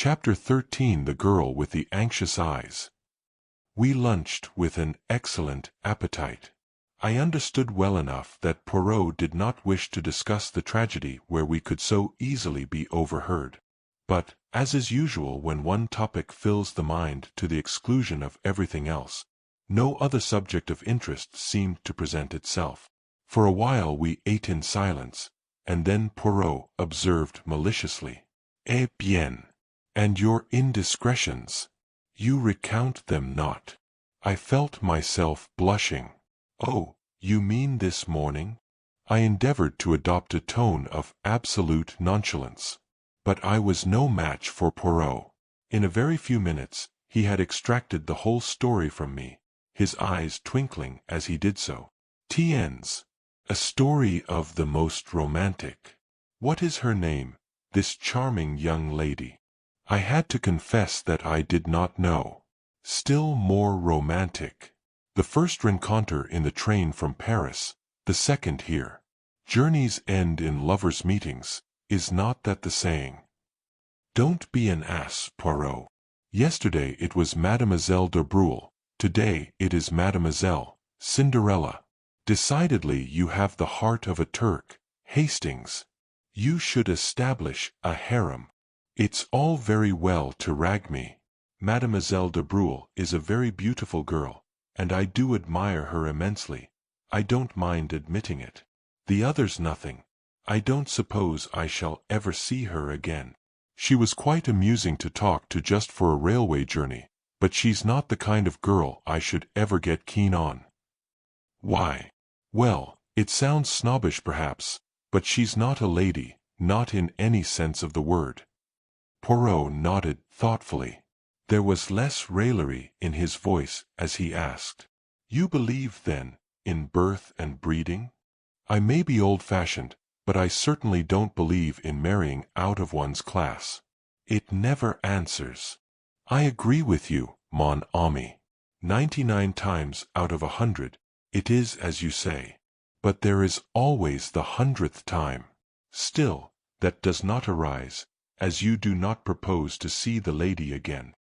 Chapter 13. The Girl with the Anxious Eyes. We lunched with an excellent appetite. I understood well enough that Poirot did not wish to discuss the tragedy where we could so easily be overheard. But, as is usual when one topic fills the mind to the exclusion of everything else, no other subject of interest seemed to present itself. For a while we ate in silence, and then Poirot observed maliciously, "Eh bien! And your indiscretions? You recount them not." I felt myself blushing. "Oh, you mean this morning?" I endeavored to adopt a tone of absolute nonchalance. But I was no match for Poirot. In a very few minutes, he had extracted the whole story from me, his eyes twinkling as he did so. "Tiens! A story of the most romantic. What is her name, this charming young lady?" I had to confess that I did not know. "Still more romantic. The first rencontre in the train from Paris, the second here. Journeys end in lovers' meetings, is not that the saying?" "Don't be an ass, Poirot. Yesterday it was Mademoiselle de Breuil, today it is Mademoiselle Cinderella. Decidedly you have the heart of a Turk, Hastings. You should establish a harem. It's all very well to rag me. Mademoiselle de Breuil is a very beautiful girl, and I do admire her immensely. I don't mind admitting it. The other's nothing. I don't suppose I shall ever see her again. She was quite amusing to talk to just for a railway journey, but she's not the kind of girl I should ever get keen on." "Why?" "Well, it sounds snobbish perhaps, but she's not a lady, not in any sense of the word." Poirot nodded thoughtfully. There was less raillery in his voice as he asked, "You believe, then, in birth and breeding?" "I may be old-fashioned, but I certainly don't believe in marrying out of one's class. It never answers." "I agree with you, mon ami. 99 times out of 100, it is as you say. But there is always the 100th time. Still, that does not arise, as you do not propose to see the lady again."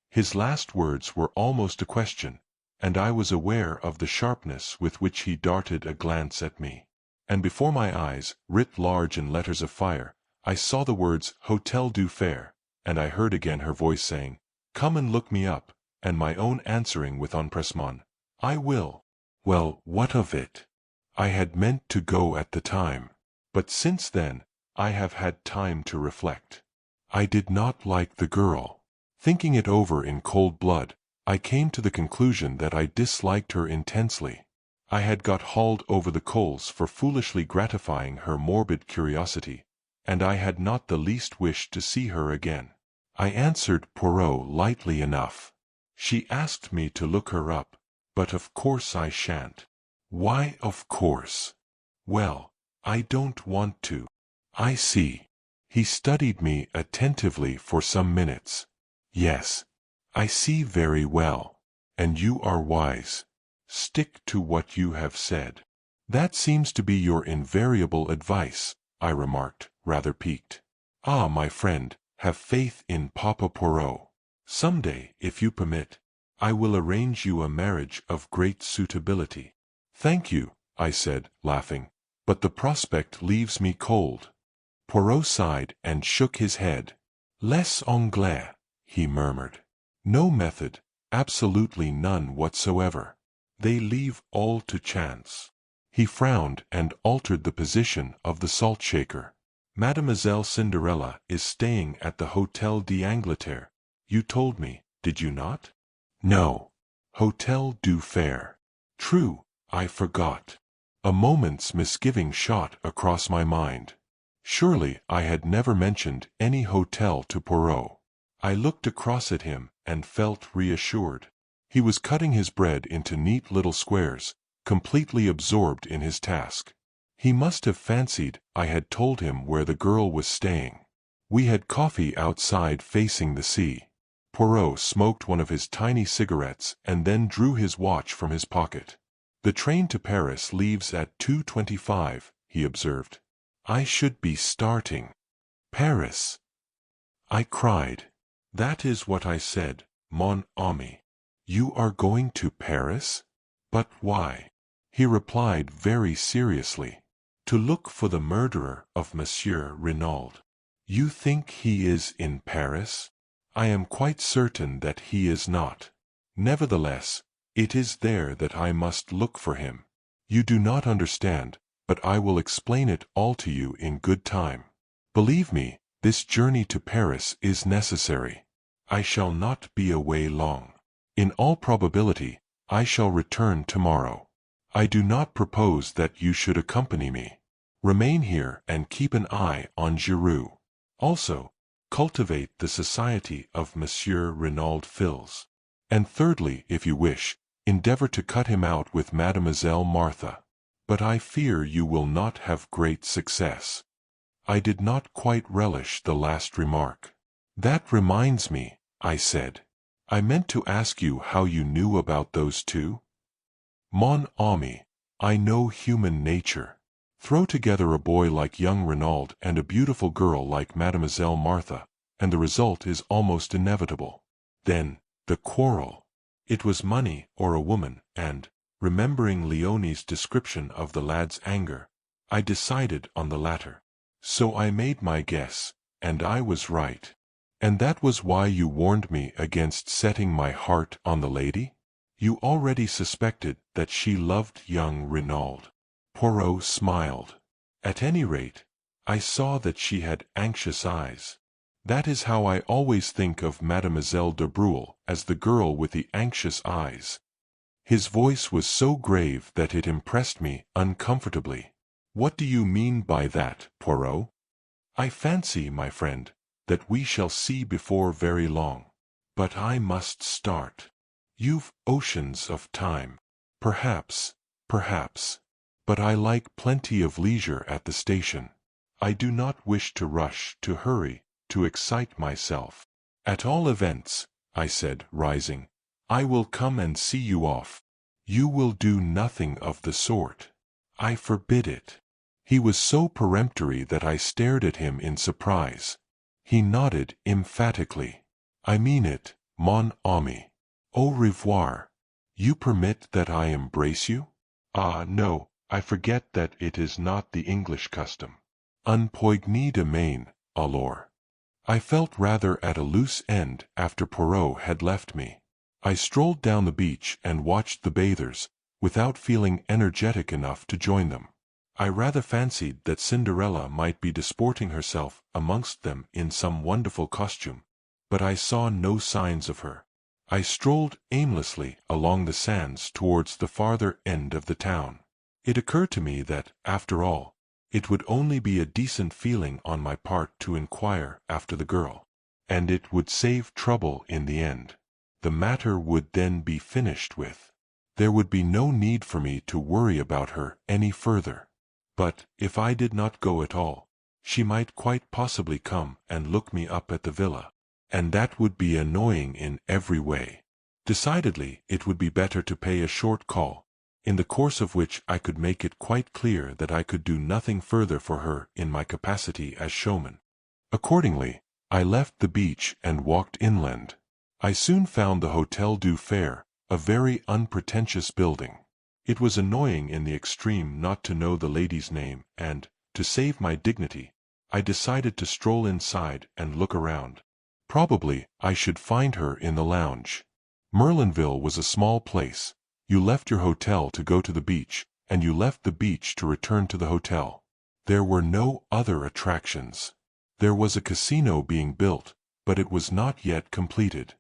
His last words were almost a question, and I was aware of the sharpness with which he darted a glance at me. And before my eyes, writ large in letters of fire, I saw the words Hotel du Fer, and I heard again her voice saying, "Come and look me up," and my own answering with empressement, "I will." Well, what of it? I had meant to go at the time. But since then, I have had time to reflect. I did not like the girl. Thinking it over in cold blood, I came to the conclusion that I disliked her intensely. I had got hauled over the coals for foolishly gratifying her morbid curiosity, and I had not the least wish to see her again. I answered Poirot lightly enough. "She asked me to look her up, but of course I shan't." "Why of course?" "Well, I don't want to." "I see." He studied me attentively for some minutes. "Yes, I see very well. And you are wise. Stick to what you have said." "That seems to be your invariable advice," I remarked, rather piqued. "Ah, my friend, have faith in Papa Poirot. Some day, if you permit, I will arrange you a marriage of great suitability." "Thank you," I said, laughing, "but the prospect leaves me cold." Poirot sighed and shook his head. "Les Anglais," he murmured. "No method, absolutely none whatsoever. They leave all to chance." He frowned and altered the position of the salt shaker. "Mademoiselle Cinderella is staying at the Hotel d'Angleterre. You told me, did you not?" "No. Hotel du Fer. True, I forgot." A moment's misgiving shot across my mind. Surely I had never mentioned any hotel to Poirot. I looked across at him and felt reassured. He was cutting his bread into neat little squares, completely absorbed in his task. He must have fancied I had told him where the girl was staying. We had coffee outside facing the sea. Poirot smoked one of his tiny cigarettes and then drew his watch from his pocket. "The train to Paris leaves at 2:25, he observed. "I should be starting." "Paris!" I cried. That is what I said, mon ami. You are going to Paris? But why? He replied very seriously. To look for the murderer of Monsieur Renauld. You think he is in Paris? I am quite certain that he is not. Nevertheless, it is there that I must look for him. You do not understand, but I will explain it all to you in good time. Believe me, this journey to Paris is necessary. I shall not be away long. In all probability, I shall return tomorrow. I do not propose that you should accompany me. Remain here and keep an eye on Giraud. Also, cultivate the society of Monsieur Renauld Fils. And thirdly, if you wish, endeavor to cut him out with Mademoiselle Martha. But I fear you will not have great success. I did not quite relish the last remark. That reminds me, I said. I meant to ask you how you knew about those two. Mon ami, I know human nature. Throw together a boy like young Renauld and a beautiful girl like Mademoiselle Martha, and the result is almost inevitable. Then, the quarrel. It was money or a woman, and, remembering Leonie's description of the lad's anger, I decided on the latter. So I made my guess, and I was right. And that was why you warned me against setting my heart on the lady? You already suspected that she loved young Renauld. Poirot smiled. At any rate, I saw that she had anxious eyes. That is how I always think of Mademoiselle de Breuil, as the girl with the anxious eyes. His voice was so grave that it impressed me uncomfortably. What do you mean by that, Poirot? I fancy, my friend, that we shall see before very long. But I must start. You've oceans of time. Perhaps. But I like plenty of leisure at the station. I do not wish to rush, to hurry, to excite myself. At all events, I said, rising, I will come and see you off. You will do nothing of the sort. I forbid it. He was so peremptory that I stared at him in surprise. He nodded emphatically. I mean it, mon ami. Au revoir. You permit that I embrace you? Ah, no, I forget that it is not the English custom. Un poignée de main, alors. I felt rather at a loose end after Poirot had left me. I strolled down the beach and watched the bathers, without feeling energetic enough to join them. I rather fancied that Cinderella might be disporting herself amongst them in some wonderful costume, but I saw no signs of her. I strolled aimlessly along the sands towards the farther end of the town. It occurred to me that, after all, it would only be a decent feeling on my part to inquire after the girl, and it would save trouble in the end. The matter would then be finished with. There would be no need for me to worry about her any further. But, if I did not go at all, she might quite possibly come and look me up at the villa, and that would be annoying in every way. Decidedly, it would be better to pay a short call, in the course of which I could make it quite clear that I could do nothing further for her in my capacity as showman. Accordingly, I left the beach and walked inland. I soon found the Hotel du Fer, a very unpretentious building. It was annoying in the extreme not to know the lady's name, and, to save my dignity, I decided to stroll inside and look around. Probably I should find her in the lounge. Merlinville was a small place. You left your hotel to go to the beach, and you left the beach to return to the hotel. There were no other attractions. There was a casino being built, but it was not yet completed.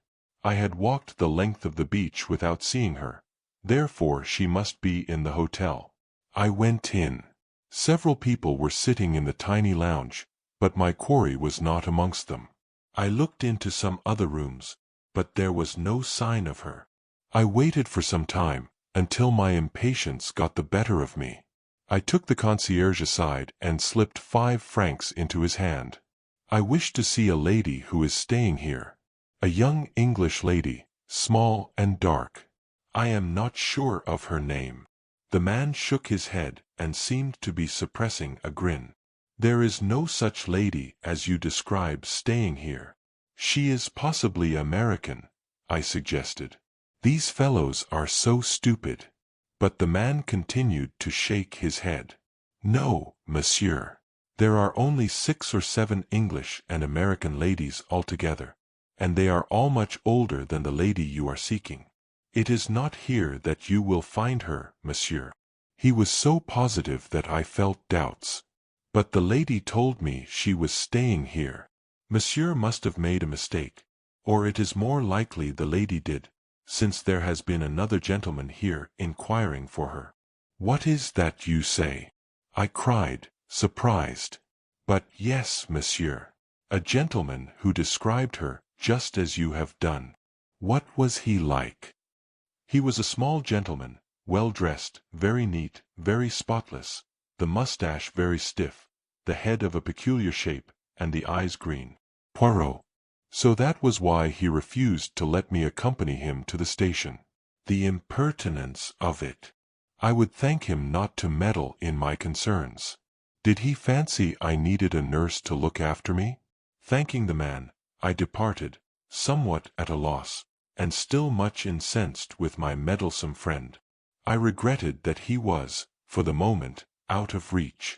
I had walked the length of the beach without seeing her. Therefore she must be in the hotel. I went in. Several people were sitting in the tiny lounge, but my quarry was not amongst them. I looked into some other rooms, but there was no sign of her. I waited for some time, until my impatience got the better of me. I took the concierge aside and slipped 5 francs into his hand. I wish to see a lady who is staying here. A young English lady, small and dark. I am not sure of her name. The man shook his head and seemed to be suppressing a grin. There is no such lady as you describe staying here. She is possibly American, I suggested. These fellows are so stupid. But the man continued to shake his head. No, monsieur. There are only 6 or 7 English and American ladies altogether, and they are all much older than the lady you are seeking. It is not here that you will find her, monsieur. He was so positive that I felt doubts. But the lady told me she was staying here. Monsieur must have made a mistake, or it is more likely the lady did, since there has been another gentleman here inquiring for her. What is that you say? I cried, surprised. But yes, monsieur. A gentleman who described her just as you have done. What was he like? He was a small gentleman, well-dressed, very neat, very spotless, the mustache very stiff, the head of a peculiar shape, and the eyes green. Poirot. So that was why he refused to let me accompany him to the station. The impertinence of it! I would thank him not to meddle in my concerns. Did he fancy I needed a nurse to look after me? Thanking the man, I departed, somewhat at a loss, and still much incensed with my meddlesome friend. I regretted that he was, for the moment, out of reach.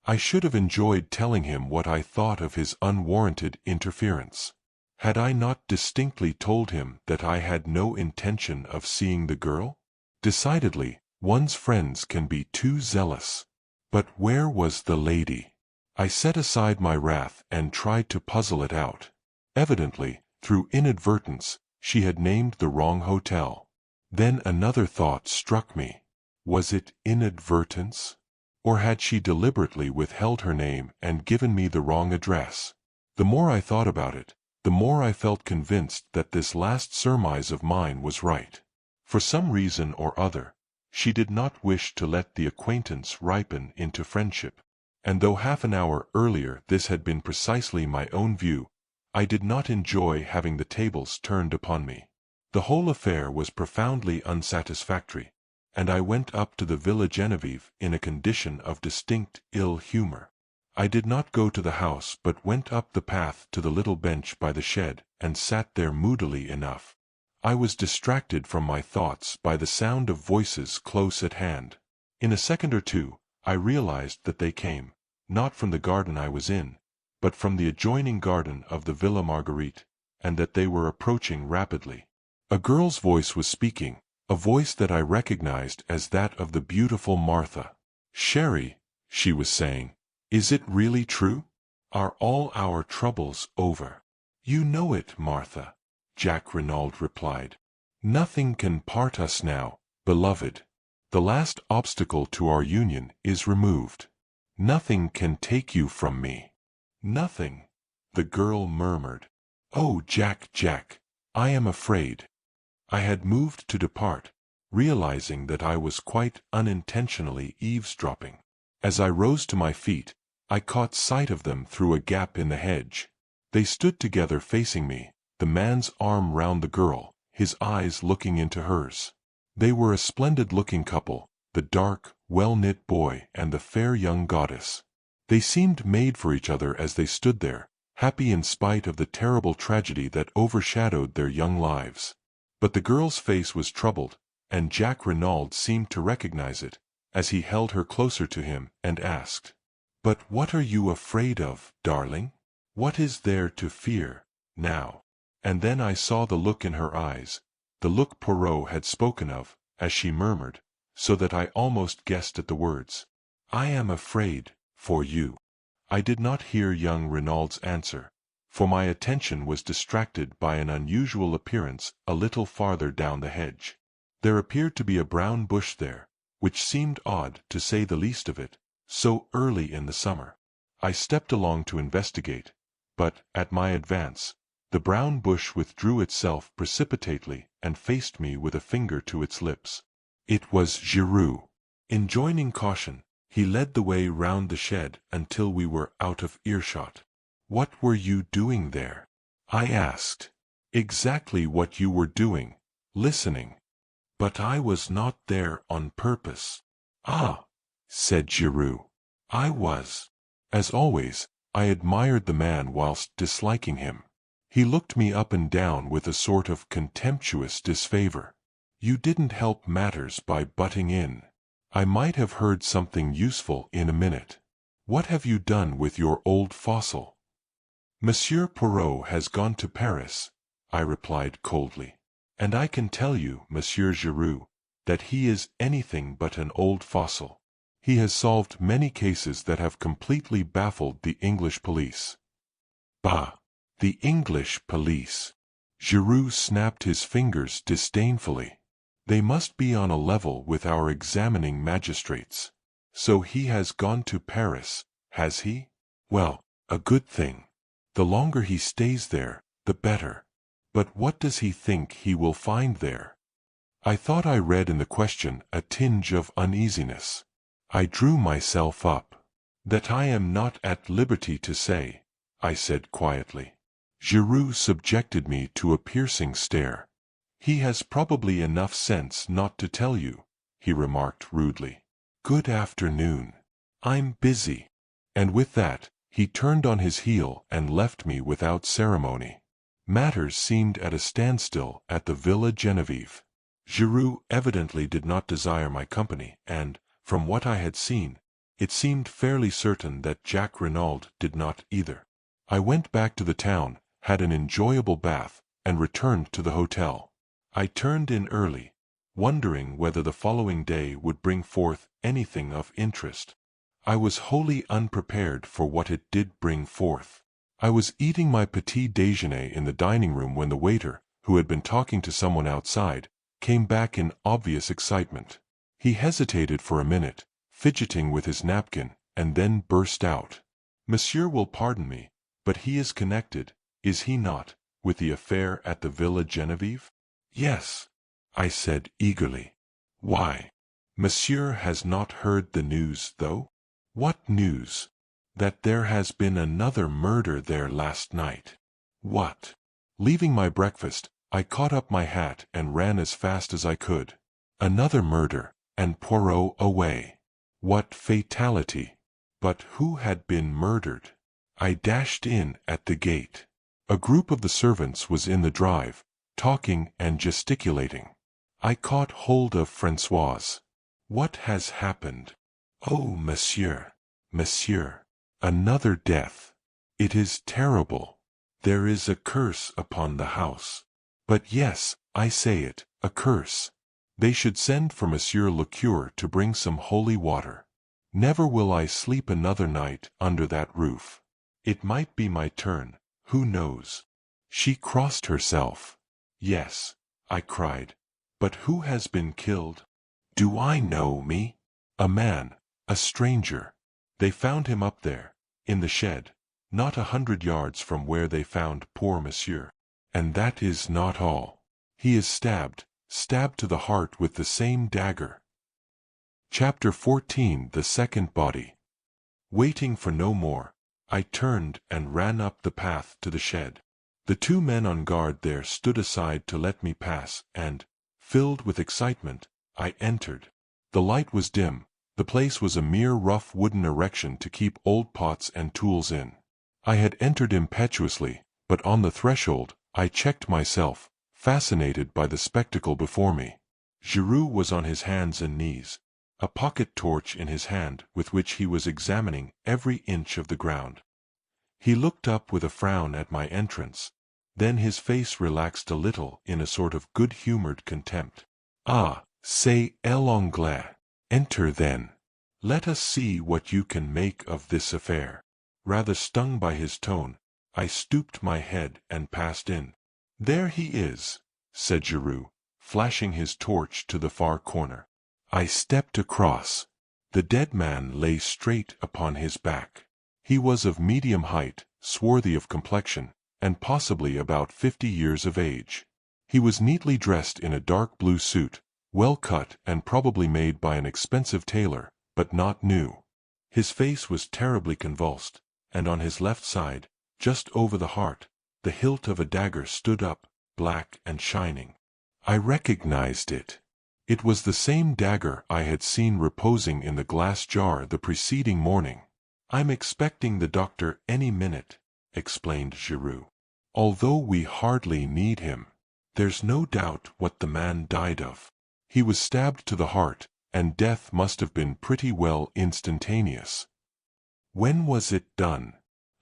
I should have enjoyed telling him what I thought of his unwarranted interference. Had I not distinctly told him that I had no intention of seeing the girl? Decidedly, one's friends can be too zealous. But where was the lady? I set aside my wrath and tried to puzzle it out. Evidently, through inadvertence, she had named the wrong hotel. Then another thought struck me. Was it inadvertence? Or had she deliberately withheld her name and given me the wrong address? The more I thought about it, the more I felt convinced that this last surmise of mine was right. For some reason or other, she did not wish to let the acquaintance ripen into friendship, and though half an hour earlier this had been precisely my own view, I did not enjoy having the tables turned upon me. The whole affair was profoundly unsatisfactory, and I went up to the Villa Genevieve in a condition of distinct ill humor. I did not go to the house but went up the path to the little bench by the shed and sat there moodily enough. I was distracted from my thoughts by the sound of voices close at hand. In a second or two, I realized that they came, not from the garden I was in, but from the adjoining garden of the Villa Marguerite, and that they were approaching rapidly. A girl's voice was speaking, a voice that I recognized as that of the beautiful Martha. "Chérie," she was saying, "is it really true? Are all our troubles over?" "You know it, Martha," Jack Renauld replied. "Nothing can part us now, beloved. The last obstacle to our union is removed. Nothing can take you from me." "Nothing," the girl murmured. "Oh, Jack, Jack, I am afraid." I had moved to depart, realizing that I was quite unintentionally eavesdropping. As I rose to my feet, I caught sight of them through a gap in the hedge. They stood together facing me, the man's arm round the girl, his eyes looking into hers. They were a splendid-looking couple, the dark, well-knit boy and the fair young goddess. They seemed made for each other as they stood there, happy in spite of the terrible tragedy that overshadowed their young lives. But the girl's face was troubled, and Jack Renauld seemed to recognize it, as he held her closer to him and asked, "But what are you afraid of, darling? What is there to fear, now?" And then I saw the look in her eyes, the look Poirot had spoken of, as she murmured, so that I almost guessed at the words, "I am afraid, for you." I did not hear young Renaud's answer, for my attention was distracted by an unusual appearance a little farther down the hedge. There appeared to be a brown bush there, which seemed odd to say the least of it, so early in the summer. I stepped along to investigate, but, at my advance, the brown bush withdrew itself precipitately and faced me with a finger to its lips. It was Giraud. Enjoining caution, he led the way round the shed until we were out of earshot. "What were you doing there?" I asked. "Exactly what you were doing, listening." "But I was not there on purpose." "Ah," said Giraud. "I was." As always, I admired the man whilst disliking him. He looked me up and down with a sort of contemptuous disfavor. You didn't help matters by butting in. I might have heard something useful in a minute. What have you done with your old fossil? Monsieur Poirot has gone to Paris, I replied coldly. And I can tell you, Monsieur Giraud, that he is anything but an old fossil. He has solved many cases that have completely baffled the English police. Bah! The English police! Giraud snapped his fingers disdainfully. They must be on a level with our examining magistrates. So he has gone to Paris, has he? Well, a good thing. The longer he stays there, the better. But what does he think he will find there? I thought I read in the question a tinge of uneasiness. I drew myself up. That I am not at liberty to say, I said quietly. Giraud subjected me to a piercing stare. He has probably enough sense not to tell you, he remarked rudely. Good afternoon. I'm busy. And with that, he turned on his heel and left me without ceremony. Matters seemed at a standstill at the Villa Genevieve. Giraud evidently did not desire my company, and, from what I had seen, it seemed fairly certain that Jack Renauld did not either. I went back to the town, had an enjoyable bath, and returned to the hotel. I turned in early, wondering whether the following day would bring forth anything of interest. I was wholly unprepared for what it did bring forth. I was eating my petit déjeuner in the dining room when the waiter, who had been talking to someone outside, came back in obvious excitement. He hesitated for a minute, fidgeting with his napkin, and then burst out. Monsieur will pardon me, but he is connected, is he not, with the affair at the Villa Genevieve? Yes, I said eagerly. Why? Monsieur has not heard the news, though? What news? That there has been another murder there last night. What? Leaving my breakfast, I caught up my hat and ran as fast as I could. Another murder, and Poirot away. What fatality! But who had been murdered? I dashed in at the gate. A group of the servants was in the drive, talking and gesticulating. I caught hold of Françoise. What has happened? Oh, monsieur, monsieur, another death. It is terrible. There is a curse upon the house. But yes, I say it, a curse. They should send for Monsieur le Curé to bring some holy water. Never will I sleep another night under that roof. It might be my turn, who knows? She crossed herself. Yes, I cried. But who has been killed? Do I know me? A man, a stranger. They found him up there, in the shed, not 100 yards from where they found poor monsieur. And that is not all. He is stabbed to the heart with the same dagger. Chapter 14. The Second Body. Waiting for no more, I turned and ran up the path to the shed. The two men on guard there stood aside to let me pass, and, filled with excitement, I entered. The light was dim. The place was a mere rough wooden erection to keep old pots and tools in. I had entered impetuously, but on the threshold, I checked myself, fascinated by the spectacle before me. Giraud was on his hands and knees, a pocket torch in his hand with which he was examining every inch of the ground. He looked up with a frown at my entrance. Then his face relaxed a little in a sort of good-humored contempt. Ah, c'est l'anglais. Enter then. Let us see what you can make of this affair. Rather stung by his tone, I stooped my head and passed in. There he is, said Giraud, flashing his torch to the far corner. I stepped across. The dead man lay straight upon his back. He was of medium height, swarthy of complexion, and possibly about 50 years of age. He was neatly dressed in a dark blue suit, well cut and probably made by an expensive tailor, but not new. His face was terribly convulsed, and on his left side, just over the heart, the hilt of a dagger stood up, black and shining. I recognized it. It was the same dagger I had seen reposing in the glass jar the preceding morning. I'm expecting the doctor any minute, explained Giraud. although we hardly need him. There's no doubt what the man died of. He was stabbed to the heart, and death must have been pretty well instantaneous. When was it done?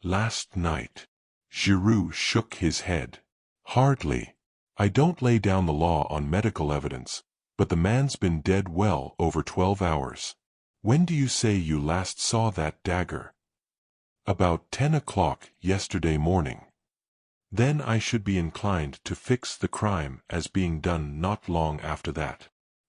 Last night. Giraud shook his head. Hardly. I don't lay down the law on medical evidence, but the man's been dead well over 12 hours. When do you say you last saw that dagger? About 10 o'clock yesterday morning. Then I should be inclined to fix the crime as being done not long after that.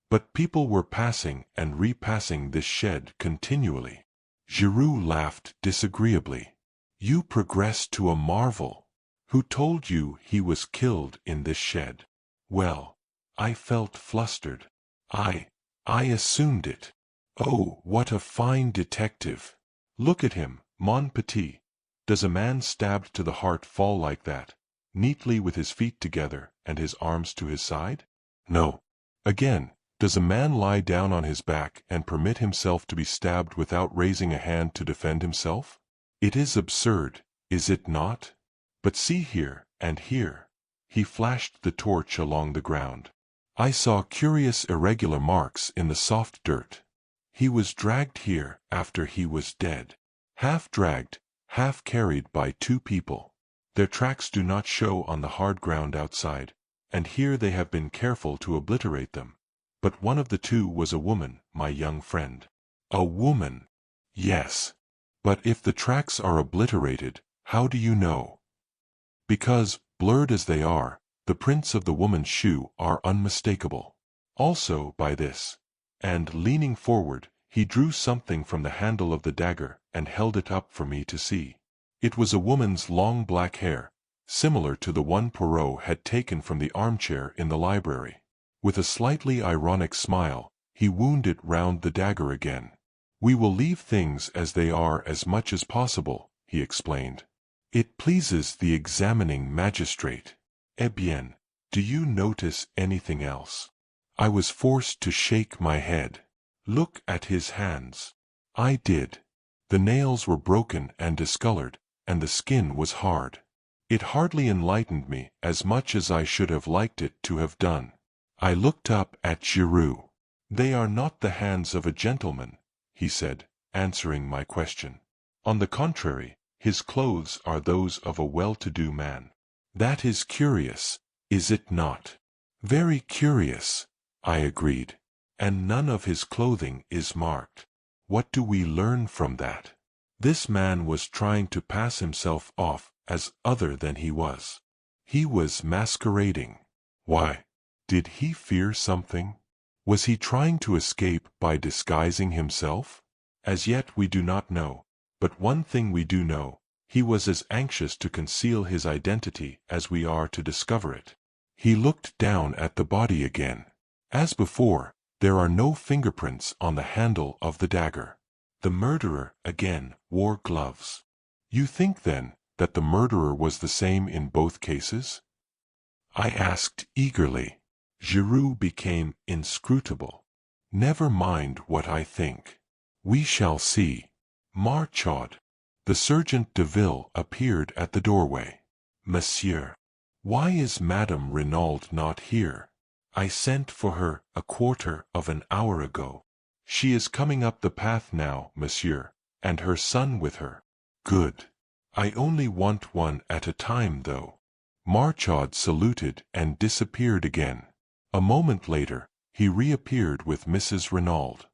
But people were passing and repassing this shed continually. Giraud laughed disagreeably. You progress to a marvel. Who told you he was killed in this shed? Well, I felt flustered. I assumed it. Oh, what a fine detective. Look at him, mon petit. Does a man stabbed to the heart fall like that, neatly with his feet together and his arms to his side? No. Again, does a man lie down on his back and permit himself to be stabbed without raising a hand to defend himself? It is absurd, is it not? But see here, and here. He flashed the torch along the ground. I saw curious irregular marks in the soft dirt. He was dragged here after he was dead. Half dragged, half carried by two people. Their tracks do not show on the hard ground outside, and here they have been careful to obliterate them. But one of the two was a woman, my young friend. A woman? Yes. But if the tracks are obliterated, how do you know? Because, blurred as they are, the prints of the woman's shoe are unmistakable. Also by this. And leaning forward, he drew something from the handle of the dagger and held it up for me to see. It was a woman's long black hair, similar to the one Poirot had taken from the armchair in the library. With a slightly ironic smile, he wound it round the dagger again. We will leave things as they are as much as possible, he explained. It pleases the examining magistrate. Eh bien, do you notice anything else? I was forced to shake my head. Look at his hands. I did. The nails were broken and discolored, and the skin was hard. It hardly enlightened me as much as I should have liked it to have done. I looked up at Giraud. They are not the hands of a gentleman, he said, answering my question. On the contrary, his clothes are those of a well-to-do man. That is curious, is it not? Very curious, I agreed. And none of his clothing is marked. What do we learn from that? This man was trying to pass himself off as other than he was. He was masquerading. Why? Did he fear something? Was he trying to escape by disguising himself? As yet we do not know, but one thing we do know, he was as anxious to conceal his identity as we are to discover it. He looked down at the body again. As before, there are no fingerprints on the handle of the dagger. The murderer, again, wore gloves. You think, then, that the murderer was the same in both cases? I asked eagerly. Giraud became inscrutable. Never mind what I think. We shall see. Marchaud. The Sergeant de Ville appeared at the doorway. Monsieur, why is Madame Renauld not here? I sent for her a quarter of an hour ago. She is coming up the path now, monsieur, and her son with her. Good. I only want one at a time, though. Marchaud saluted and disappeared again. A moment later, he reappeared with Mrs. Renauld.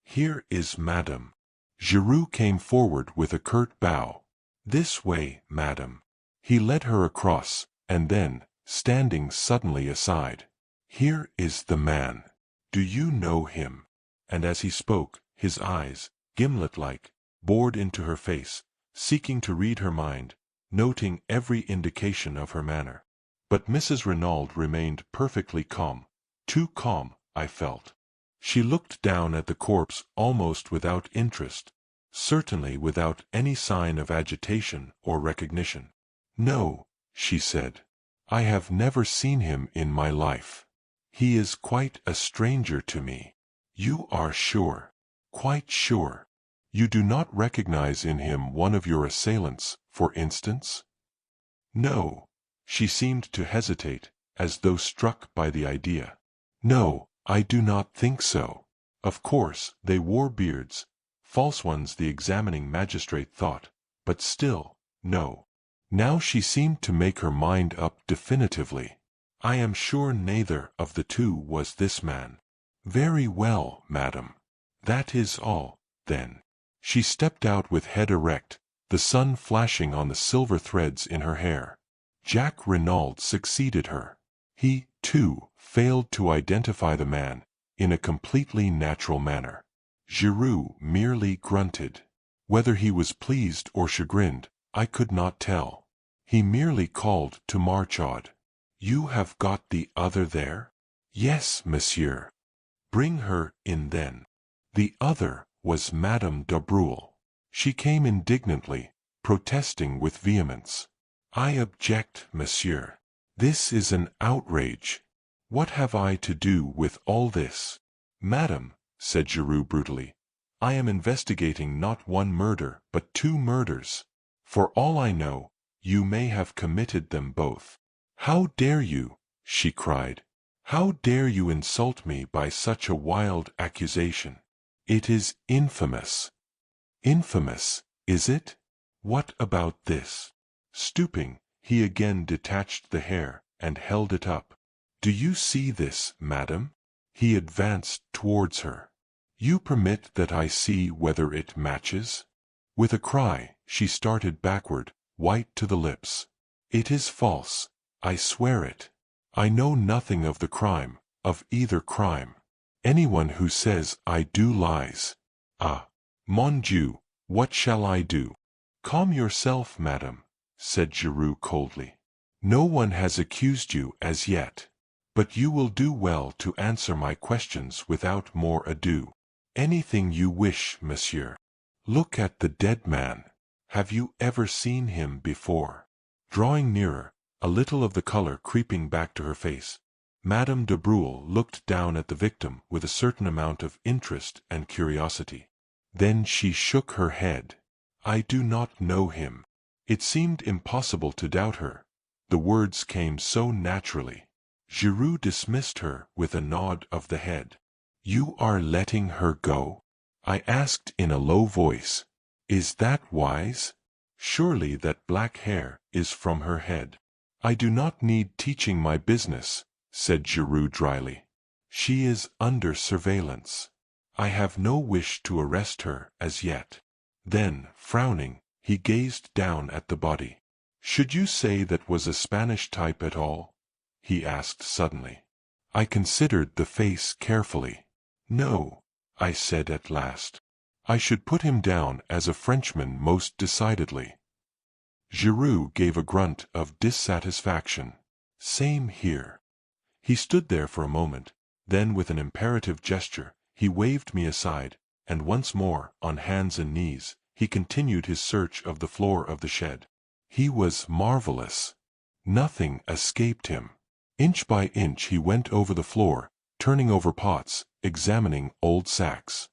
Here is Madame. Giraud came forward with a curt bow. This way, Madame. He led her across, and then, standing suddenly aside. Here is the man. Do you know him? And as he spoke, his eyes, gimlet-like, bored into her face, seeking to read her mind, noting every indication of her manner. But Mrs. Renauld remained perfectly calm, too calm, I felt. She looked down at the corpse almost without interest, certainly without any sign of agitation or recognition. No, she said, I have never seen him in my life. He is quite a stranger to me. You are sure? Quite sure? You do not recognize in him one of your assailants, for instance? No, She seemed to hesitate, as though struck by the idea. "No, I do not think so. Of course, they wore beards, false ones the examining magistrate thought, but still, no." Now she seemed to make her mind up definitively. "I am sure neither of the two was this man." "Very well, madam. That is all, then." She stepped out with head erect, the sun flashing on the silver threads in her hair. Jack Renauld succeeded her. He, too, failed to identify the man, in a completely natural manner. Giraud merely grunted. Whether he was pleased or chagrined, I could not tell. He merely called to Marchaud. "You have got the other there?" "Yes, monsieur." "Bring her in then." The other was Madame de Breuil. She came indignantly, protesting with vehemence. "I object, monsieur. This is an outrage. What have I to do with all this?" "Madame," said Giraud brutally, "I am investigating not one murder but 2 murders. For all I know, you may have committed them both." "How dare you?" she cried. "How dare you insult me by such a wild accusation? It is infamous." "Infamous, is it? What about this?" Stooping, he again detached the hair, and held it up. "Do you see this, madam?" He advanced towards her. "You permit that I see whether it matches?" With a cry, she started backward, white to the lips. "It is false, I swear it. I know nothing of the crime, of either crime. Anyone who says I do lies. Ah, mon Dieu, what shall I do?" "Calm yourself, madam," said Giraud coldly. "No one has accused you as yet. But you will do well to answer my questions without more ado." "Anything you wish, monsieur." "Look at the dead man. Have you ever seen him before?" Drawing nearer, a little of the color creeping back to her face, Madame de Breuil looked down at the victim with a certain amount of interest and curiosity. Then she shook her head. "I do not know him." It seemed impossible to doubt her. The words came so naturally. Giraud dismissed her with a nod of the head. "You are letting her go?" I asked in a low voice. "Is that wise? Surely that black hair is from her head." "I do not need teaching my business," said Giraud dryly. "She is under surveillance. I have no wish to arrest her as yet." Then, frowning, he gazed down at the body. "Should you say that was a Spanish type at all?" he asked suddenly. I considered the face carefully. "No," I said at last. "I should put him down as a Frenchman most decidedly." Giraud gave a grunt of dissatisfaction. "Same here." He stood there for a moment, then with an imperative gesture, he waved me aside, and once more, on hands and knees, he continued his search of the floor of the shed. He was marvelous. Nothing escaped him. Inch by inch he went over the floor, turning over pots, examining old sacks.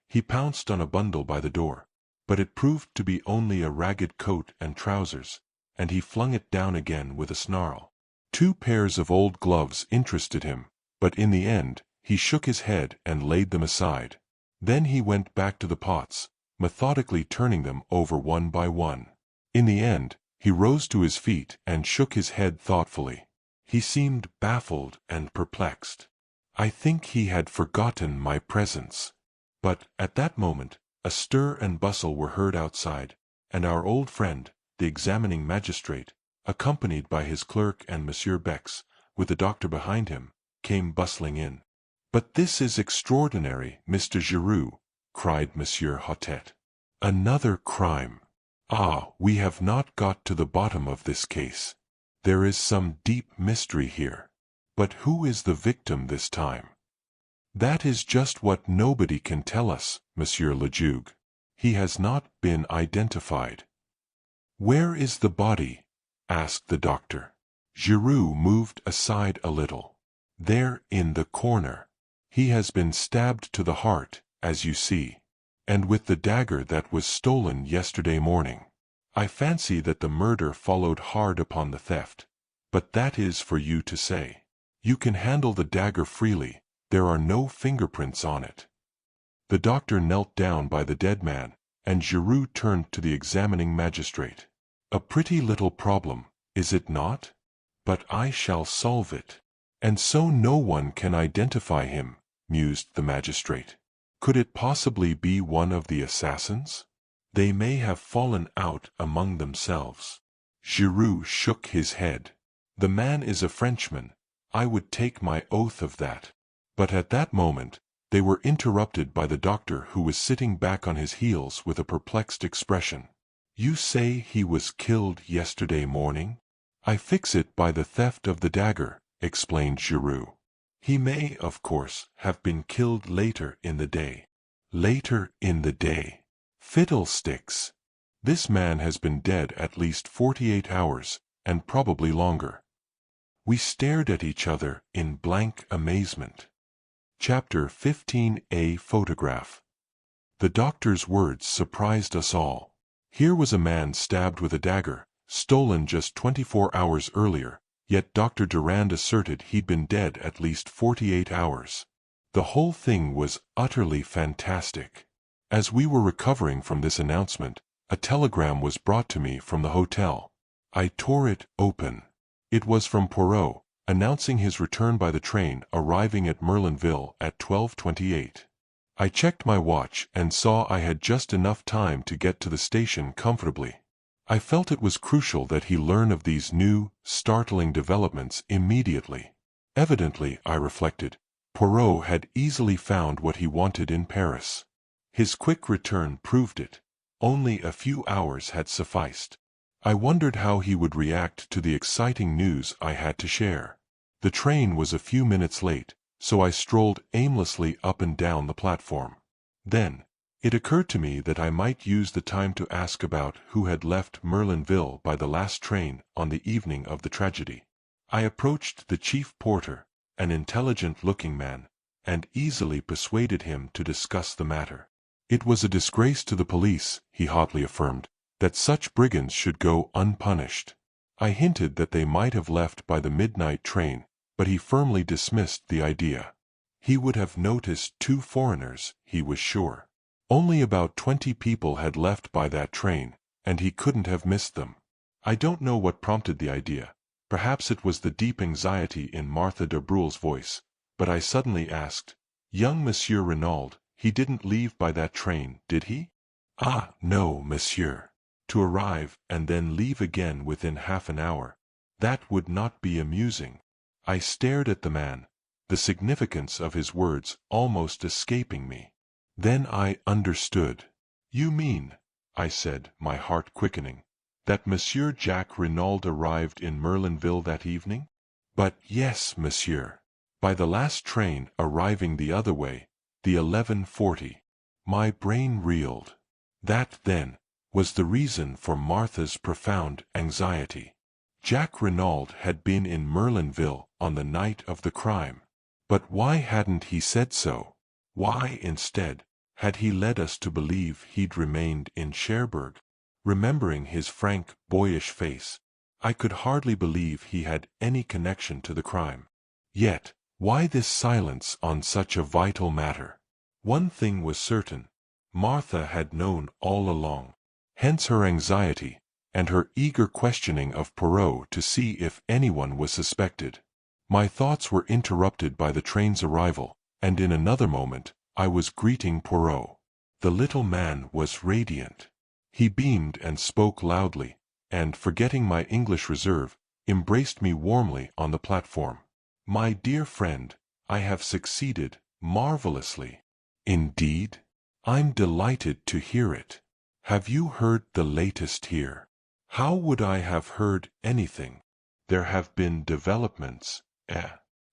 He pounced on a bundle by the door, but it proved to be only a ragged coat and trousers, and he flung it down again with a snarl. 2 pairs of old gloves interested him, but in the end, he shook his head and laid them aside. Then he went back to the pots, methodically turning them over one by one. In the end, he rose to his feet and shook his head thoughtfully. He seemed baffled and perplexed. I think he had forgotten my presence. But, at that moment, a stir and bustle were heard outside, and our old friend, the examining magistrate, accompanied by his clerk and Monsieur Bex, with the doctor behind him, came bustling in. "But this is extraordinary, Mr. Giraud," cried Monsieur Hautet. "Another crime. Ah, we have not got to the bottom of this case. There is some deep mystery here. But who is the victim this time?" "That is just what nobody can tell us, Monsieur le Juge. He has not been identified." "Where is the body?" asked the doctor. Giraud moved aside a little. "There in the corner. He has been stabbed to the heart, as you see, and with the dagger that was stolen yesterday morning. I fancy that the murder followed hard upon the theft, But that is for you to say. You can handle the dagger freely, there are no fingerprints on it. The doctor knelt down by the dead man, and Giraud turned to the examining magistrate. A pretty little problem, is it not? But I shall solve it. And so no one can identify him, mused the magistrate. Could it possibly be one of the assassins? They may have fallen out among themselves. Giraud shook his head. The man is a Frenchman, I would take my oath of that. But at that moment, they were interrupted by the doctor, who was sitting back on his heels with a perplexed expression. You say he was killed yesterday morning? I fix it by the theft of the dagger, explained Giraud. He may, of course, have been killed later in the day. Later in the day. Fiddlesticks! This man has been dead at least 48 hours, and probably longer. We stared at each other in blank amazement. Chapter 15. A photograph. The doctor's words surprised us all. Here was a man stabbed with a dagger, stolen just 24 hours earlier, yet Dr. Durand asserted he'd been dead at least 48 hours. The whole thing was utterly fantastic. As we were recovering from this announcement, a telegram was brought to me from the hotel. I tore it open. It was from Poirot, announcing his return by the train arriving at Merlinville at 12:28. I checked my watch and saw I had just enough time to get to the station comfortably. I felt it was crucial that he learn of these new, startling developments immediately. Evidently, I reflected, Poirot had easily found what he wanted in Paris. His quick return proved it. Only a few hours had sufficed. I wondered how he would react to the exciting news I had to share. The train was a few minutes late, so I strolled aimlessly up and down the platform. Then, it occurred to me that I might use the time to ask about who had left Merlinville by the last train on the evening of the tragedy. I approached the chief porter, an intelligent-looking man, and easily persuaded him to discuss the matter. It was a disgrace to the police, he hotly affirmed, that such brigands should go unpunished. I hinted that they might have left by the midnight train, but he firmly dismissed the idea. He would have noticed 2 foreigners, he was sure. Only about 20 people had left by that train, and he couldn't have missed them. I don't know what prompted the idea. Perhaps it was the deep anxiety in Martha de Brul's voice, but I suddenly asked, Young Monsieur Renauld, he didn't leave by that train, did he? Ah, no, monsieur. To arrive and then leave again within half an hour. That would not be amusing. I stared at the man, the significance of his words almost escaping me. Then I understood. You mean, I said, my heart quickening, that Monsieur Jacques Renauld arrived in Merlinville that evening? But yes, monsieur. By the last train arriving the other way, the 11:40. My brain reeled. That, then, was the reason for Martha's profound anxiety. Jacques Renauld had been in Merlinville on the night of the crime. But why hadn't he said so? Why, instead, had he led us to believe he'd remained in Cherbourg? Remembering his frank, boyish face, I could hardly believe he had any connection to the crime. Yet, why this silence on such a vital matter? One thing was certain. Martha had known all along. Hence her anxiety, and her eager questioning of Poirot to see if anyone was suspected. My thoughts were interrupted by the train's arrival, and in another moment, I was greeting Poirot. The little man was radiant. He beamed and spoke loudly, and, forgetting my English reserve, embraced me warmly on the platform. My dear friend, I have succeeded marvelously. Indeed? I'm delighted to hear it. Have you heard the latest here? How would I have heard anything? There have been developments,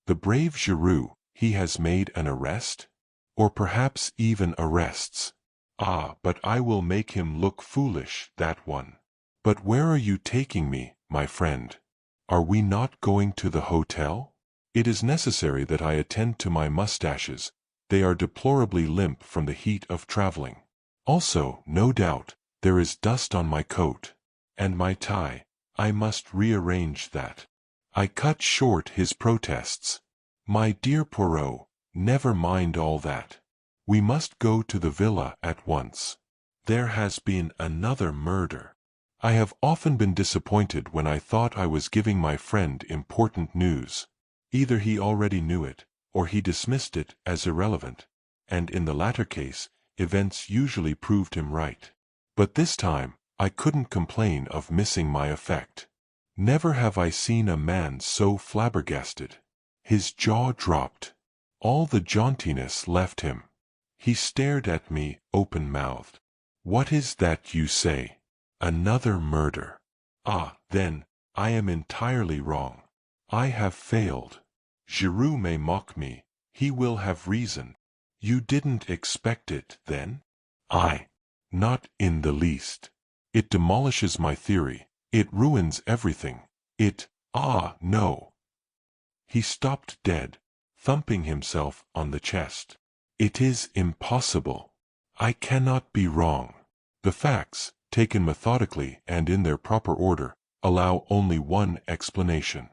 The brave Giraud, he has made an arrest? Or perhaps even arrests. Ah, but I will make him look foolish, that one. But where are you taking me, my friend? Are we not going to the hotel? It is necessary that I attend to my mustaches. They are deplorably limp from the heat of traveling. Also, no doubt, there is dust on my coat. And my tie, I must rearrange that. I cut short his protests. My dear Poirot, never mind all that. We must go to the villa at once. There has been another murder. I have often been disappointed when I thought I was giving my friend important news. Either he already knew it, or he dismissed it as irrelevant, and in the latter case, events usually proved him right. But this time, I couldn't complain of missing my effect. Never have I seen a man so flabbergasted. His jaw dropped. All the jauntiness left him. He stared at me, open-mouthed. What is that you say? Another murder. Ah, then, I am entirely wrong. I have failed. Giraud may mock me. He will have reason. You didn't expect it, then? Not in the least. It demolishes my theory. It ruins everything. No. He stopped dead, thumping himself on the chest. It is impossible. I cannot be wrong. The facts, taken methodically and in their proper order, allow only one explanation.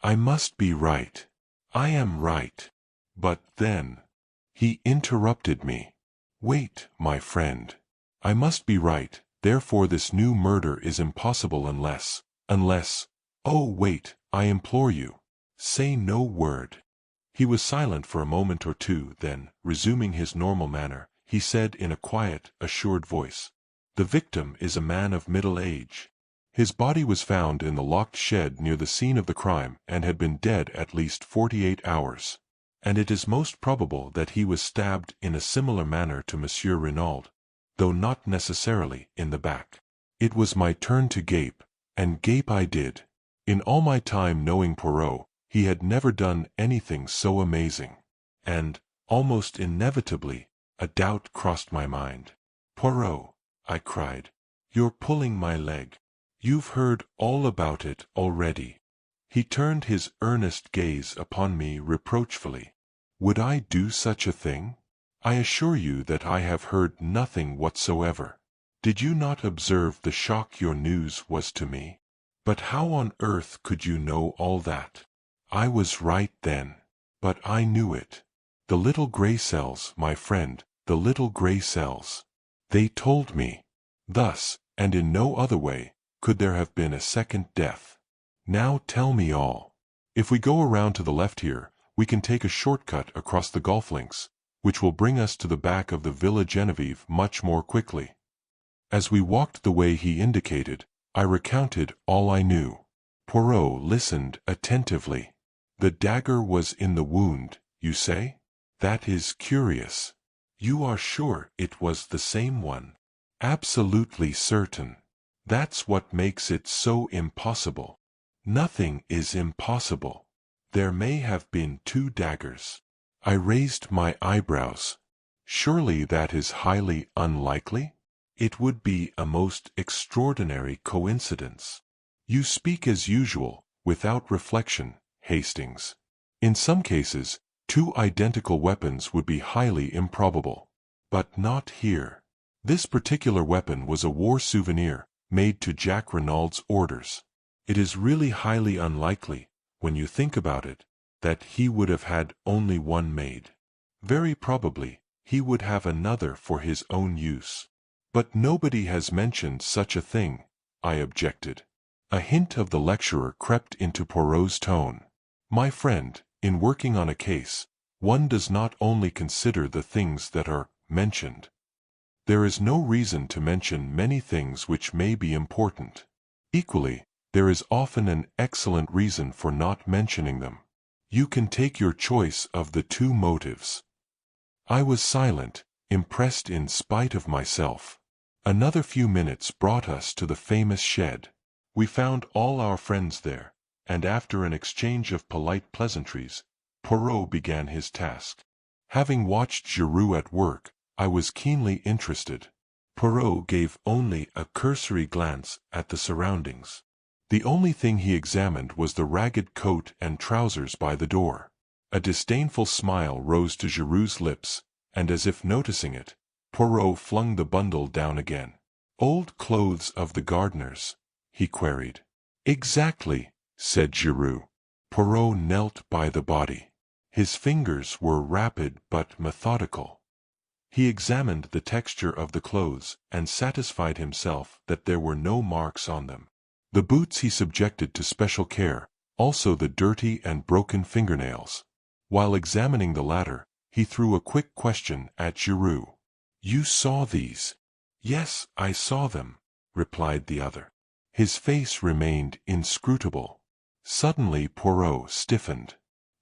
I must be right. I am right. But then... He interrupted me. Wait, my friend. I must be right, therefore this new murder is impossible unless... Oh, wait, I implore you. Say no word. He was silent for a moment or two, then, resuming his normal manner, he said in a quiet, assured voice, "The victim is a man of middle age. His body was found in the locked shed near the scene of the crime and had been dead at least 48 hours. And it is most probable that he was stabbed in a similar manner to Monsieur Renauld, though not necessarily in the back." It was my turn to gape, and gape I did. In all my time knowing Poirot, he had never done anything so amazing. And, almost inevitably, a doubt crossed my mind. "Poirot," I cried, "you're pulling my leg. You've heard all about it already." He turned his earnest gaze upon me reproachfully. Would I do such a thing? I assure you that I have heard nothing whatsoever. Did you not observe the shock your news was to me? But how on earth could you know all that? I was right then. But I knew it. The little gray cells, my friend, the little gray cells. They told me. Thus, and in no other way, could there have been a second death. Now tell me all. If we go around to the left here, we can take a shortcut across the golf links, which will bring us to the back of the Villa Genevieve much more quickly. As we walked the way he indicated, I recounted all I knew. Poirot listened attentively. The dagger was in the wound, you say? That is curious. You are sure it was the same one? Absolutely certain. That's what makes it so impossible. Nothing is impossible. There may have been two daggers. I raised my eyebrows. Surely that is highly unlikely? It would be a most extraordinary coincidence. You speak as usual, without reflection, Hastings. In some cases, two identical weapons would be highly improbable. But not here. This particular weapon was a war souvenir, made to Jack Renaud's orders. It is really highly unlikely, when you think about it, that he would have had only one made. Very probably, he would have another for his own use. But nobody has mentioned such a thing, I objected. A hint of the lecturer crept into Poirot's tone. My friend, in working on a case, one does not only consider the things that are mentioned. There is no reason to mention many things which may be important. Equally, there is often an excellent reason for not mentioning them. You can take your choice of the two motives. I was silent, impressed in spite of myself. Another few minutes brought us to the famous shed. We found all our friends there, and after an exchange of polite pleasantries, Poirot began his task. Having watched Giraud at work, I was keenly interested. Poirot gave only a cursory glance at the surroundings. The only thing he examined was the ragged coat and trousers by the door. A disdainful smile rose to Giraud's lips, and as if noticing it, Poirot flung the bundle down again. "Old clothes of the gardeners?" he queried. "Exactly," said Giraud. Poirot knelt by the body. His fingers were rapid but methodical. He examined the texture of the clothes and satisfied himself that there were no marks on them. The boots he subjected to special care, also the dirty and broken fingernails. While examining the latter, he threw a quick question at Giraud. "You saw these?" "Yes, I saw them," replied the other. His face remained inscrutable. Suddenly Poirot stiffened.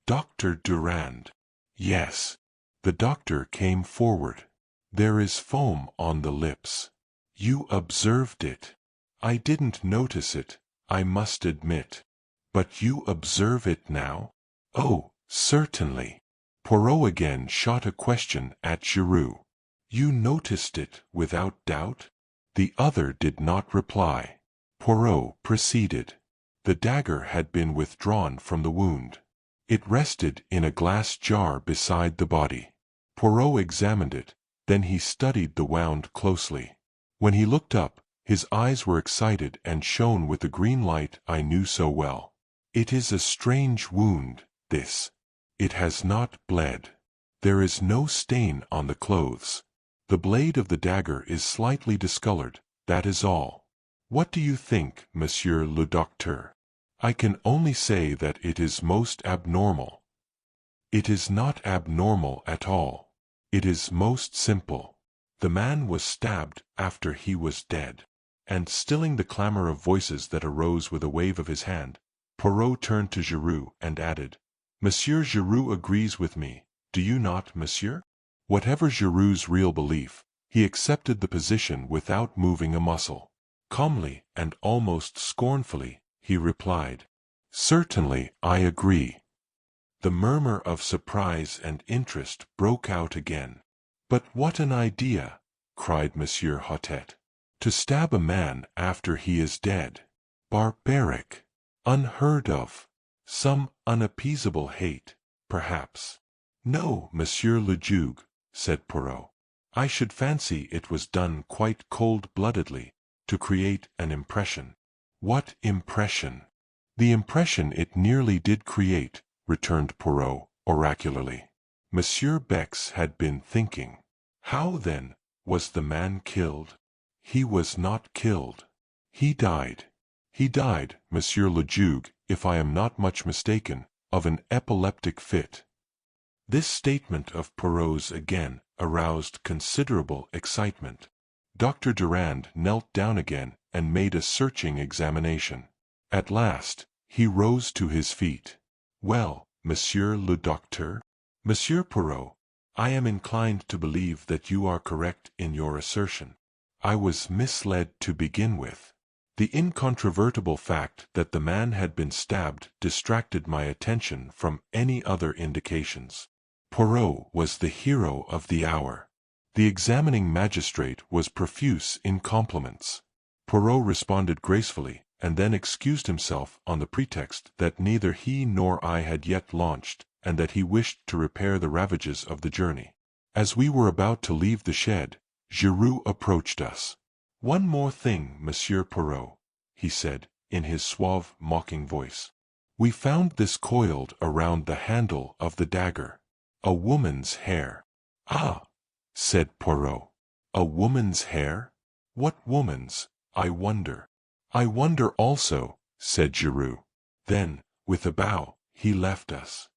"Dr. Durand." "Yes." The doctor came forward. "There is foam on the lips. You observed it." "I didn't notice it, I must admit." "But you observe it now?" "Oh, certainly." Poirot again shot a question at Giraud. "You noticed it without doubt?" The other did not reply. Poirot proceeded. The dagger had been withdrawn from the wound. It rested in a glass jar beside the body. Poirot examined it, then he studied the wound closely. When he looked up, his eyes were excited and shone with the green light I knew so well. "It is a strange wound, this. It has not bled. There is no stain on the clothes. The blade of the dagger is slightly discolored, that is all. What do you think, Monsieur le Docteur?" "I can only say that it is most abnormal." "It is not abnormal at all. It is most simple. The man was stabbed after he was dead." And stilling the clamor of voices that arose with a wave of his hand, Poirot turned to Giraud and added, "Monsieur Giraud agrees with me, do you not, monsieur?" Whatever Giraud's real belief, he accepted the position without moving a muscle. Calmly and almost scornfully, he replied, "Certainly, I agree." The murmur of surprise and interest broke out again. "But what an idea!" cried Monsieur Hautet. "To stab a man after he is dead! Barbaric! Unheard of! Some unappeasable hate, perhaps." "No, Monsieur le Juge," said Poirot. "I should fancy it was done quite cold-bloodedly, to create an impression." "What impression?" "The impression it nearly did create," returned Poirot, oracularly. Monsieur Bex had been thinking. "How, then, was the man killed?" "He was not killed. He died. He died, Monsieur le Juge, if I am not much mistaken, of an epileptic fit." This statement of Poirot's again aroused considerable excitement. Dr. Durand knelt down again and made a searching examination. At last, he rose to his feet. "Well, Monsieur le Docteur?" "Monsieur Poirot, I am inclined to believe that you are correct in your assertion. I was misled to begin with. The incontrovertible fact that the man had been stabbed distracted my attention from any other indications. Poirot was the hero of the hour. The examining magistrate was profuse in compliments. Poirot responded gracefully, and then excused himself on the pretext that neither he nor I had yet launched, and that he wished to repair the ravages of the journey. As we were about to leave the shed, Giraud approached us. "One more thing, Monsieur Poirot," he said, in his suave, mocking voice. "We found this coiled around the handle of the dagger. A woman's hair." "Ah!" said Poirot. "A woman's hair? What woman's, I wonder?" "I wonder also," said Giraud. Then, with a bow, he left us.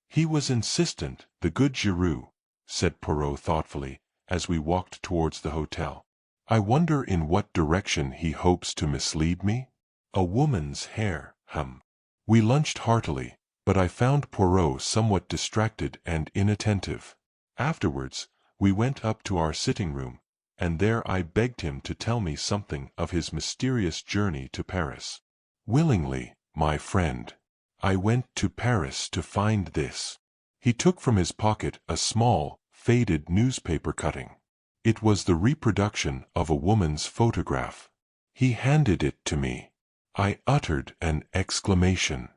"He was insistent, the good Giraud," said Poirot thoughtfully, as we walked towards the hotel. "I wonder in what direction he hopes to mislead me? A woman's hair, hum." We lunched heartily, but I found Poirot somewhat distracted and inattentive. Afterwards, we went up to our sitting room, and there I begged him to tell me something of his mysterious journey to Paris. "Willingly, my friend. I went to Paris to find this." He took from his pocket a small, faded newspaper cutting. It was the reproduction of a woman's photograph. He handed it to me. I uttered an exclamation.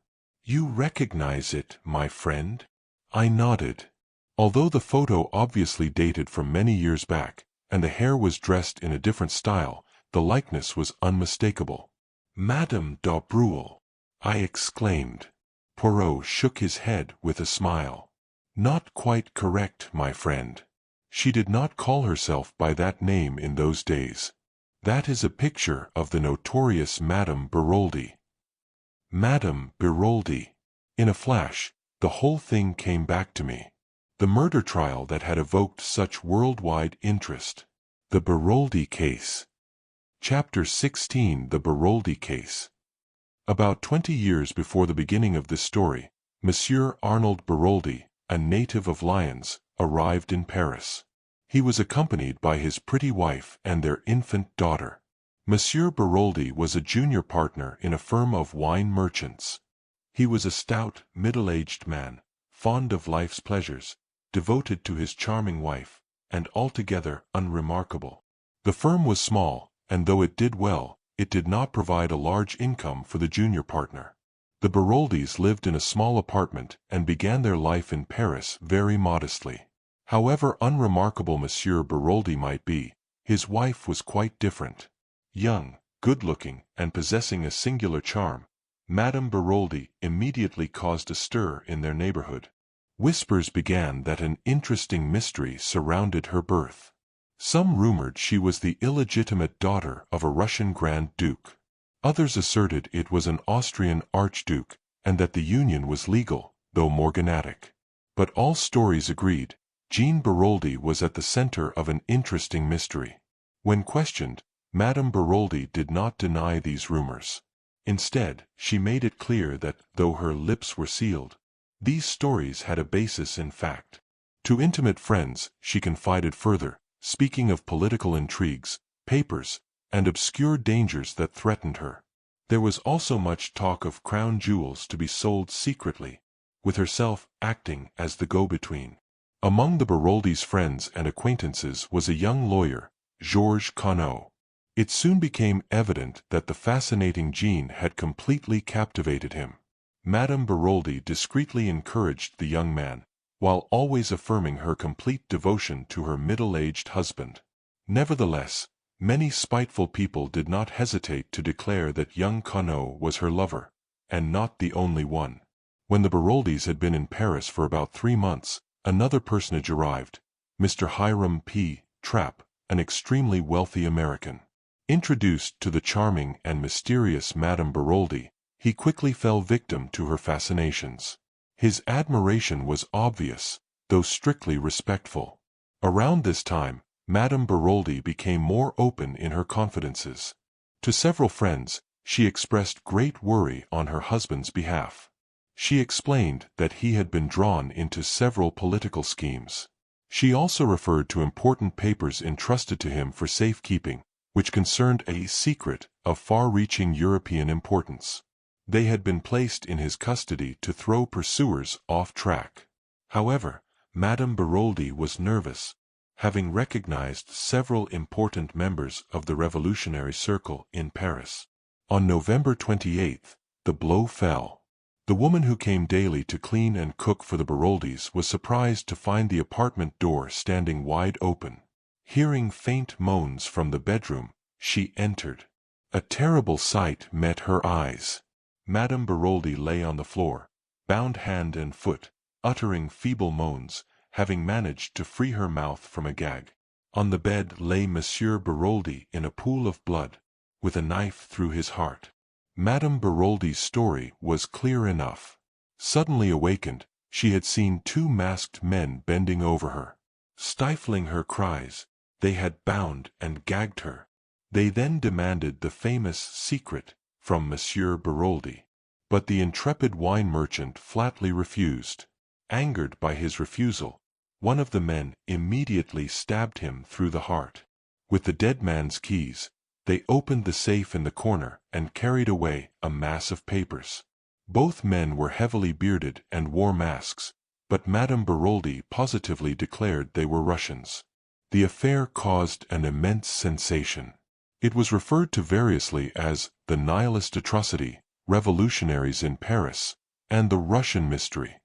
"You recognize it, my friend?" I nodded. Although the photo obviously dated from many years back, and the hair was dressed in a different style, the likeness was unmistakable. "Madame d'Abreuil!" I exclaimed. Poirot shook his head with a smile. "Not quite correct, my friend. She did not call herself by that name in those days. That is a picture of the notorious Madame Beroldy." Madame Beroldy. In a flash, the whole thing came back to me. The murder trial that had evoked such worldwide interest. The Beroldy case. Chapter 16. The Beroldy case. About 20 years before the beginning of this story, Monsieur Arnold Beroldy, a native of Lyons, arrived in Paris. He was accompanied by his pretty wife and their infant daughter. Monsieur Beroldy was a junior partner in a firm of wine merchants. He was a stout, middle-aged man, fond of life's pleasures, devoted to his charming wife, and altogether unremarkable. The firm was small, and though it did well, it did not provide a large income for the junior partner. The Beroldys lived in a small apartment and began their life in Paris very modestly. However unremarkable Monsieur Beroldy might be, his wife was quite different. Young, good-looking, and possessing a singular charm, Madame Beroldy immediately caused a stir in their neighborhood. Whispers began that an interesting mystery surrounded her birth. Some rumored she was the illegitimate daughter of a Russian Grand Duke. Others asserted it was an Austrian Archduke, and that the union was legal, though morganatic. But all stories agreed, Jean Beroldy was at the center of an interesting mystery. When questioned, Madame Beroldy did not deny these rumors. Instead, she made it clear that, though her lips were sealed, these stories had a basis in fact. To intimate friends, she confided further, speaking of political intrigues, papers, and obscure dangers that threatened her. There was also much talk of crown jewels to be sold secretly, with herself acting as the go-between. Among the Beroldys' friends and acquaintances was a young lawyer, Georges Conneau. It soon became evident that the fascinating Jean had completely captivated him. Madame Beroldy discreetly encouraged the young man, while always affirming her complete devotion to her middle-aged husband. Nevertheless, many spiteful people did not hesitate to declare that young Conneau was her lover, and not the only one. When the Beroldys had been in Paris for about 3 months, another personage arrived, Mr. Hiram P. Trapp, an extremely wealthy American. Introduced to the charming and mysterious Madame Beroldy, he quickly fell victim to her fascinations. His admiration was obvious, though strictly respectful. Around this time, Madame Beroldy became more open in her confidences. To several friends, she expressed great worry on her husband's behalf. She explained that he had been drawn into several political schemes. She also referred to important papers entrusted to him for safekeeping, which concerned a secret of far-reaching European importance. They had been placed in his custody to throw pursuers off track. However, Madame Beroldy was nervous, having recognized several important members of the revolutionary circle in Paris. On November 28, the blow fell. The woman who came daily to clean and cook for the Beroldys was surprised to find the apartment door standing wide open. Hearing faint moans from the bedroom, she entered. A terrible sight met her eyes. Madame Beroldy lay on the floor, bound hand and foot, uttering feeble moans, having managed to free her mouth from a gag. On the bed lay Monsieur Beroldy in a pool of blood, with a knife through his heart. Madame Beroldy's story was clear enough. Suddenly awakened, she had seen 2 masked men bending over her. Stifling her cries, they had bound and gagged her. They then demanded the famous secret from Monsieur Beroldy. But the intrepid wine merchant flatly refused. Angered by his refusal, one of the men immediately stabbed him through the heart. With the dead man's keys, they opened the safe in the corner and carried away a mass of papers. Both men were heavily bearded and wore masks, but Madame Beroldy positively declared they were Russians. The affair caused an immense sensation. It was referred to variously as the Nihilist atrocity, revolutionaries in Paris, and the Russian mystery.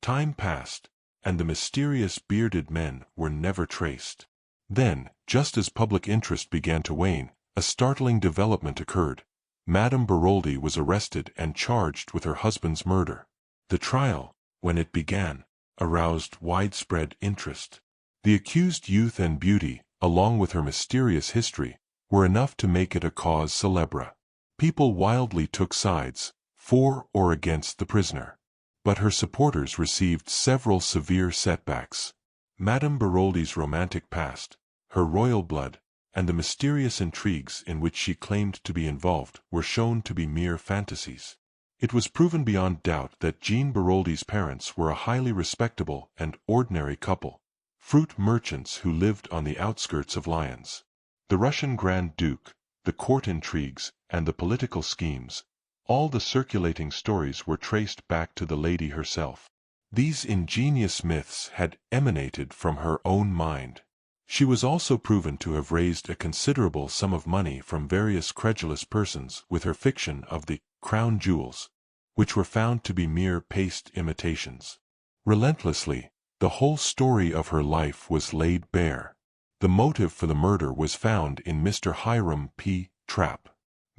Time passed, and the mysterious bearded men were never traced. Then, just as public interest began to wane, a startling development occurred. Madame Beroldy was arrested and charged with her husband's murder. The trial, when it began, aroused widespread interest. The accused youth and beauty, along with her mysterious history, were enough to make it a cause célèbre. People wildly took sides, for or against the prisoner. But her supporters received several severe setbacks. Madame Beroldy's romantic past, her royal blood, and the mysterious intrigues in which she claimed to be involved were shown to be mere fantasies. It was proven beyond doubt that Jean Beroldy's parents were a highly respectable and ordinary couple, fruit merchants who lived on the outskirts of Lyons. The Russian Grand Duke, the court intrigues, and the political schemes, all the circulating stories were traced back to the lady herself. These ingenious myths had emanated from her own mind. She was also proven to have raised a considerable sum of money from various credulous persons with her fiction of the crown jewels, which were found to be mere paste imitations. Relentlessly, the whole story of her life was laid bare. The motive for the murder was found in Mr. Hiram P. Trapp.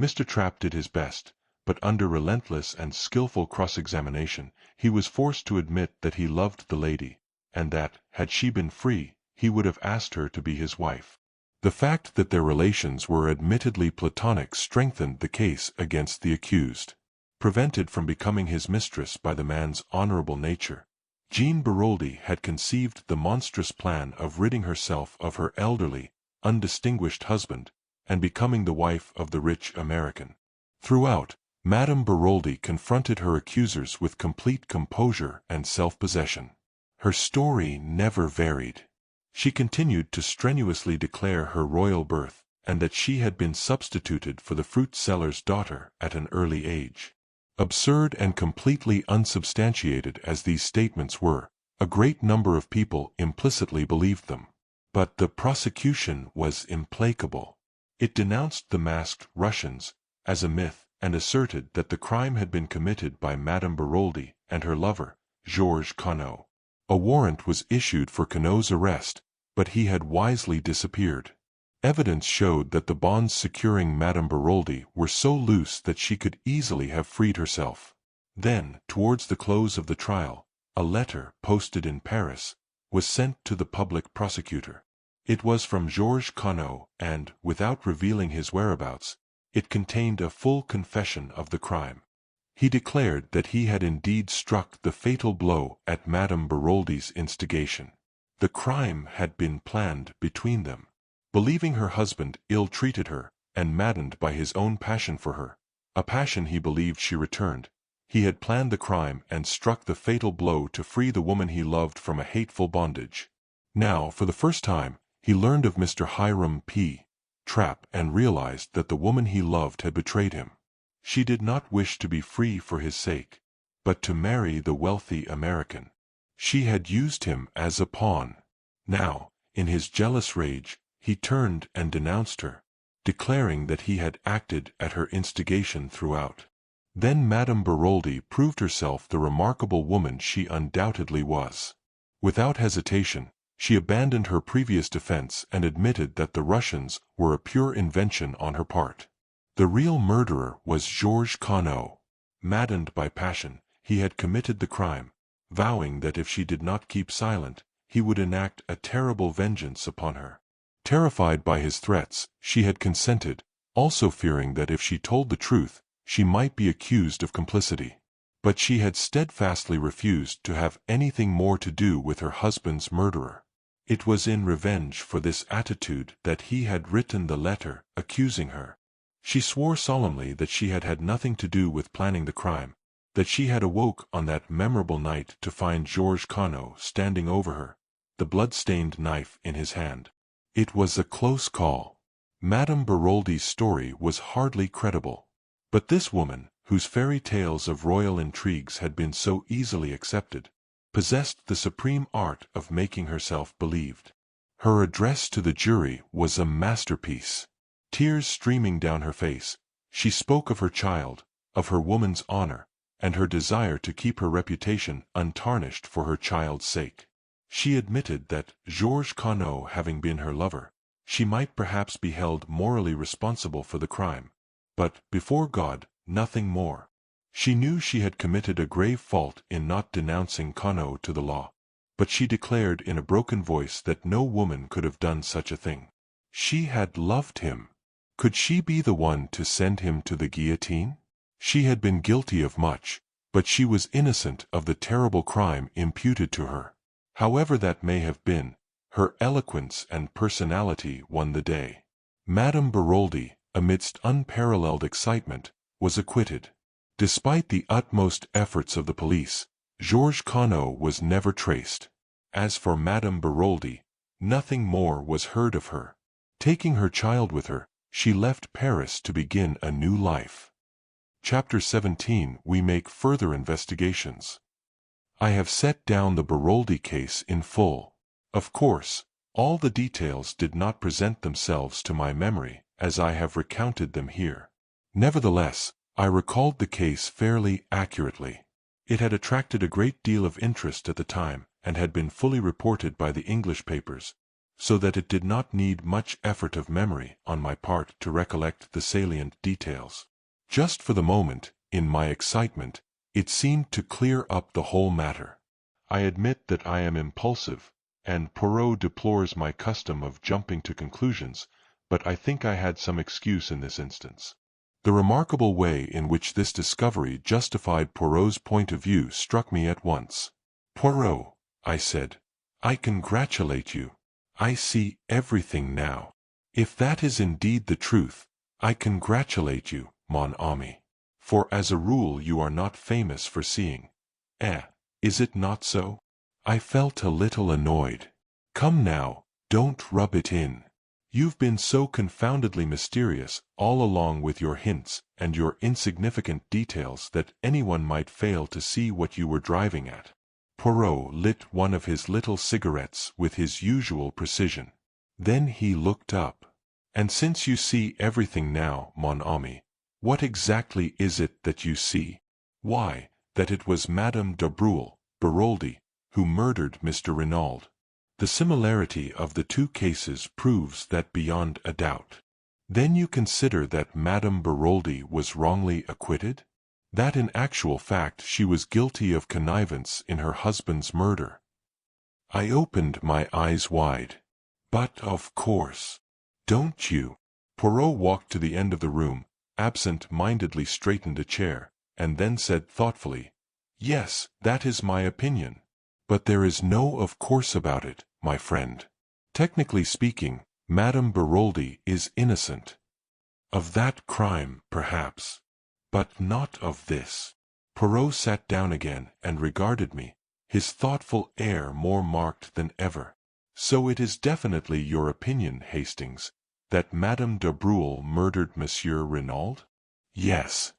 Mr. Trapp did his best, but under relentless and skillful cross-examination, he was forced to admit that he loved the lady, and that, had she been free, he would have asked her to be his wife. The fact that their relations were admittedly platonic strengthened the case against the accused. Prevented from becoming his mistress by the man's honorable nature, Jean Beroldy had conceived the monstrous plan of ridding herself of her elderly, undistinguished husband, and becoming the wife of the rich American. Throughout, Madame Beroldy confronted her accusers with complete composure and self-possession. Her story never varied. She continued to strenuously declare her royal birth, and that she had been substituted for the fruit seller's daughter at an early age. Absurd and completely unsubstantiated as these statements were, a great number of people implicitly believed them. But the prosecution was implacable. It denounced the masked Russians as a myth and asserted that the crime had been committed by Madame Beroldy and her lover, Georges Conneau. A warrant was issued for Conneau's arrest, but he had wisely disappeared. Evidence showed that the bonds securing Madame Beroldy were so loose that she could easily have freed herself. Then, towards the close of the trial, a letter, posted in Paris, was sent to the public prosecutor. It was from Georges Conneau, and, without revealing his whereabouts, it contained a full confession of the crime. He declared that he had indeed struck the fatal blow at Madame Beroldy's instigation. The crime had been planned between them. Believing her husband ill-treated her, and maddened by his own passion for her, a passion he believed she returned, he had planned the crime and struck the fatal blow to free the woman he loved from a hateful bondage. Now, for the first time, he learned of Mr. Hiram P. Trapp and realized that the woman he loved had betrayed him. She did not wish to be free for his sake, but to marry the wealthy American. She had used him as a pawn. Now, in his jealous rage, he turned and denounced her, declaring that he had acted at her instigation throughout. Then Madame Beroldy proved herself the remarkable woman she undoubtedly was. Without hesitation, she abandoned her previous defense and admitted that the Russians were a pure invention on her part. The real murderer was Georges Conneau. Maddened by passion, he had committed the crime, vowing that if she did not keep silent, he would enact a terrible vengeance upon her. Terrified by his threats, she had consented, also fearing that if she told the truth, she might be accused of complicity. But she had steadfastly refused to have anything more to do with her husband's murderer. It was in revenge for this attitude that he had written the letter accusing her. She swore solemnly that she had had nothing to do with planning the crime, that she had awoke on that memorable night to find Georges Conneau standing over her, the blood-stained knife in his hand. It was a close call. Madame Beroldy's story was hardly credible. But this woman, whose fairy tales of royal intrigues had been so easily accepted, possessed the supreme art of making herself believed. Her address to the jury was a masterpiece. Tears streaming down her face, she spoke of her child, of her woman's honor, and her desire to keep her reputation untarnished for her child's sake. She admitted that, Georges Conneau having been her lover, she might perhaps be held morally responsible for the crime, but, before God, nothing more. She knew she had committed a grave fault in not denouncing Conneau to the law, but she declared in a broken voice that no woman could have done such a thing. She had loved him. Could she be the one to send him to the guillotine? She had been guilty of much, but she was innocent of the terrible crime imputed to her. However that may have been, her eloquence and personality won the day. Madame Beroldy, amidst unparalleled excitement, was acquitted. Despite the utmost efforts of the police, Georges Conneau was never traced. As for Madame Beroldy, nothing more was heard of her. Taking her child with her, she left Paris to begin a new life. Chapter 17. We make further investigations. I have set down the Beroldy case in full. Of course, all the details did not present themselves to my memory, as I have recounted them here. Nevertheless, I recalled the case fairly accurately. It had attracted a great deal of interest at the time, and had been fully reported by the English papers, so that it did not need much effort of memory on my part to recollect the salient details. Just for the moment, in my excitement, it seemed to clear up the whole matter. I admit that I am impulsive, and Poirot deplores my custom of jumping to conclusions, but I think I had some excuse in this instance. The remarkable way in which this discovery justified Poirot's point of view struck me at once. "Poirot," I said, "I congratulate you. I see everything now. If that is indeed the truth, I congratulate you, mon ami. For as a rule you are not famous for seeing. Is it not so?" I felt a little annoyed. "Come now, don't rub it in. You've been so confoundedly mysterious all along with your hints and your insignificant details that anyone might fail to see what you were driving at." Poirot lit one of his little cigarettes with his usual precision. Then he looked up. "And since you see everything now, mon ami, what exactly is it that you see?" "Why, that it was Madame de Beroldy, who murdered Mr. Renauld. The similarity of the two cases proves that beyond a doubt." "Then you consider that Madame Beroldy was wrongly acquitted? That in actual fact she was guilty of connivance in her husband's murder?" I opened my eyes wide. "But of course. Don't you?" Poirot walked to the end of the room, absent-mindedly straightened a chair, and then said thoughtfully, "Yes, that is my opinion. But there is no of course about it, my friend. Technically speaking, Madame Beroldy is innocent. Of that crime, perhaps, but not of this." Poirot sat down again and regarded me, his thoughtful air more marked than ever. "So it is definitely your opinion, Hastings, that Madame de Breuil murdered Monsieur Renauld?" "Yes."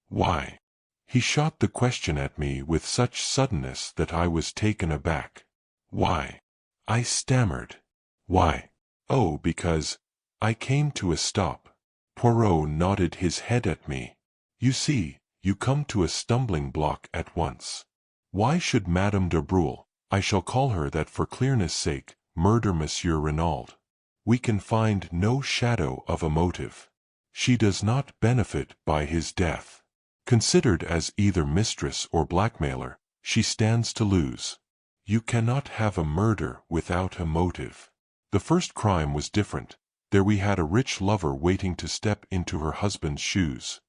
"Why?" He shot the question at me with such suddenness that I was taken aback. "Why?" I stammered. "Why? Oh, because—" I came to a stop. Poirot nodded his head at me. "You see, you come to a stumbling block at once. Why should Madame de Breuil, I shall call her that for clearness' sake, murder Monsieur Renauld? We can find no shadow of a motive. She does not benefit by his death. Considered as either mistress or blackmailer, she stands to lose. You cannot have a murder without a motive. The first crime was different. There we had a rich lover waiting to step into her husband's shoes."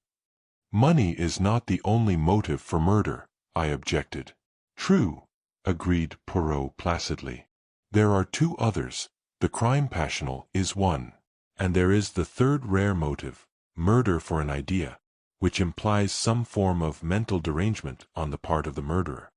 "Money is not the only motive for murder," I objected. "True," agreed Poirot placidly. "There are two others. The crime passional is one. And there is the third rare motive, murder for an idea, which implies some form of mental derangement on the part of the murderer.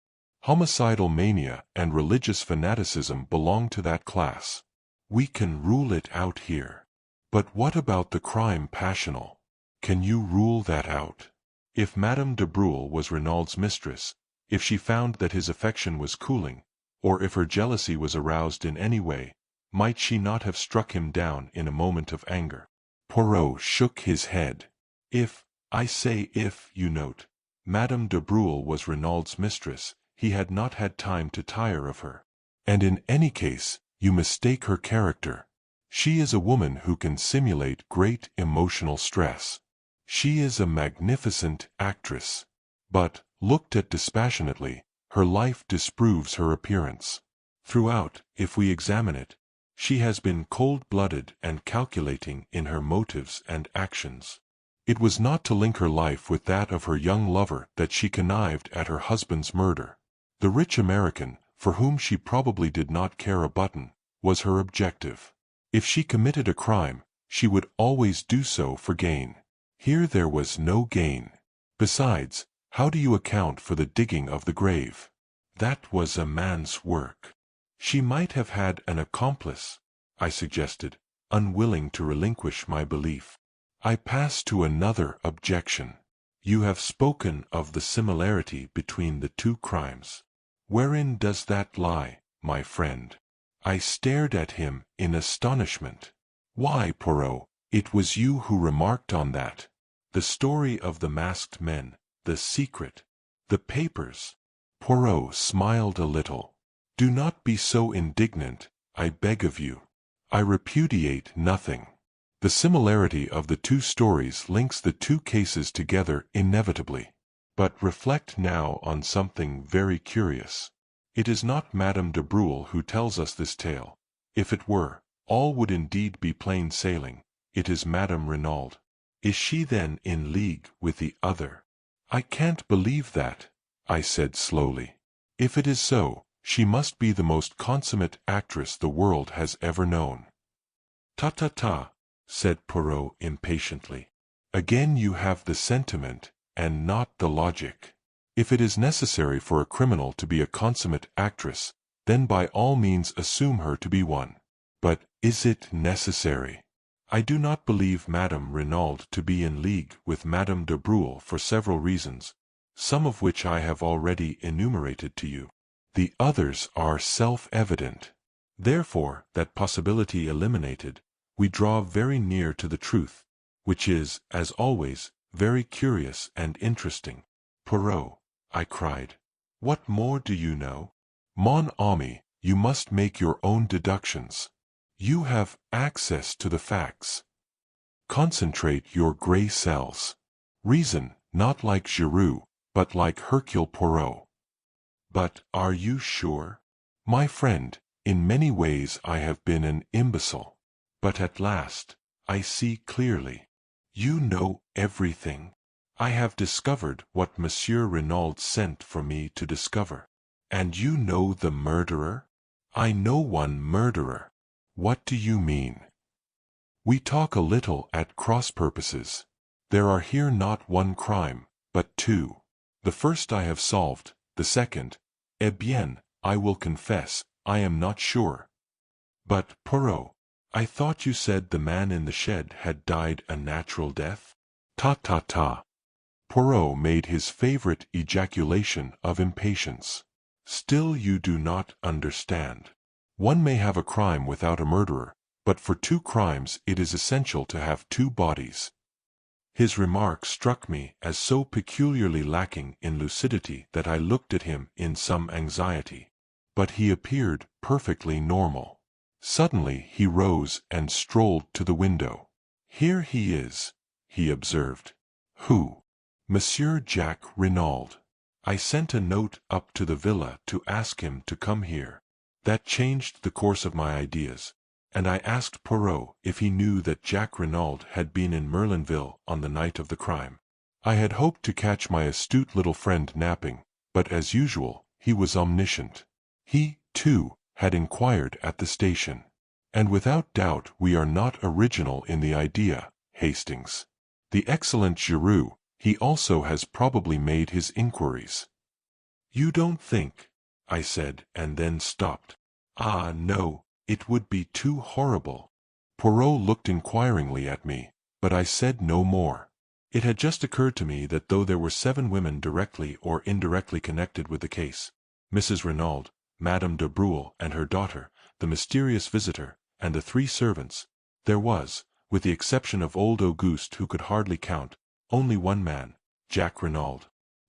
Homicidal mania and religious fanaticism belong to that class. We can rule it out here. But what about the crime passional? Can you rule that out? If Madame de Breuil was Renaud's mistress, if she found that his affection was cooling, or if her jealousy was aroused in any way, might she not have struck him down in a moment of anger?" Poirot shook his head. "If, I say if, you note, Madame de Breuil was Renaud's mistress, he had not had time to tire of her. And in any case, you mistake her character. She is a woman who can simulate great emotional stress. She is a magnificent actress. but, looked at dispassionately, her life disproves her appearance. Throughout, if we examine it, she has been cold-blooded and calculating in her motives and actions. It was not to link her life with that of her young lover that she connived at her husband's murder. The rich American, for whom she probably did not care a button, was her objective. If she committed a crime, she would always do so for gain. Here there was no gain. Besides, how do you account for the digging of the grave? That was a man's work. She might have had an accomplice, I suggested, unwilling to relinquish my belief. I pass to another objection. You have spoken of the similarity between the two crimes. Wherein does that lie, my friend? I stared at him in astonishment. Why, Poirot, it was you who remarked on that. The story of the masked men, the secret, the papers. Poirot smiled a little. Do not be so indignant, I beg of you. I repudiate nothing. The similarity of the two stories links the two cases together inevitably. But reflect now on something very curious. It is not Madame de Breuil who tells us this tale. If it were, all would indeed be plain sailing. It is Madame Renauld. Is she then in league with the other? I can't believe that, I said slowly. If it is so, she must be the most consummate actress the world has ever known. Ta, said Poirot impatiently. Again you have the sentiment, and not the logic. If it is necessary for a criminal to be a consummate actress, then by all means assume her to be one. But is it necessary? I do not believe Madame Renauld to be in league with Madame de Breuil for several reasons, some of which I have already enumerated to you. The others are self-evident. Therefore, that possibility eliminated, we draw very near to the truth, which is, as always, very curious and interesting. Poirot, I cried, what more do you know? Mon ami, you must make your own deductions. You have access to the facts. Concentrate your gray cells. Reason, not like Giraud, but like Hercule Poirot. But are you sure? My friend, in many ways I have been an imbecile. But at last, I see clearly. You know everything. I have discovered what Monsieur Renauld sent for me to discover. And you know the murderer? I know one murderer. What do you mean? We talk a little at cross purposes. There are here not one crime, but two. The first I have solved, the second, eh bien, I will confess, I am not sure. But, Poirot, I thought you said the man in the shed had died a natural death? Ta. Poirot made his favorite ejaculation of impatience. Still you do not understand. One may have a crime without a murderer, but for two crimes it is essential to have two bodies. His remark struck me as so peculiarly lacking in lucidity that I looked at him in some anxiety. But he appeared perfectly normal. Suddenly he rose and strolled to the window. Here he is, he observed. Who? Monsieur Jacques Renauld. I sent a note up to the villa to ask him to come here. That changed the course of my ideas, and I asked Poirot if he knew that Jacques Renauld had been in Merlinville on the night of the crime. I had hoped to catch my astute little friend napping, but as usual, he was omniscient. He, too, had inquired at the station. And without doubt we are not original in the idea, Hastings. The excellent Giraud, he also has probably made his inquiries. You don't think, I said, and then stopped. Ah, no, it would be too horrible. Poirot looked inquiringly at me, but I said no more. It had just occurred to me that though there were 7 women directly or indirectly connected with the case, Mrs. Renauld, Madame de Breuil and her daughter, the mysterious visitor, and the 3 servants, there was, with the exception of old Auguste who could hardly count, only one man, Jacques Renauld.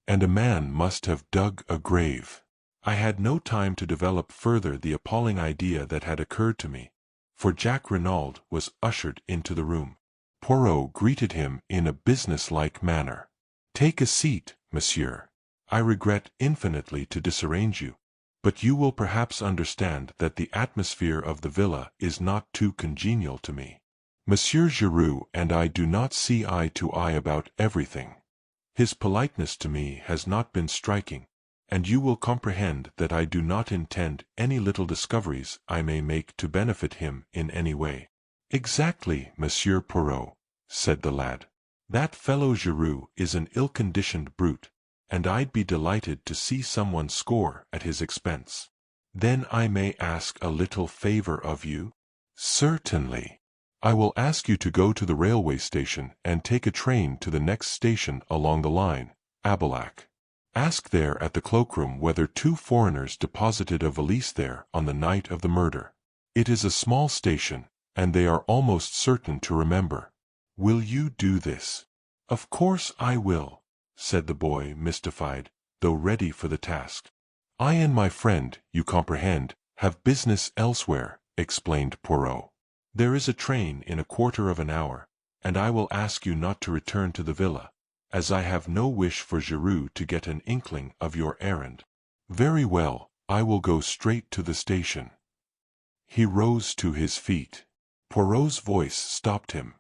And a man must have dug a grave. I had no time to develop further the appalling idea that had occurred to me, for Jacques Renauld was ushered into the room. Poirot greeted him in a businesslike manner. Take a seat, monsieur, I regret infinitely to disarrange you, but you will perhaps understand that the atmosphere of the villa is not too congenial to me. Monsieur Giraud and I do not see eye to eye about everything. His politeness to me has not been striking, and you will comprehend that I do not intend any little discoveries I may make to benefit him in any way. Exactly, Monsieur Poirot, said the lad. That fellow Giraud is an ill-conditioned brute, and I'd be delighted to see someone score at his expense. Then I may ask a little favor of you? Certainly. I will ask you to go to the railway station and take a train to the next station along the line, Abalac. Ask there at the cloakroom whether 2 foreigners deposited a valise there on the night of the murder. It is a small station, and they are almost certain to remember. Will you do this? Of course I will, said the boy, mystified, though ready for the task. I and my friend, you comprehend, have business elsewhere, explained Poirot. There is a train in a quarter of an hour, and I will ask you not to return to the villa, as I have no wish for Giraud to get an inkling of your errand. Very well, I will go straight to the station. He rose to his feet. Poirot's voice stopped him.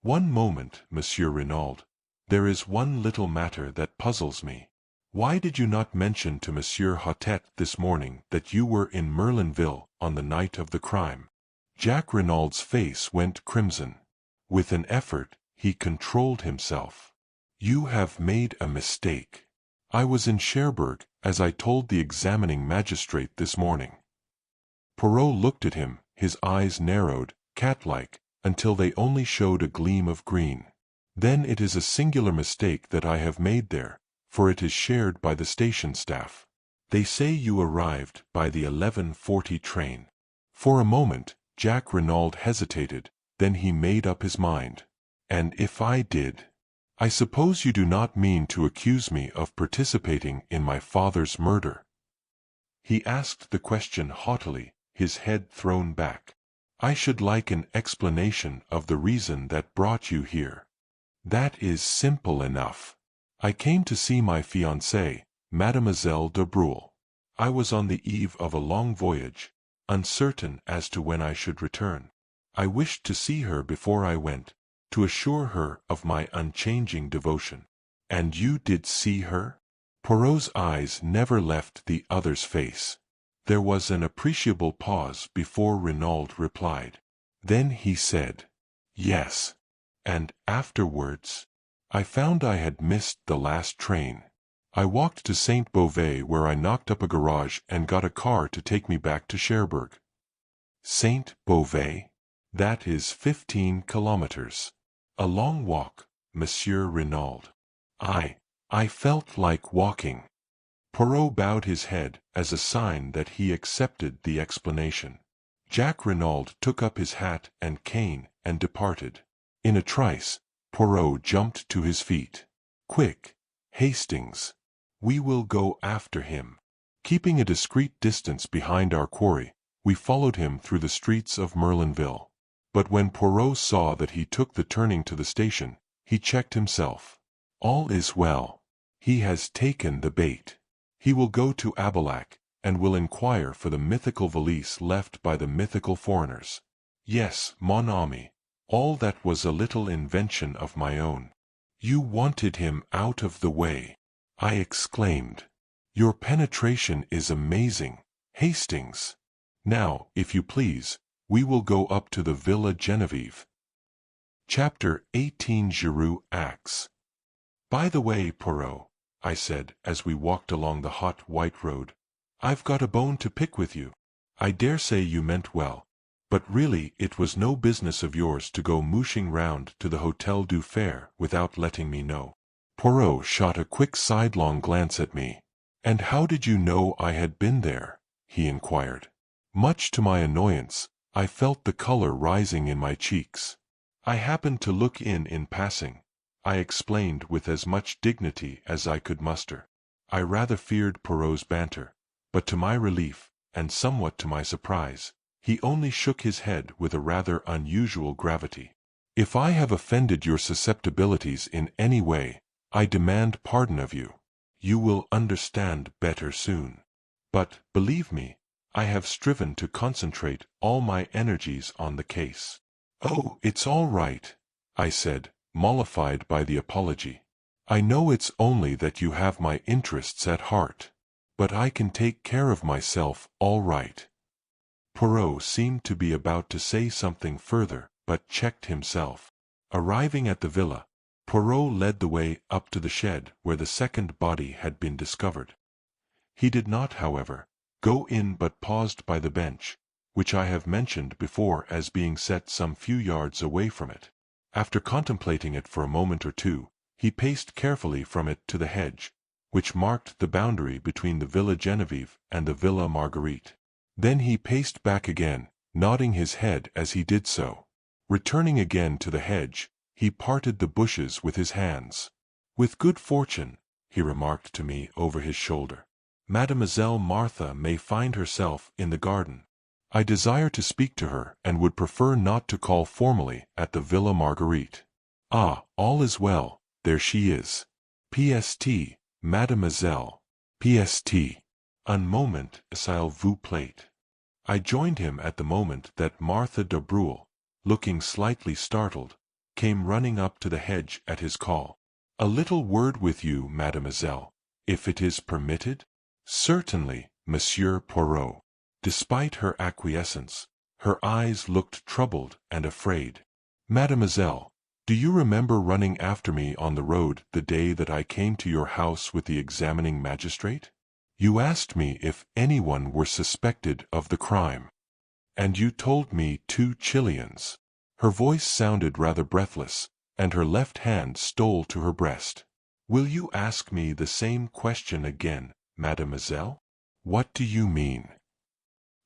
One moment, Monsieur Renauld. There is one little matter that puzzles me. Why did you not mention to Monsieur Hautet this morning that you were in Merlinville on the night of the crime? Jack Renauld's face went crimson. With an effort, he controlled himself. You have made a mistake. I was in Cherbourg, as I told the examining magistrate this morning. Poirot looked at him, his eyes narrowed, cat-like, until they only showed a gleam of green. Then it is a singular mistake that I have made there, for it is shared by the station staff. They say you arrived by the 11:40 train. For a moment, Jack Renauld hesitated, then he made up his mind. And if I did? I suppose you do not mean to accuse me of participating in my father's murder? He asked the question haughtily, his head thrown back. I should like an explanation of the reason that brought you here. That is simple enough. I came to see my fiancée, Mademoiselle de Breuil. I was on the eve of a long voyage, uncertain as to when I should return. I wished to see her before I went, to assure her of my unchanging devotion. And you did see her? Poirot's eyes never left the other's face. There was an appreciable pause before Renauld replied. Then he said, Yes. And afterwards? I found I had missed the last train. I walked to Saint Beauvais, where I knocked up a garage and got a car to take me back to Cherbourg. Saint Beauvais? That is 15 kilometers. A long walk, Monsieur Renauld. I felt like walking. Poirot bowed his head as a sign that he accepted the explanation. Jack Renauld took up his hat and cane and departed. In a trice, Poirot jumped to his feet. Quick, Hastings. We will go after him. Keeping a discreet distance behind our quarry, we followed him through the streets of Merlinville. But when Poirot saw that he took the turning to the station, he checked himself. All is well. He has taken the bait. He will go to Abalac, and will inquire for the mythical valise left by the mythical foreigners. Yes, mon ami, all that was a little invention of my own. You wanted him out of the way, I exclaimed. Your penetration is amazing, Hastings. Now, if you please, we will go up to the Villa Genevieve. Chapter 18. Giraud acts. By the way, Poirot, I said as we walked along the hot white road, I've got a bone to pick with you. I dare say you meant well, but really it was no business of yours to go mooshing round to the Hotel du Fer without letting me know. Poirot shot a quick sidelong glance at me. And how did you know I had been there? He inquired. Much to my annoyance, I felt the color rising in my cheeks. I happened to look in passing, I explained with as much dignity as I could muster. I rather feared Poirot's banter, but to my relief, and somewhat to my surprise, he only shook his head with a rather unusual gravity. If I have offended your susceptibilities in any way, I demand pardon of you. You will understand better soon. But, believe me, I have striven to concentrate all my energies on the case. Oh, it's all right, I said, mollified by the apology. I know it's only that you have my interests at heart. But I can take care of myself all right. Poirot seemed to be about to say something further, but checked himself. Arriving at the villa, Poirot led the way up to the shed where the second body had been discovered. He did not, however, go in but paused by the bench, which I have mentioned before as being set some few yards away from it. After contemplating it for a moment or two, he paced carefully from it to the hedge, which marked the boundary between the Villa Genevieve and the Villa Marguerite. Then he paced back again, nodding his head as he did so. Returning again to the hedge, he parted the bushes with his hands. "With good fortune," he remarked to me over his shoulder, "Mademoiselle Martha may find herself in the garden. I desire to speak to her and would prefer not to call formally at the Villa Marguerite. Ah, all is well, there she is. Pst. Mademoiselle. Pst. Un moment, s'il vous plaît." I joined him at the moment that Martha de Breuil, looking slightly startled, came running up to the hedge at his call. "A little word with you, mademoiselle, if it is permitted?" "Certainly, Monsieur Poirot." Despite her acquiescence, her eyes looked troubled and afraid. "Mademoiselle, do you remember running after me on the road the day that I came to your house with the examining magistrate? You asked me if anyone were suspected of the crime. And you told me 2 Chileans." Her voice sounded rather breathless, and her left hand stole to her breast. "Will you ask me the same question again, mademoiselle?" "What do you mean?"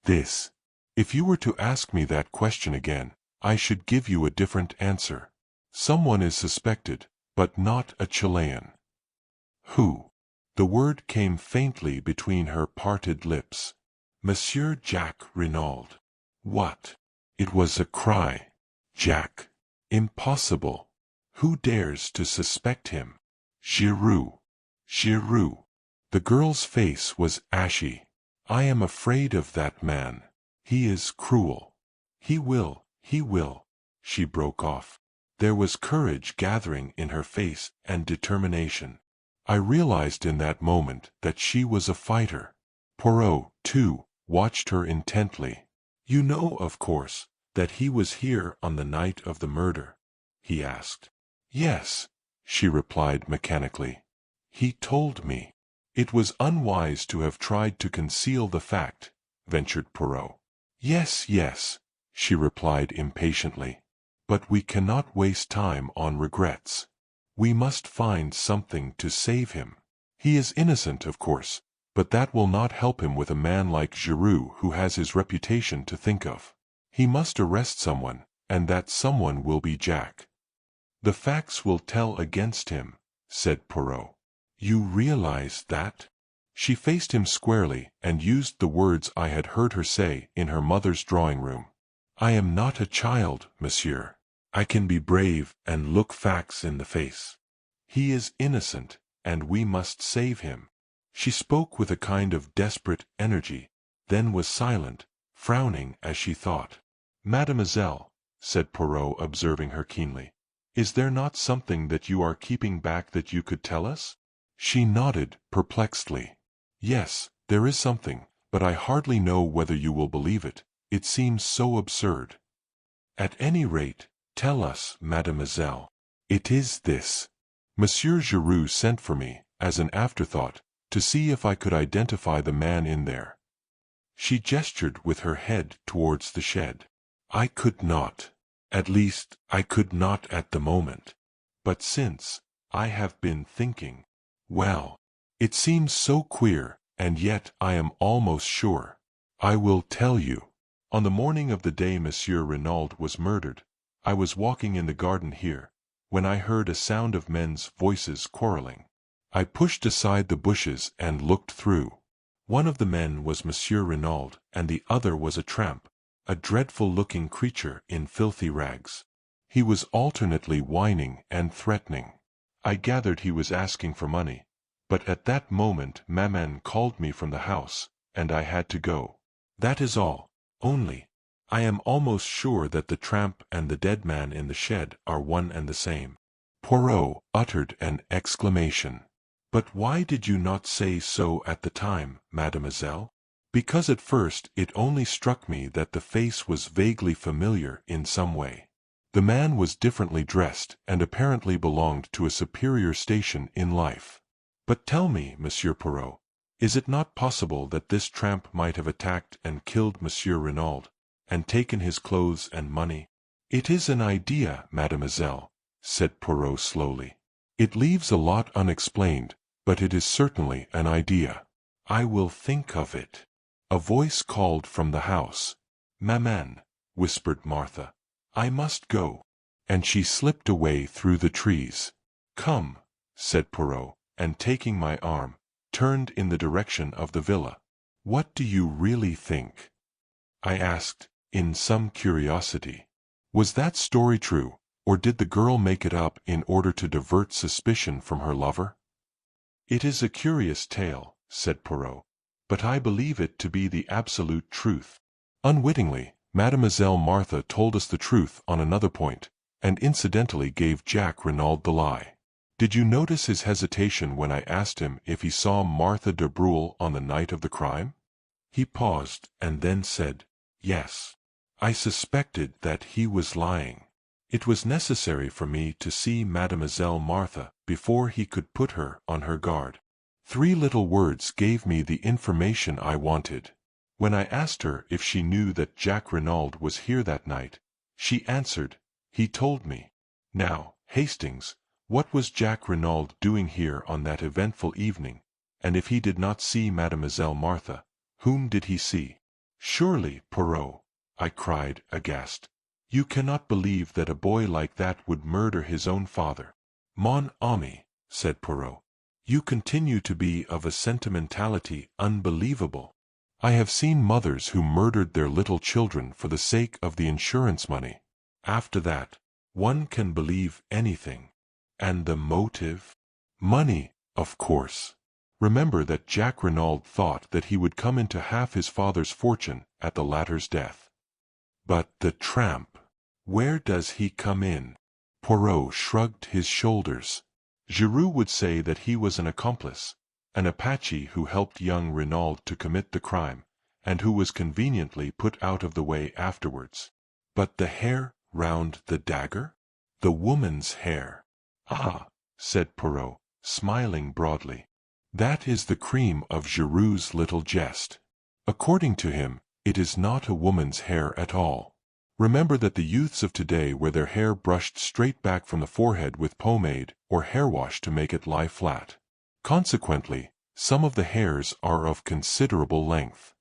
"This. If you were to ask me that question again, I should give you a different answer. Someone is suspected, but not a Chilean." "Who?" The word came faintly between her parted lips. "Monsieur Jacques Renauld." "What?" It was a cry. "Jack! Impossible! Who dares to suspect him?" "Giraud. Giraud." The girl's face was ashy. "I am afraid of that man. He is cruel. He will, she broke off. There was courage gathering in her face and determination. I realized in that moment that she was a fighter. Poirot, too, watched her intently. "You know, of course, that he was here on the night of the murder?" he asked. "Yes," she replied mechanically. "He told me." "It was unwise to have tried to conceal the fact," ventured Poirot. "Yes, yes," she replied impatiently. "But we cannot waste time on regrets. We must find something to save him. He is innocent, of course, but that will not help him with a man like Giraud who has his reputation to think of. He must arrest someone, and that someone will be Jack." "The facts will tell against him," said Poirot. "You realize that?" She faced him squarely and used the words I had heard her say in her mother's drawing-room. "I am not a child, monsieur. I can be brave and look facts in the face. He is innocent, and we must save him." She spoke with a kind of desperate energy, then was silent, frowning as she thought. "Mademoiselle," said Poirot, observing her keenly, "is there not something that you are keeping back that you could tell us?" She nodded perplexedly. "Yes, there is something, but I hardly know whether you will believe it. It seems so absurd." "At any rate, tell us, mademoiselle." "It is this. Monsieur Giraud sent for me, as an afterthought, to see if I could identify the man in there." She gestured with her head towards the shed. "I could not. At least, I could not at the moment. But since, I have been thinking. Well, it seems so queer, and yet I am almost sure. I will tell you. On the morning of the day Monsieur Renauld was murdered, I was walking in the garden here, when I heard a sound of men's voices quarreling. I pushed aside the bushes and looked through. One of the men was Monsieur Renauld, and the other was a tramp, a dreadful-looking creature in filthy rags. He was alternately whining and threatening. I gathered he was asking for money, but at that moment Maman called me from the house, and I had to go. That is all. Only, I am almost sure that the tramp and the dead man in the shed are one and the same." Poirot uttered an exclamation. "But why did you not say so at the time, mademoiselle?" "Because at first it only struck me that the face was vaguely familiar in some way. The man was differently dressed and apparently belonged to a superior station in life. But tell me, Monsieur Poirot, is it not possible that this tramp might have attacked and killed Monsieur Renauld, and taken his clothes and money?" "It is an idea, mademoiselle," said Poirot slowly. "It leaves a lot unexplained, but it is certainly an idea. I will think of it." A voice called from the house. "Maman," whispered Martha, "I must go." And she slipped away through the trees. "Come," said Poirot, and taking my arm, turned in the direction of the villa. "What do you really think?" I asked, in some curiosity. Was that story true, or did the girl make it up in order to divert suspicion from her lover? "It is a curious tale," said Poirot, "but I believe it to be the absolute truth." Unwittingly, Mademoiselle Martha told us the truth on another point, and incidentally gave Jack Renauld the lie. Did you notice his hesitation when I asked him if he saw Martha de Breuil on the night of the crime? He paused, and then said, "Yes." I suspected that he was lying. It was necessary for me to see Mademoiselle Martha before he could put her on her guard. 3 little words gave me the information I wanted. When I asked her if she knew that Jack Renauld was here that night, she answered, "He told me." Now, Hastings, what was Jack Renauld doing here on that eventful evening, and if he did not see Mademoiselle Martha, whom did he see? "Surely, Poirot," I cried, aghast, "you cannot believe that a boy like that would murder his own father." "Mon ami," said Poirot, "you continue to be of a sentimentality unbelievable. I have seen mothers who murdered their little children for the sake of the insurance money. After that, one can believe anything. And the motive? Money, of course. Remember that Jack Renauld thought that he would come into half his father's fortune at the latter's death. But the tramp, where does he come in?" Poirot shrugged his shoulders. "Giraud would say that he was an accomplice, an Apache who helped young Renauld to commit the crime, and who was conveniently put out of the way afterwards. But the hair round the dagger? The woman's hair." "Ah," said Poirot, smiling broadly. "That is the cream of Giraud's little jest. According to him, it is not a woman's hair at all. Remember that the youths of today wear their hair brushed straight back from the forehead with pomade or hair wash to make it lie flat. Consequently, some of the hairs are of considerable length."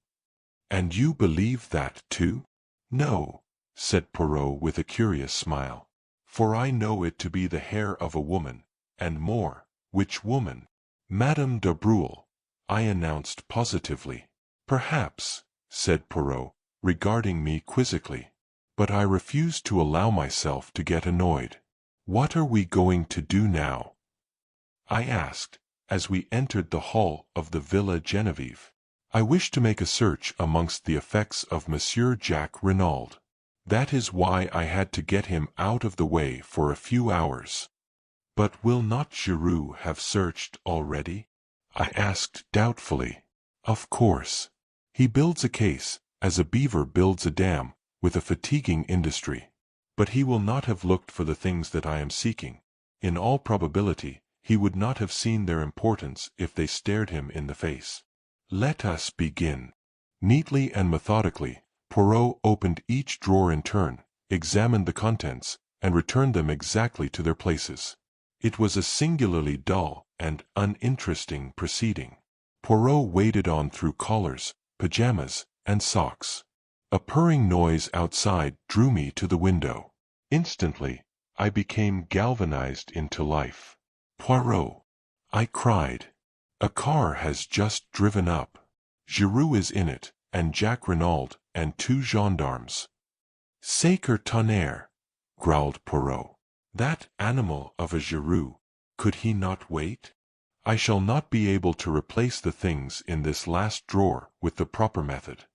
"And you believe that too?" "No," said Poirot with a curious smile, "for I know it to be the hair of a woman, and more." "Which woman?" "Madame de Breuil," I announced positively. "Perhaps," said Poirot, regarding me quizzically, but I refused to allow myself to get annoyed. "What are we going to do now?" I asked, as we entered the hall of the Villa Genevieve. "I wish to make a search amongst the effects of Monsieur Jack Renauld. That is why I had to get him out of the way for a few hours." "But will not Giraud have searched already?" I asked doubtfully. "Of course. He builds a case, as a beaver builds a dam, with a fatiguing industry. But he will not have looked for the things that I am seeking. In all probability, he would not have seen their importance if they stared him in the face. Let us begin." Neatly and methodically, Poirot opened each drawer in turn, examined the contents, and returned them exactly to their places. It was a singularly dull and uninteresting proceeding. Poirot waded on through collars, pajamas, and socks. A purring noise outside drew me to the window. Instantly, I became galvanized into life. "Poirot," I cried, "a car has just driven up. Giraud is in it, and Jack Renauld, and 2 gendarmes." "Sacre tonnerre," growled Poirot. "That animal of a Giraud, could he not wait?" I shall not be able to replace the things in this last drawer with the proper method.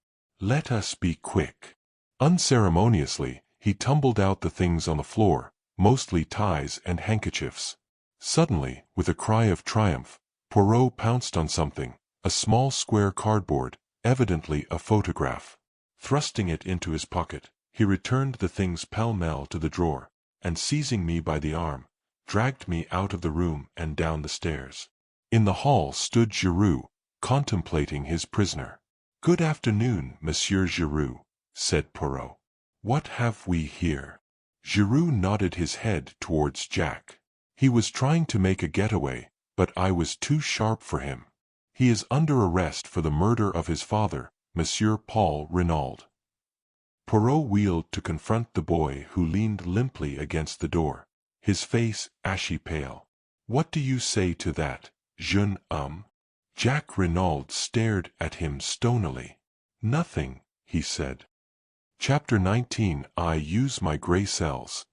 Let us be quick." Unceremoniously, he tumbled out the things on the floor, mostly ties and handkerchiefs. Suddenly, with a cry of triumph, Poirot pounced on something, a small square cardboard, evidently a photograph. Thrusting it into his pocket, he returned the things pell-mell to the drawer, and seizing me by the arm, dragged me out of the room and down the stairs. In the hall stood Giraud, contemplating his prisoner. "Good afternoon, Monsieur Giraud," said Poirot. "What have we here?" Giraud nodded his head towards Jack. "He was trying to make a getaway, but I was too sharp for him. He is under arrest for the murder of his father, Monsieur Paul Renauld." Poirot wheeled to confront the boy who leaned limply against the door, his face ashy pale. "What do you say to that, jeune homme?" Jack Renauld stared at him stonily. "Nothing," he said. Chapter 19. I use my grey cells.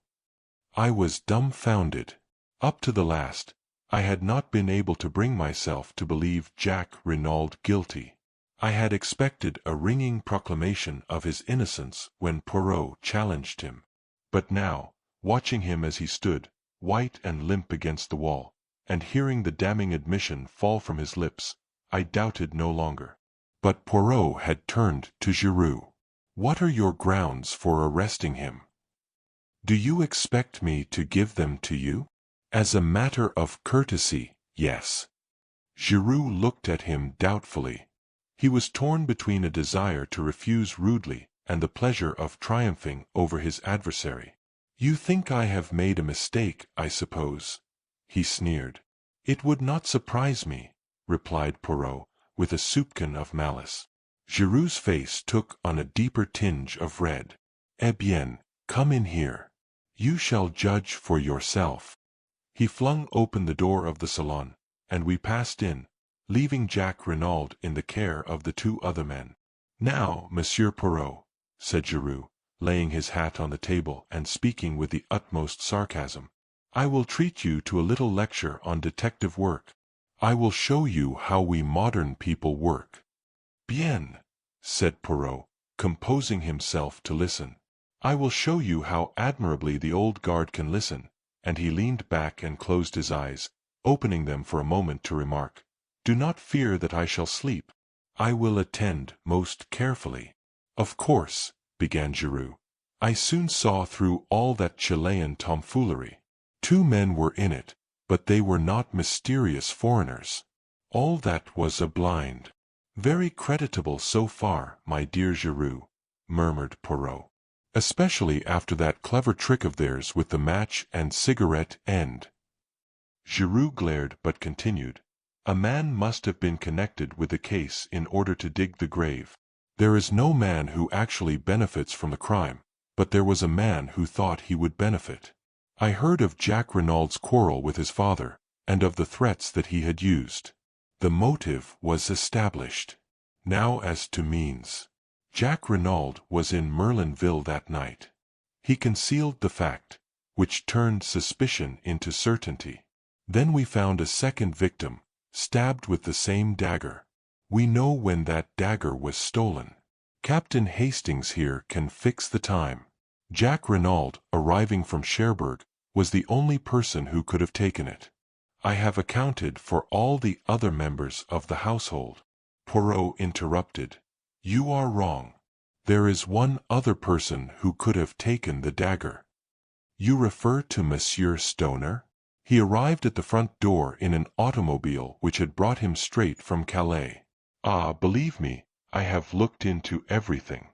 I was dumbfounded. Up to the last, I had not been able to bring myself to believe Jack Renauld guilty. I had expected a ringing proclamation of his innocence when Poirot challenged him. But now, watching him as he stood, white and limp against the wall, and hearing the damning admission fall from his lips, I doubted no longer. But Poirot had turned to Giraud. "What are your grounds for arresting him? Do you expect me to give them to you?" "As a matter of courtesy, yes." Giraud looked at him doubtfully. He was torn between a desire to refuse rudely and the pleasure of triumphing over his adversary. "You think I have made a mistake, I suppose?" he sneered. "It would not surprise me," replied Poirot, with a soupçon of malice. Giraud's face took on a deeper tinge of red. "Eh bien, come in here. You shall judge for yourself." He flung open the door of the salon, and we passed in, leaving Jack Renauld in the care of the two other men. "Now, Monsieur Poirot," said Giraud, laying his hat on the table and speaking with the utmost sarcasm, "I will treat you to a little lecture on detective work. I will show you how we modern people work." "Bien," said Poirot, composing himself to listen. "I will show you how admirably the old guard can listen," and he leaned back and closed his eyes, opening them for a moment to remark, "Do not fear that I shall sleep. I will attend most carefully." "Of course," began Giraud, "I soon saw through all that Chilean tomfoolery. 2 men were in it, but they were not mysterious foreigners. All that was a blind." "Very creditable so far, my dear Giraud," murmured Poirot. "Especially after that clever trick of theirs with the match and cigarette end." Giraud glared but continued, "A man must have been connected with the case in order to dig the grave. There is no man who actually benefits from the crime, but there was a man who thought he would benefit. I heard of Jack Renauld's quarrel with his father, and of the threats that he had used. The motive was established. Now as to means. Jack Renauld was in Merlinville that night. He concealed the fact, which turned suspicion into certainty. Then we found a second victim, stabbed with the same dagger. We know when that dagger was stolen. Captain Hastings here can fix the time. Jack Renauld, arriving from Cherbourg, was the only person who could have taken it. I have accounted for all the other members of the household." Poirot interrupted. "You are wrong. There is one other person who could have taken the dagger." "You refer to Monsieur Stoner? He arrived at the front door in an automobile which had brought him straight from Calais. Ah, believe me, I have looked into everything.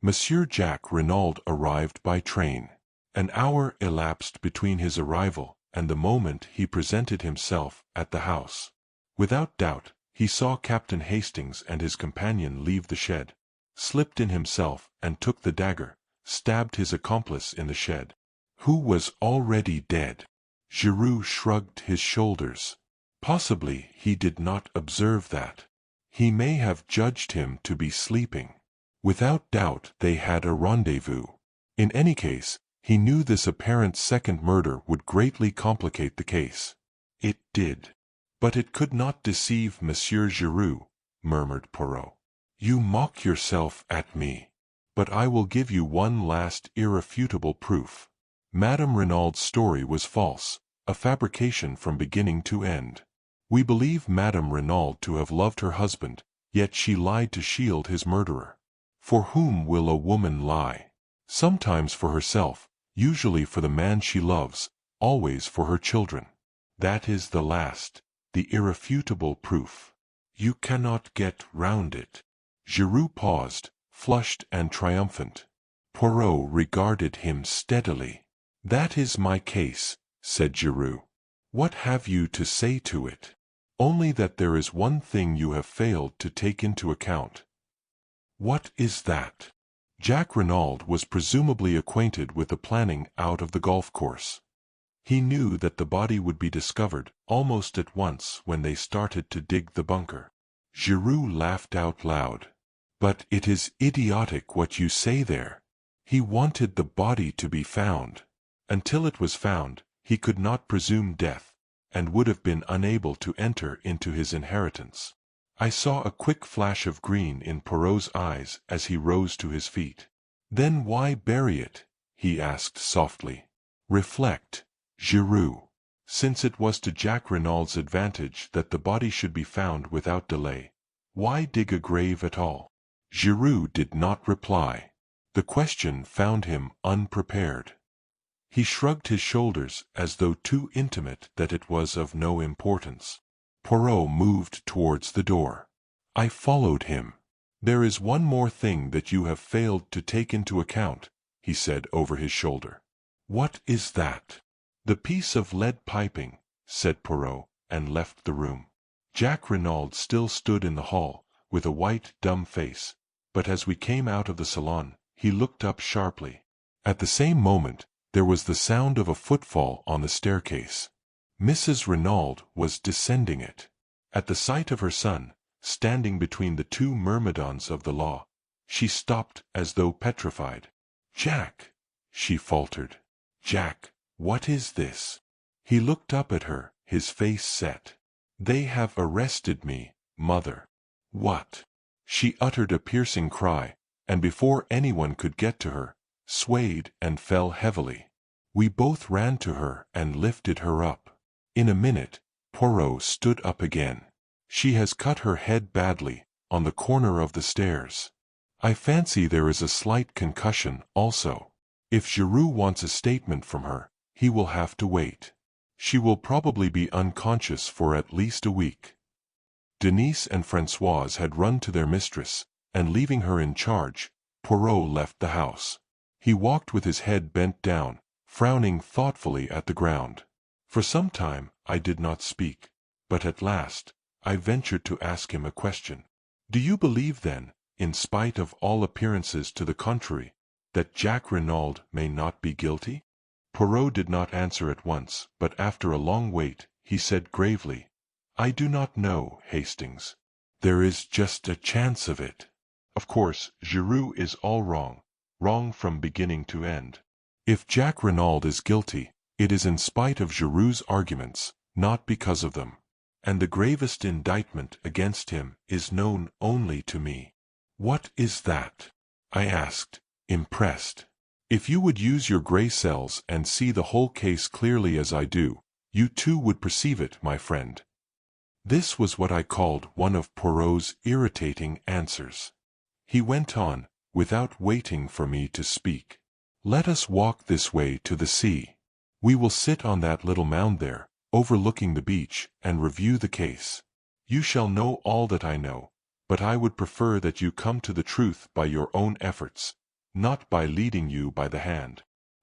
Monsieur Jack Renauld arrived by train. An hour elapsed between his arrival and the moment he presented himself at the house. Without doubt, he saw Captain Hastings and his companion leave the shed, slipped in himself and took the dagger, stabbed his accomplice in the shed, who was already dead." Giraud shrugged his shoulders. "Possibly he did not observe that. He may have judged him to be sleeping. Without doubt they had a rendezvous. In any case, he knew this apparent second murder would greatly complicate the case. It did. But it could not deceive Monsieur Giraud, murmured Poirot. You mock yourself at me. But I will give you one last irrefutable proof. Madame Renaud's story was false, a fabrication from beginning to end. We believe Madame Renauld to have loved her husband, yet she lied to shield his murderer. For whom will a woman lie? Sometimes for herself, usually for the man she loves, always for her children. That is the last, the irrefutable proof. You cannot get round it. Giraud paused, flushed and triumphant. Poirot regarded him steadily. That is my case, said Giraud. What have you to say to it? Only that there is one thing you have failed to take into account. What is that? Jack Renauld was presumably acquainted with the planning out of the golf course. He knew that the body would be discovered almost at once when they started to dig the bunker. Giraud laughed out loud. But it is idiotic what you say there. He wanted the body to be found. Until it was found, he could not presume death, and would have been unable to enter into his inheritance. I saw a quick flash of green in Poirot's eyes as he rose to his feet. Then why bury it? He asked softly. Reflect, Giraud. Since it was to Jack Renauld's advantage that the body should be found without delay, why dig a grave at all? Giraud did not reply. The question found him unprepared. He shrugged his shoulders as though too intimate that it was of no importance. Poirot moved towards the door. I followed him. There is one more thing that you have failed to take into account, he said over his shoulder. What is that? The piece of lead piping, said Poirot, and left the room. Jack Renauld still stood in the hall, with a white, dumb face, but as we came out of the salon, he looked up sharply. At the same moment, there was the sound of a footfall on the staircase. Mrs. Renauld was descending it. At the sight of her son, standing between the two myrmidons of the law, she stopped as though petrified. Jack, she faltered. Jack, what is this? He looked up at her, his face set. They have arrested me, mother. What? She uttered a piercing cry, and before anyone could get to her, swayed and fell heavily. We both ran to her and lifted her up. In a minute, Poirot stood up again. She has cut her head badly, on the corner of the stairs. I fancy there is a slight concussion also. If Giraud wants a statement from her, he will have to wait. She will probably be unconscious for at least a week. Denise and Françoise had run to their mistress, and leaving her in charge, Poirot left the house. He walked with his head bent down, frowning thoughtfully at the ground. For some time I did not speak, but at last I ventured to ask him a question. Do you believe then, in spite of all appearances to the contrary, that Jack Renauld may not be guilty? Poirot did not answer at once, but after a long wait, he said gravely, I do not know, Hastings. There is just a chance of it. Of course, Giraud is all wrong, wrong from beginning to end. If Jack Renauld is guilty, it is in spite of Giraud's arguments, not because of them. And the gravest indictment against him is known only to me. What is that? I asked, impressed. If you would use your gray cells and see the whole case clearly as I do, you too would perceive it, my friend. This was what I called one of Poirot's irritating answers. He went on, without waiting for me to speak. Let us walk this way to the sea. We will sit on that little mound there, overlooking the beach, and review the case. You shall know all that I know, but I would prefer that you come to the truth by your own efforts, not by leading you by the hand.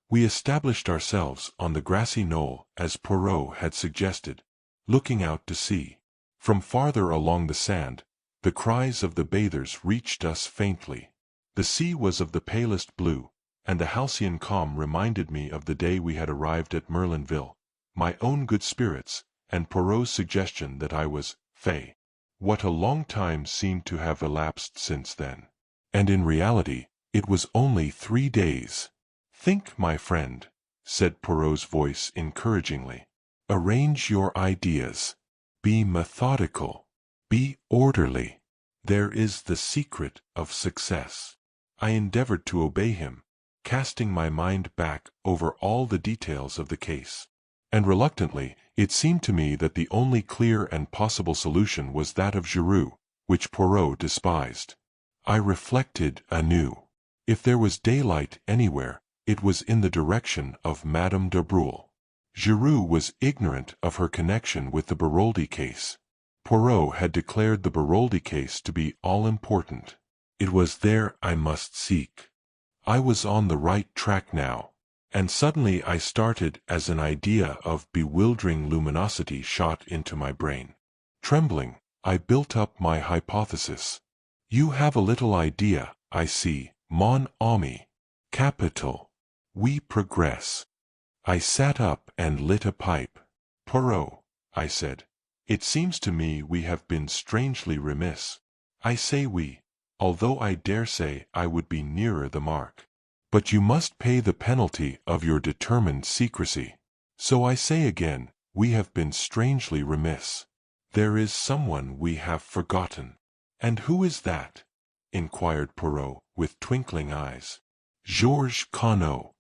We established ourselves on the grassy knoll as Poirot had suggested, looking out to sea. From farther along the sand, the cries of the bathers reached us faintly. The sea was of the palest blue, and the halcyon calm reminded me of the day we had arrived at Merlinville, my own good spirits, and Poirot's suggestion that I was fey. What a long time seemed to have elapsed since then. And in reality, it was only 3 days. Think, my friend, said Poirot's voice encouragingly. Arrange your ideas. Be methodical. Be orderly. There is the secret of success. I endeavored to obey him, casting my mind back over all the details of the case. And reluctantly, it seemed to me that the only clear and possible solution was that of Giraud, which Poirot despised. I reflected anew. If there was daylight anywhere, it was in the direction of Madame de Breuil. Giraud was ignorant of her connection with the Beroldy case. Poirot had declared the Beroldy case to be all-important. It was there I must seek. I was on the right track now, and suddenly I started as an idea of bewildering luminosity shot into my brain. Trembling, I built up my hypothesis. You have a little idea, I see, mon ami. Capital. We progress. I sat up and lit a pipe. Poirot, I said, it seems to me we have been strangely remiss. I say we, although I dare say I would be nearer the mark. But you must pay the penalty of your determined secrecy. So I say again, we have been strangely remiss. There is someone we have forgotten. And who is that? Inquired Poirot, with twinkling eyes. Georges Conneau.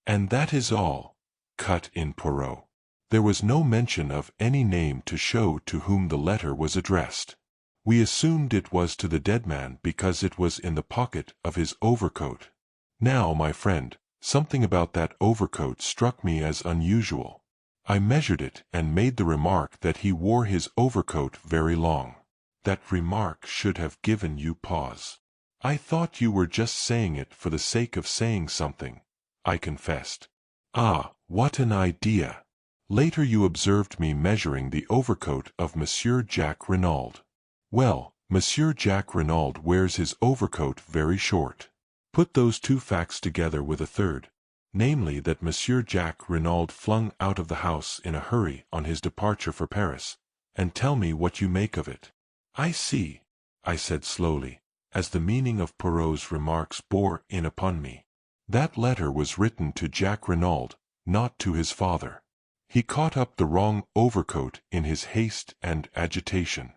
And that is all, cut in Poirot. There was no mention of any name to show to whom the letter was addressed. We assumed it was to the dead man because it was in the pocket of his overcoat. Now, my friend, something about that overcoat struck me as unusual. I measured it and made the remark that he wore his overcoat very long. That remark should have given you pause. I thought you were just saying it for the sake of saying something, I confessed. Ah, what an idea! Later you observed me measuring the overcoat of Monsieur Jacques Renauld. Well, Monsieur Jacques Renauld wears his overcoat very short. Put those two facts together with a third, namely that Monsieur Jacques Renauld flung out of the house in a hurry on his departure for Paris, and tell me what you make of it. I see, I said slowly, as the meaning of Poirot's remarks bore in upon me. That letter was written to Jacques Renauld, not to his father. He caught up the wrong overcoat in his haste and agitation.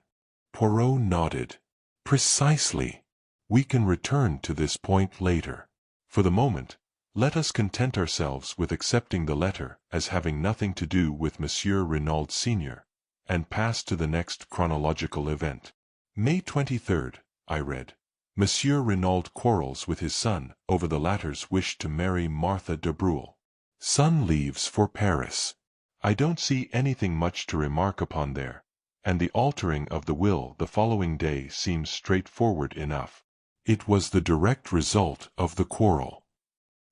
Poirot nodded. Precisely. We can return to this point later. For the moment, let us content ourselves with accepting the letter as having nothing to do with Monsieur Renauld Sr., and pass to the next chronological event. May 23rd, I read. Monsieur Renauld quarrels with his son over the latter's wish to marry Martha de Breuil. Son leaves for Paris. I don't see anything much to remark upon there, and the altering of the will the following day seems straightforward enough. It was the direct result of the quarrel.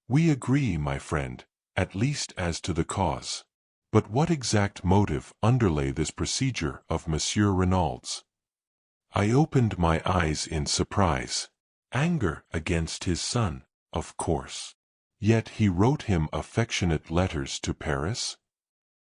We agree, my friend, at least as to the cause. But what exact motive underlay this procedure of Monsieur Renauld's? I opened my eyes in surprise. Anger against his son, of course. Yet he wrote him affectionate letters to Paris?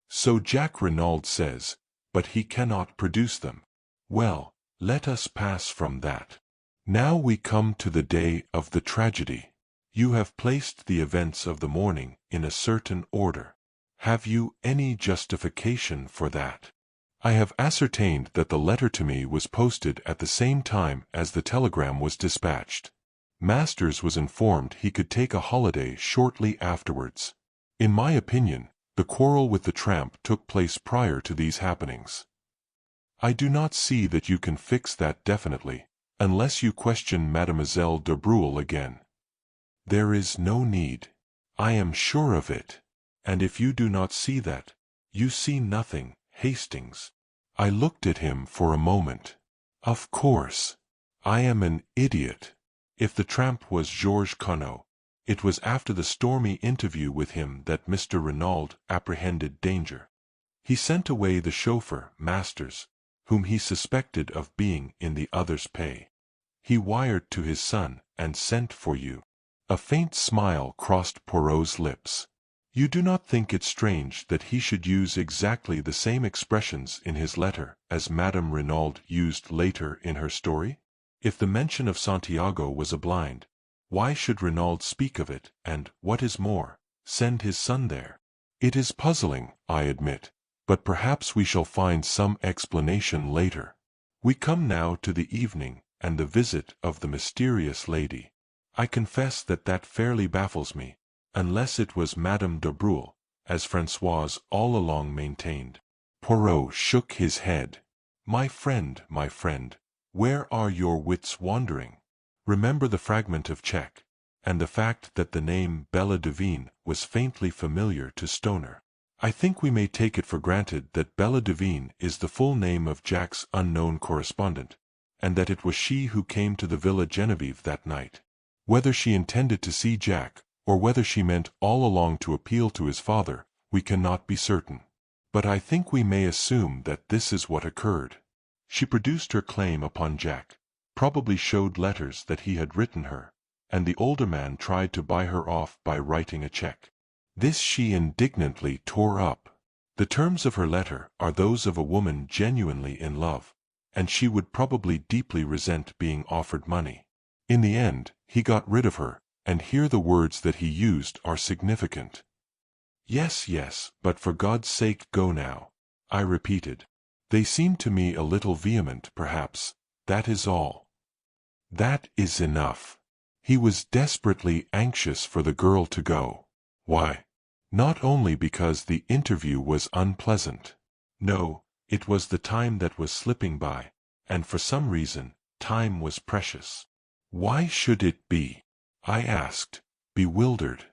So Jacques Renauld says, but he cannot produce them. Well, let us pass from that. Now we come to the day of the tragedy. You have placed the events of the morning in a certain order. Have you any justification for that? I have ascertained that the letter to me was posted at the same time as the telegram was dispatched. Masters was informed he could take a holiday shortly afterwards. In my opinion, the quarrel with the tramp took place prior to these happenings. I do not see that you can fix that definitely, unless you question Mademoiselle de Breuil again. There is no need. I am sure of it. And if you do not see that, you see nothing, Hastings. I looked at him for a moment. Of course. I am an idiot. If the tramp was Georges Conneau, it was after the stormy interview with him that Mr. Renauld apprehended danger. He sent away the chauffeur, Masters, whom he suspected of being in the other's pay. He wired to his son, and sent for you. A faint smile crossed Poirot's lips. You do not think it strange that he should use exactly the same expressions in his letter as Madame Renauld used later in her story? If the mention of Santiago was a blind, why should Renauld speak of it and, what is more, send his son there? It is puzzling, I admit, but perhaps we shall find some explanation later. We come now to the evening, and the visit of the mysterious lady. I confess that fairly baffles me, unless it was Madame de Breuil, as Françoise all along maintained. Poirot shook his head. My friend, where are your wits wandering? Remember the fragment of check, and the fact that the name Bella Devine was faintly familiar to Stoner. I think we may take it for granted that Bella Devine is the full name of Jack's unknown correspondent, and that it was she who came to the Villa Genevieve that night. Whether she intended to see Jack, or whether she meant all along to appeal to his father, we cannot be certain. But I think we may assume that this is what occurred. She produced her claim upon Jack, probably showed letters that he had written her, and the older man tried to buy her off by writing a check. This she indignantly tore up. The terms of her letter are those of a woman genuinely in love, and she would probably deeply resent being offered money. In the end, he got rid of her, and here the words that he used are significant. Yes, but for God's sake go now, I repeated. They seem to me a little vehement, perhaps, that is all. That is enough. He was desperately anxious for the girl to go. Why? Not only because the interview was unpleasant. No, it was the time that was slipping by, and for some reason, time was precious. Why should it be? I asked, bewildered.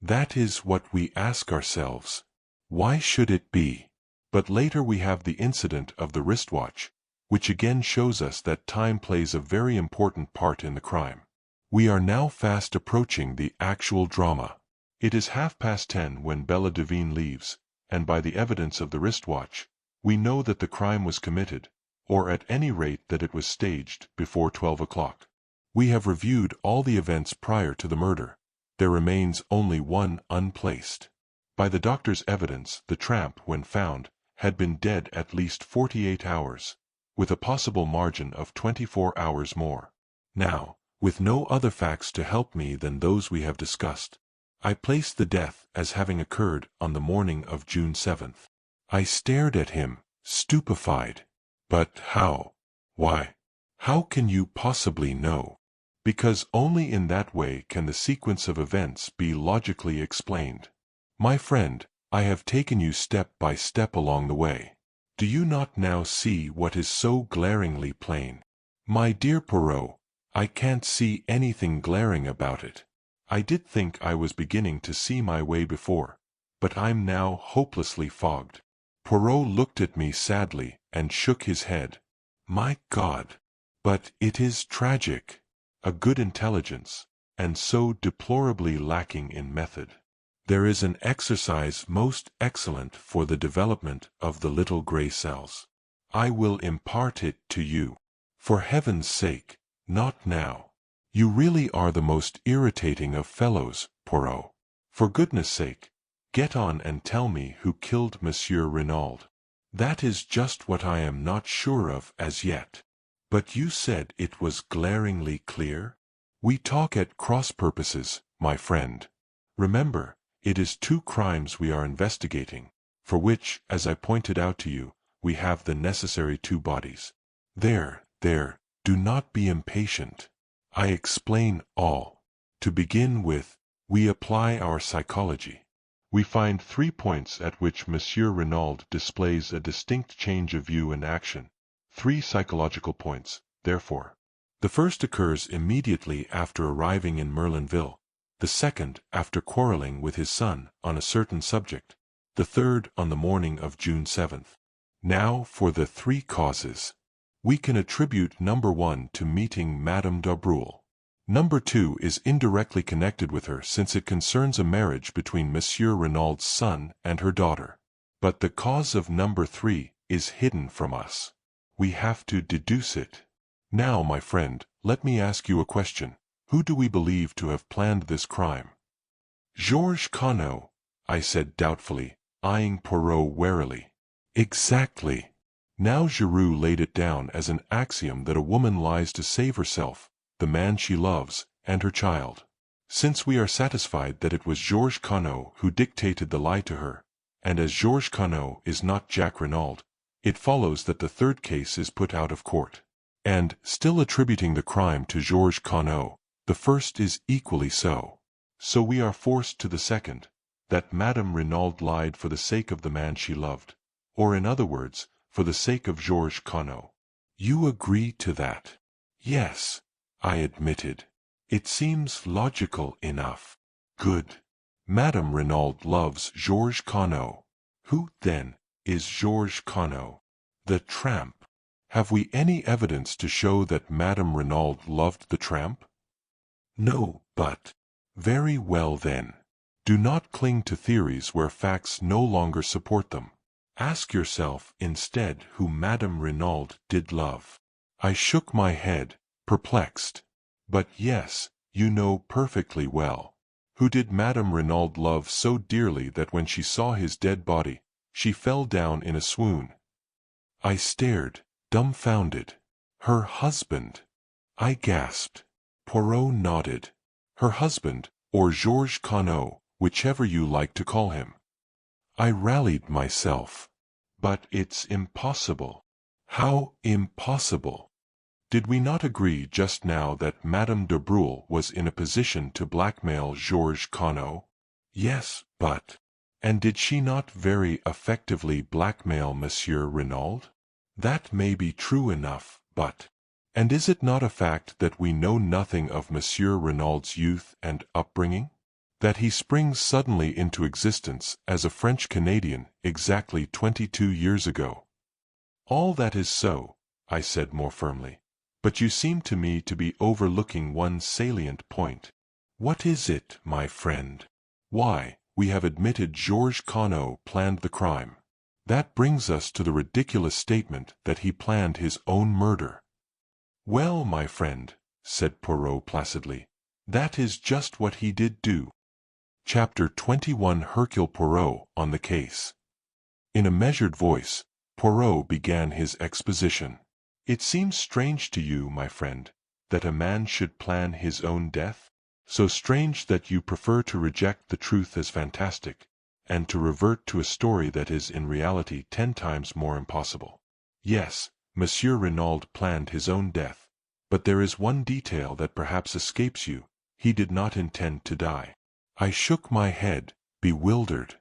That is what we ask ourselves. Why should it be? But later we have the incident of the wristwatch, which again shows us that time plays a very important part in the crime. We are now fast approaching the actual drama. It is 10:30 when Bella Devine leaves, and by the evidence of the wristwatch, we know that the crime was committed, or at any rate that it was staged, before 12 o'clock. We have reviewed all the events prior to the murder. There remains only one unplaced. By the doctor's evidence, the tramp, when found, had been dead at least 48 hours, with a possible margin of 24 hours more. Now, with no other facts to help me than those we have discussed, I placed the death as having occurred on the morning of June 7th. I stared at him, stupefied. But how? Why? How can you possibly know? Because only in that way can the sequence of events be logically explained. My friend, I have taken you step by step along the way. Do you not now see what is so glaringly plain? My dear Poirot, I can't see anything glaring about it. I did think I was beginning to see my way before, but I'm now hopelessly fogged. Poirot looked at me sadly and shook his head. My God! But it is tragic. A good intelligence, and so deplorably lacking in method. There is an exercise most excellent for the development of the little gray cells. I will impart it to you. For heaven's sake, not now. You really are the most irritating of fellows, Poirot. For goodness sake, get on and tell me who killed Monsieur Renauld. That is just what I am not sure of as yet. But you said it was glaringly clear? We talk at cross purposes, my friend. Remember, it is 2 crimes we are investigating, for which, as I pointed out to you, we have the necessary 2 bodies. There, do not be impatient. I explain all. To begin with, we apply our psychology. We find 3 points at which Monsieur Renauld displays a distinct change of view and action. 3 psychological points, therefore. The first occurs immediately after arriving in Merlinville, the second after quarreling with his son on a certain subject, the third on the morning of June 7th. Now for the 3 causes. We can attribute number 1 to meeting Madame de Breuil. Number 2 is indirectly connected with her since it concerns a marriage between Monsieur Renauld's son and her daughter. But the cause of number 3 is hidden from us. We have to deduce it. Now, my friend, let me ask you a question. Who do we believe to have planned this crime? Georges Conneau, I said doubtfully, eyeing Poirot warily. Exactly. Now Giraud laid it down as an axiom that a woman lies to save herself, the man she loves, and her child. Since we are satisfied that it was Georges Conneau who dictated the lie to her, and as Georges Conneau is not Jack Renauld, it follows that the third case is put out of court. And, still attributing the crime to Georges Conneau, the first is equally so. So we are forced to the second, that Madame Renauld lied for the sake of the man she loved, or in other words, for the sake of Georges Conneau. You agree to that? Yes, I admitted. It seems logical enough. Good. Madame Renauld loves Georges Conneau. Who, then, is Georges Conneau? The tramp. Have we any evidence to show that Madame Renauld loved the tramp? No, but... Very well then. Do not cling to theories where facts no longer support them. Ask yourself instead who Madame Renauld did love. I shook my head, perplexed. But yes, you know perfectly well. Who did Madame Renauld love so dearly that when she saw his dead body, she fell down in a swoon? I stared, dumbfounded. Her husband. I gasped. Poirot nodded. Her husband, or Georges Conneau, whichever you like to call him. I rallied myself. But it's impossible. How impossible? Did we not agree just now that Madame de Breuil was in a position to blackmail Georges Conneau? Yes, but... And did she not very effectively blackmail Monsieur Renauld? That may be true enough, but... And is it not a fact that we know nothing of Monsieur Renaud's youth and upbringing? That he springs suddenly into existence as a French-Canadian exactly 22 years ago? All that is so, I said more firmly. But you seem to me to be overlooking one salient point. What is it, my friend? Why, we have admitted Georges Conneau planned the crime. That brings us to the ridiculous statement that he planned his own murder. Well, my friend, said Poirot placidly, that is just what he did do. Chapter 21 Hercule Poirot on the case. In a measured voice, Poirot began his exposition. It seems strange to you, my friend, that a man should plan his own death? So strange that you prefer to reject the truth as fantastic, and to revert to a story that is in reality 10 times more impossible. Yes, Monsieur Renauld planned his own death, but there is one detail that perhaps escapes you. He did not intend to die. I shook my head, bewildered.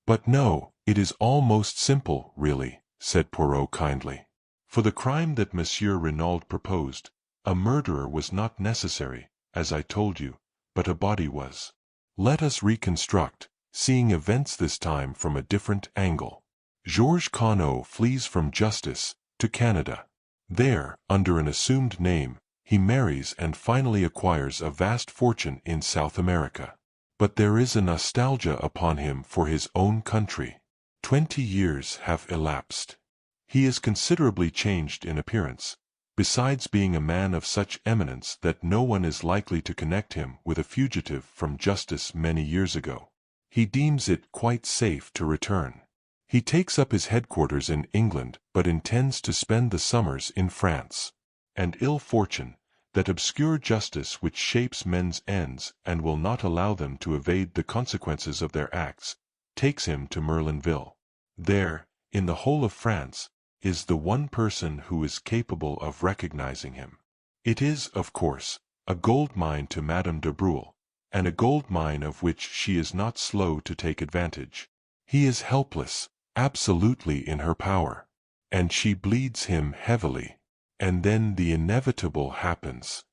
But no, it is almost simple, really, said Poirot kindly. For the crime that Monsieur Renauld proposed, a murderer was not necessary, as I told you, but a body was. Let us reconstruct, seeing events this time from a different angle. Georges Conneau flees from justice to Canada. There, under an assumed name, he marries and finally acquires a vast fortune in South America. But there is a nostalgia upon him for his own country. 20 years have elapsed. He is considerably changed in appearance, besides being a man of such eminence that no one is likely to connect him with a fugitive from justice many years ago. He deems it quite safe to return. He takes up his headquarters in England but intends to spend the summers in France. And ill fortune, that obscure justice which shapes men's ends and will not allow them to evade the consequences of their acts, takes him to Merlinville. There, in the whole of France, is the one person who is capable of recognizing him. It is, of course, a gold mine to Madame de Breuil, and a gold mine of which she is not slow to take advantage. He is helpless, absolutely in her power, and she bleeds him heavily. And then the inevitable happens.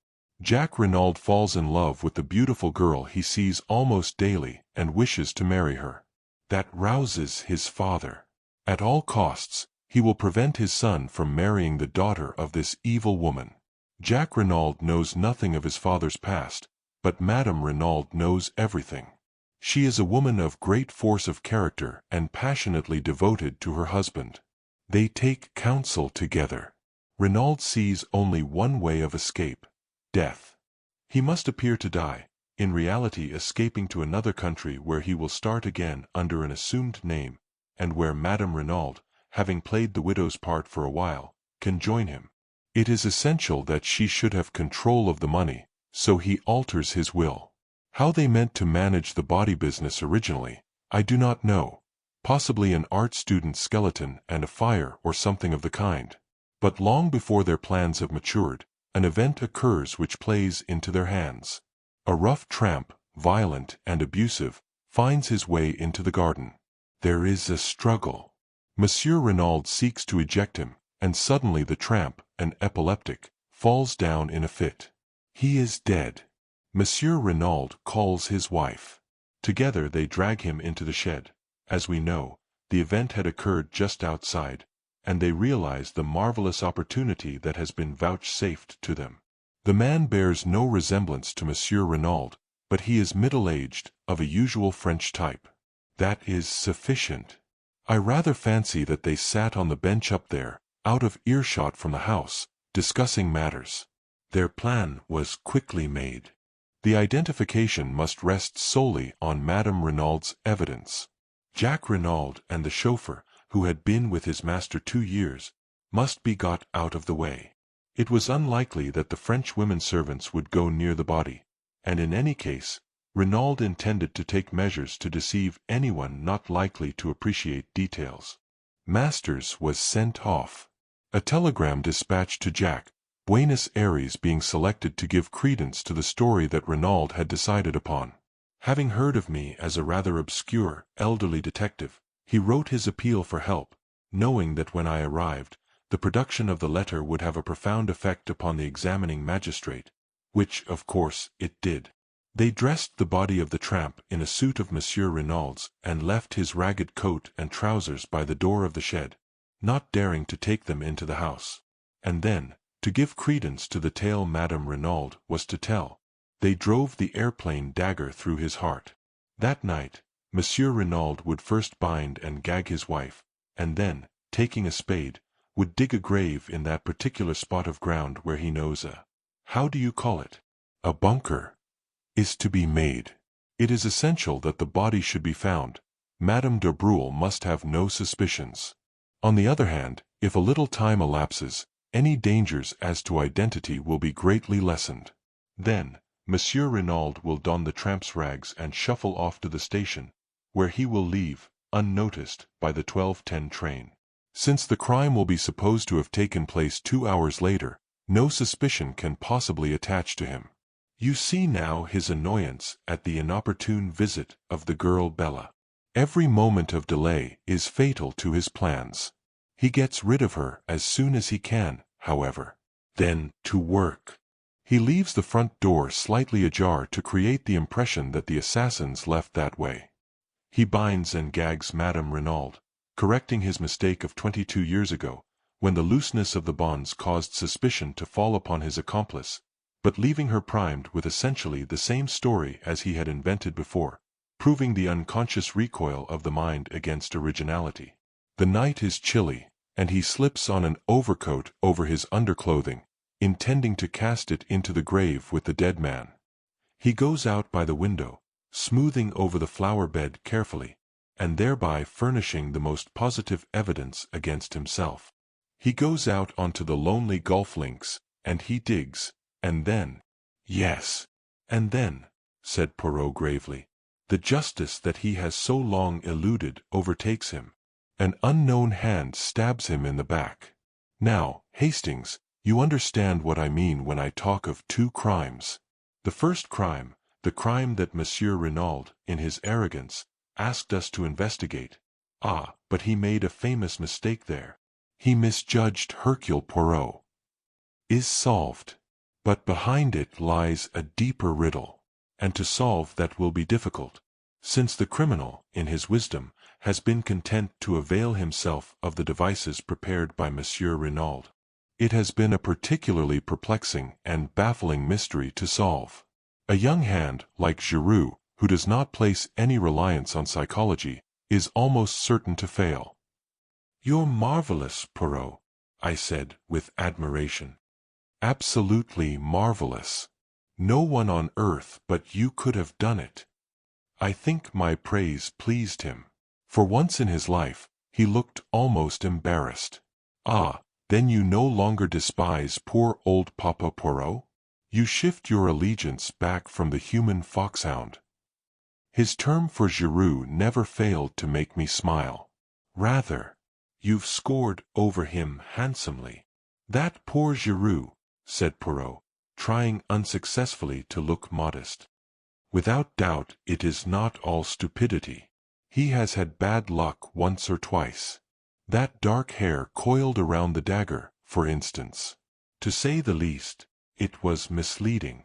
Jack Renauld falls in love with the beautiful girl he sees almost daily and wishes to marry her. That rouses his father. At all costs, he will prevent his son from marrying the daughter of this evil woman. Jack Renauld knows nothing of his father's past, but Madame Renauld knows everything. She is a woman of great force of character and passionately devoted to her husband. They take counsel together. Renauld sees only one way of escape: death. He must appear to die, in reality escaping to another country where he will start again under an assumed name, and where Madame Renauld, having played the widow's part for a while, can join him. It is essential that she should have control of the money, so he alters his will. How they meant to manage the body business originally, I do not know, possibly an art student's skeleton and a fire or something of the kind. But long before their plans have matured, an event occurs which plays into their hands. A rough tramp, violent and abusive, finds his way into the garden. There is a struggle. Monsieur Renauld seeks to eject him, and suddenly the tramp, an epileptic, falls down in a fit. He is dead. Monsieur Renauld calls his wife. Together they drag him into the shed. As we know, the event had occurred just outside, and they realize the marvelous opportunity that has been vouchsafed to them. The man bears no resemblance to Monsieur Renauld, but he is middle-aged, of a usual French type. That is sufficient. I rather fancy that they sat on the bench up there, out of earshot from the house, discussing matters. Their plan was quickly made. The identification must rest solely on Madame Renaud's evidence. Jack Renauld and the chauffeur, who had been with his master 2 years, must be got out of the way. It was unlikely that the French women servants would go near the body, and in any case, Renauld intended to take measures to deceive anyone not likely to appreciate details. Masters was sent off. A telegram dispatched to Jack, Buenos Aires being selected to give credence to the story that Renauld had decided upon. Having heard of me as a rather obscure, elderly detective, he wrote his appeal for help, knowing that when I arrived, the production of the letter would have a profound effect upon the examining magistrate, which, of course, it did. They dressed the body of the tramp in a suit of Monsieur Renaud's and left his ragged coat and trousers by the door of the shed, not daring to take them into the house. And then, to give credence to the tale Madame Renauld was to tell, they drove the airplane dagger through his heart. That night, Monsieur Renauld would first bind and gag his wife, and then, taking a spade, would dig a grave in that particular spot of ground where he knows how do you call it? A bunker is to be made. It is essential that the body should be found. Madame de Breuil must have no suspicions. On the other hand, if a little time elapses, any dangers as to identity will be greatly lessened. Then, Monsieur Renauld will don the tramp's rags and shuffle off to the station, where he will leave, unnoticed, by the 12:10 train. Since the crime will be supposed to have taken place 2 hours later, no suspicion can possibly attach to him. You see now his annoyance at the inopportune visit of the girl Bella. Every moment of delay is fatal to his plans. He gets rid of her as soon as he can, however. Then, to work. He leaves the front door slightly ajar to create the impression that the assassins left that way. He binds and gags Madame Renauld, correcting his mistake of 22 years ago, when the looseness of the bonds caused suspicion to fall upon his accomplice, but leaving her primed with essentially the same story as he had invented before, proving the unconscious recoil of the mind against originality. The night is chilly, and he slips on an overcoat over his underclothing, intending to cast it into the grave with the dead man. He goes out by the window, smoothing over the flower bed carefully, and thereby furnishing the most positive evidence against himself. He goes out onto the lonely golf links, and he digs, and then, yes, and then, said Poirot gravely, the justice that he has so long eluded overtakes him. An unknown hand stabs him in the back. Now, Hastings, you understand what I mean when I talk of 2 crimes. The first crime, the crime that Monsieur Renauld, in his arrogance, asked us to investigate. But he made a famous mistake there. He misjudged Hercule Poirot. Is solved. But behind it lies a deeper riddle, and to solve that will be difficult, since the criminal, in his wisdom, has been content to avail himself of the devices prepared by Monsieur Renauld. It has been a particularly perplexing and baffling mystery to solve. A young hand, like Giraud, who does not place any reliance on psychology, is almost certain to fail. "You're marvelous, Poirot," I said, with admiration. "Absolutely marvelous. No one on earth but you could have done it." I think my praise pleased him. For once in his life, he looked almost embarrassed. Then you no longer despise poor old Papa Poirot? You shift your allegiance back from the human foxhound. His term for Giraud never failed to make me smile. Rather, you've scored over him handsomely. That poor Giraud, said Poirot, trying unsuccessfully to look modest. Without doubt it is not all stupidity. He has had bad luck once or twice. That dark hair coiled around the dagger, for instance. To say the least, it was misleading.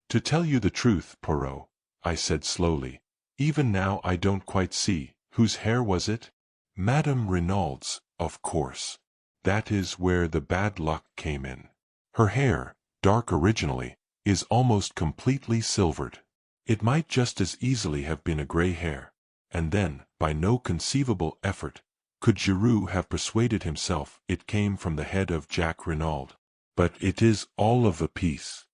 To tell you the truth, Poirot, I said slowly, even now I don't quite see. Whose hair was it? Madame Renaud's, of course. That is where the bad luck came in. Her hair, dark originally, is almost completely silvered. It might just as easily have been a gray hair, and then, by no conceivable effort, could Giraud have persuaded himself it came from the head of Jack Renauld. But it is all of a piece.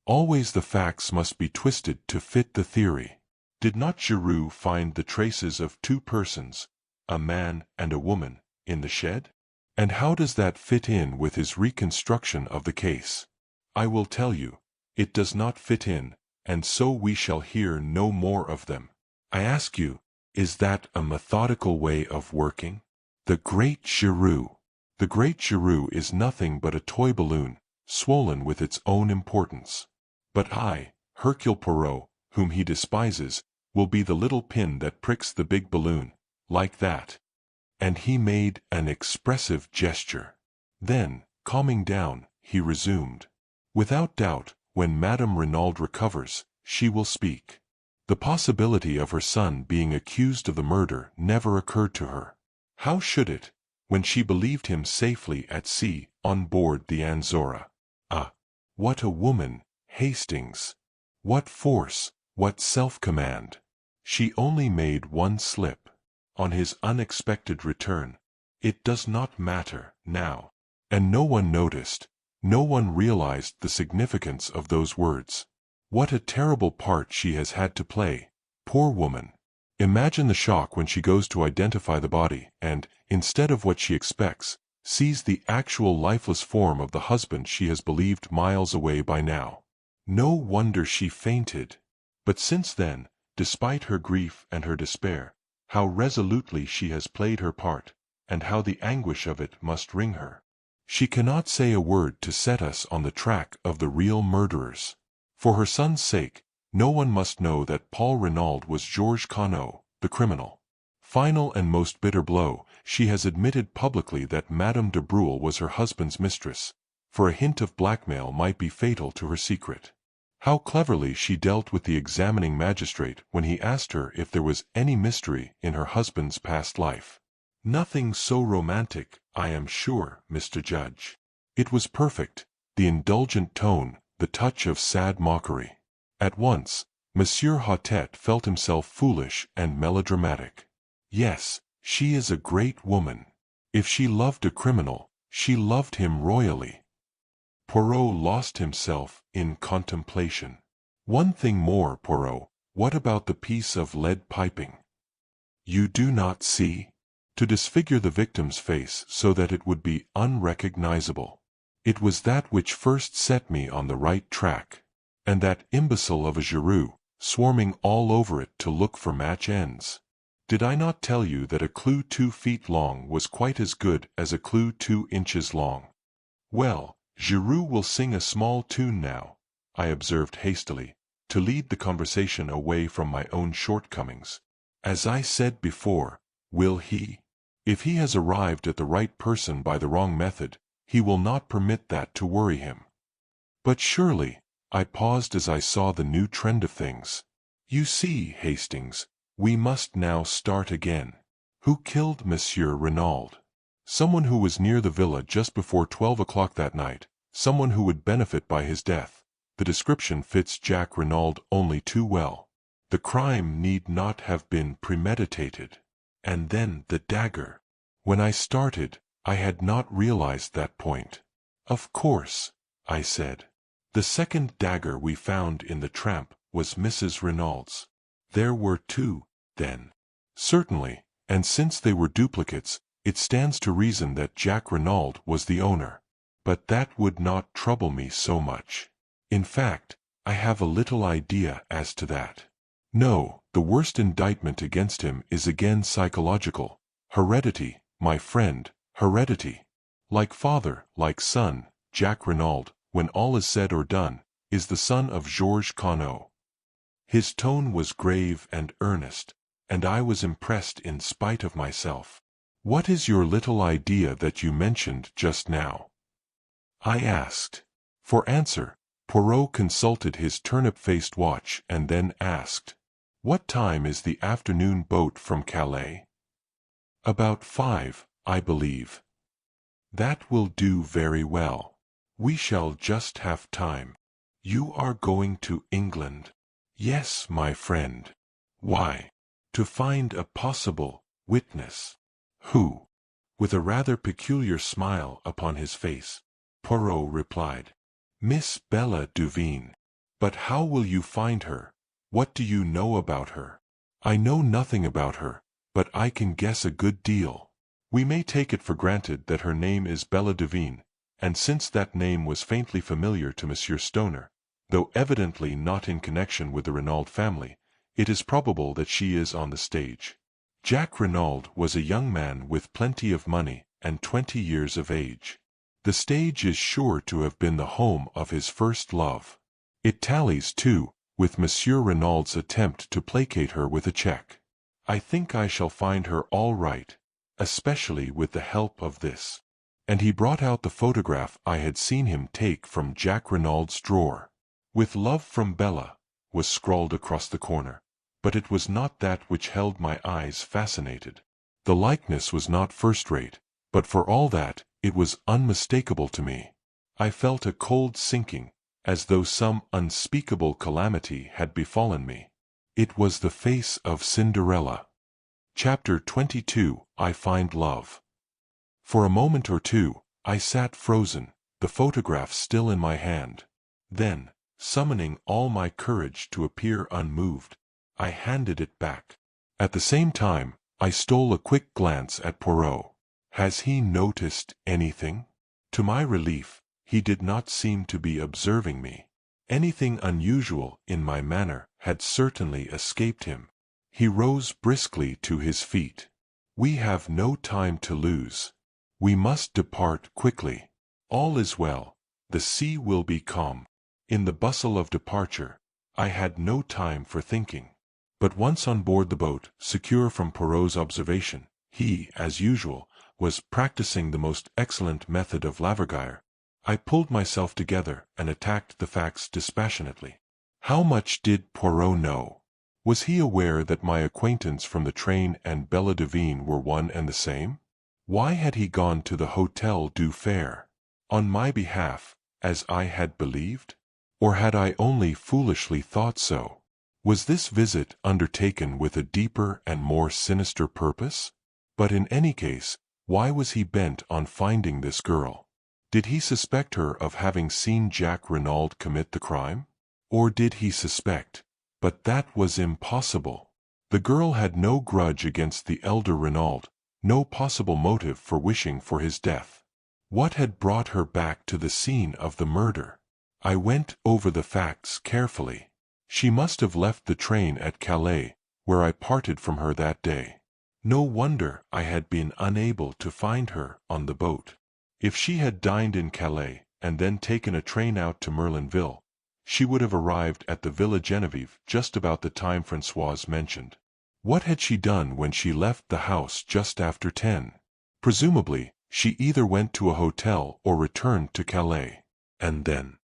Always the facts must be twisted to fit the theory. Did not Giraud find the traces of two persons, a man and a woman, in the shed? And how does that fit in with his reconstruction of the case? I will tell you, it does not fit in, and so we shall hear no more of them. I ask you, is that a methodical way of working? The great Giraud. The great Giraud is nothing but a toy balloon, swollen with its own importance. But I, Hercule Poirot, whom he despises, will be the little pin that pricks the big balloon, like that. And he made an expressive gesture. Then, calming down, he resumed. Without doubt, when Madame Renauld recovers, she will speak. The possibility of her son being accused of the murder never occurred to her. How should it, when she believed him safely at sea, on board the Anzora? Ah, what a woman, Hastings! What force, what self-command! She only made one slip. On his unexpected return. It does not matter, now. And no one noticed, no one realized the significance of those words. What a terrible part she has had to play, poor woman. Imagine the shock when she goes to identify the body, and, instead of what she expects, sees the actual lifeless form of the husband she has believed miles away by now. No wonder she fainted. But since then, despite her grief and her despair, how resolutely she has played her part, and how the anguish of it must wring her. She cannot say a word to set us on the track of the real murderers. For her son's sake, no one must know that Paul Renauld was Georges Conneau, the criminal. Final and most bitter blow, she has admitted publicly that Madame de Breuil was her husband's mistress, for a hint of blackmail might be fatal to her secret. How cleverly she dealt with the examining magistrate when he asked her if there was any mystery in her husband's past life. Nothing so romantic, I am sure, Mr. Judge. It was perfect, the indulgent tone, the touch of sad mockery. At once, Monsieur Hautet felt himself foolish and melodramatic. Yes, she is a great woman. If she loved a criminal, she loved him royally. Poirot lost himself in contemplation. One thing more, Poirot, what about the piece of lead piping? You do not see? To disfigure the victim's face so that it would be unrecognizable. It was that which first set me on the right track. And that imbecile of a Giraud, swarming all over it to look for match ends. Did I not tell you that a clue 2 feet long was quite as good as a clue 2 inches long? Well, Giraud will sing a small tune now, I observed hastily, to lead the conversation away from my own shortcomings. As I said before, will he? If he has arrived at the right person by the wrong method, he will not permit that to worry him. But surely, I paused as I saw the new trend of things. You see, Hastings, we must now start again. Who killed Monsieur Renauld? Someone who was near the villa just before 12 o'clock that night, someone who would benefit by his death. The description fits Jack Renauld only too well. The crime need not have been premeditated. And then the dagger. When I started, I had not realized that point. Of course, I said. The second dagger we found in the tramp was Mrs. Renaud's. There were two, then. Certainly, and since they were duplicates, it stands to reason that Jack Renauld was the owner. But that would not trouble me so much. In fact, I have a little idea as to that. No, the worst indictment against him is again psychological. Heredity, my friend, heredity. Like father, like son, Jack Renauld, when all is said or done, is the son of Georges Conneau. His tone was grave and earnest, and I was impressed in spite of myself. "What is your little idea that you mentioned just now?" I asked. For answer, Poirot consulted his turnip-faced watch and then asked, "What time is the afternoon boat from Calais?" "About 5, I believe." "That will do very well. We shall just have time." "You are going to England?" "Yes, my friend." "Why?" "To find a possible witness." "Who?" With a rather peculiar smile upon his face, Poirot replied, "Miss Bella Duveen." "But how will you find her? What do you know about her?" "I know nothing about her, but I can guess a good deal. We may take it for granted that her name is Bella Duveen, and since that name was faintly familiar to Monsieur Stoner, though evidently not in connection with the Renauld family, it is probable that she is on the stage." Jack Renauld was a young man with plenty of money and 20 years of age. The stage is sure to have been the home of his first love. It tallies, too, with Monsieur Renaud's attempt to placate her with a check. "I think I shall find her all right, especially with the help of this." And he brought out the photograph I had seen him take from Jack Renaud's drawer. "With love from Bella," was scrawled across the corner, but it was not that which held my eyes fascinated. The likeness was not first-rate, but for all that, it was unmistakable to me. I felt a cold sinking, as though some unspeakable calamity had befallen me. It was the face of Cinderella. Chapter 22. I Find Love. For a moment or two, I sat frozen, the photograph still in my hand. Then, summoning all my courage to appear unmoved, I handed it back. At the same time, I stole a quick glance at Poirot. Has he noticed anything? To my relief, he did not seem to be observing me. Anything unusual in my manner had certainly escaped him. He rose briskly to his feet. "We have no time to lose. We must depart quickly. All is well. The sea will be calm." In the bustle of departure, I had no time for thinking. But once on board the boat, secure from Poirot's observation, he, as usual, was practicing the most excellent method of lavergire. I pulled myself together and attacked the facts dispassionately. How much did Poirot know? Was he aware that my acquaintance from the train and Bella Duveen were one and the same? Why had he gone to the Hotel du Fer? On my behalf, as I had believed? Or had I only foolishly thought so? Was this visit undertaken with a deeper and more sinister purpose? But in any case, why was he bent on finding this girl? Did he suspect her of having seen Jack Renauld commit the crime? Or did he suspect? But that was impossible. The girl had no grudge against the elder Renauld, no possible motive for wishing for his death. What had brought her back to the scene of the murder? I went over the facts carefully. She must have left the train at Calais, where I parted from her that day. No wonder I had been unable to find her on the boat. If she had dined in Calais, and then taken a train out to Merlinville, she would have arrived at the Villa Genevieve just about the time Françoise mentioned. What had she done when she left the house just after 10? Presumably, she either went to a hotel or returned to Calais. And then,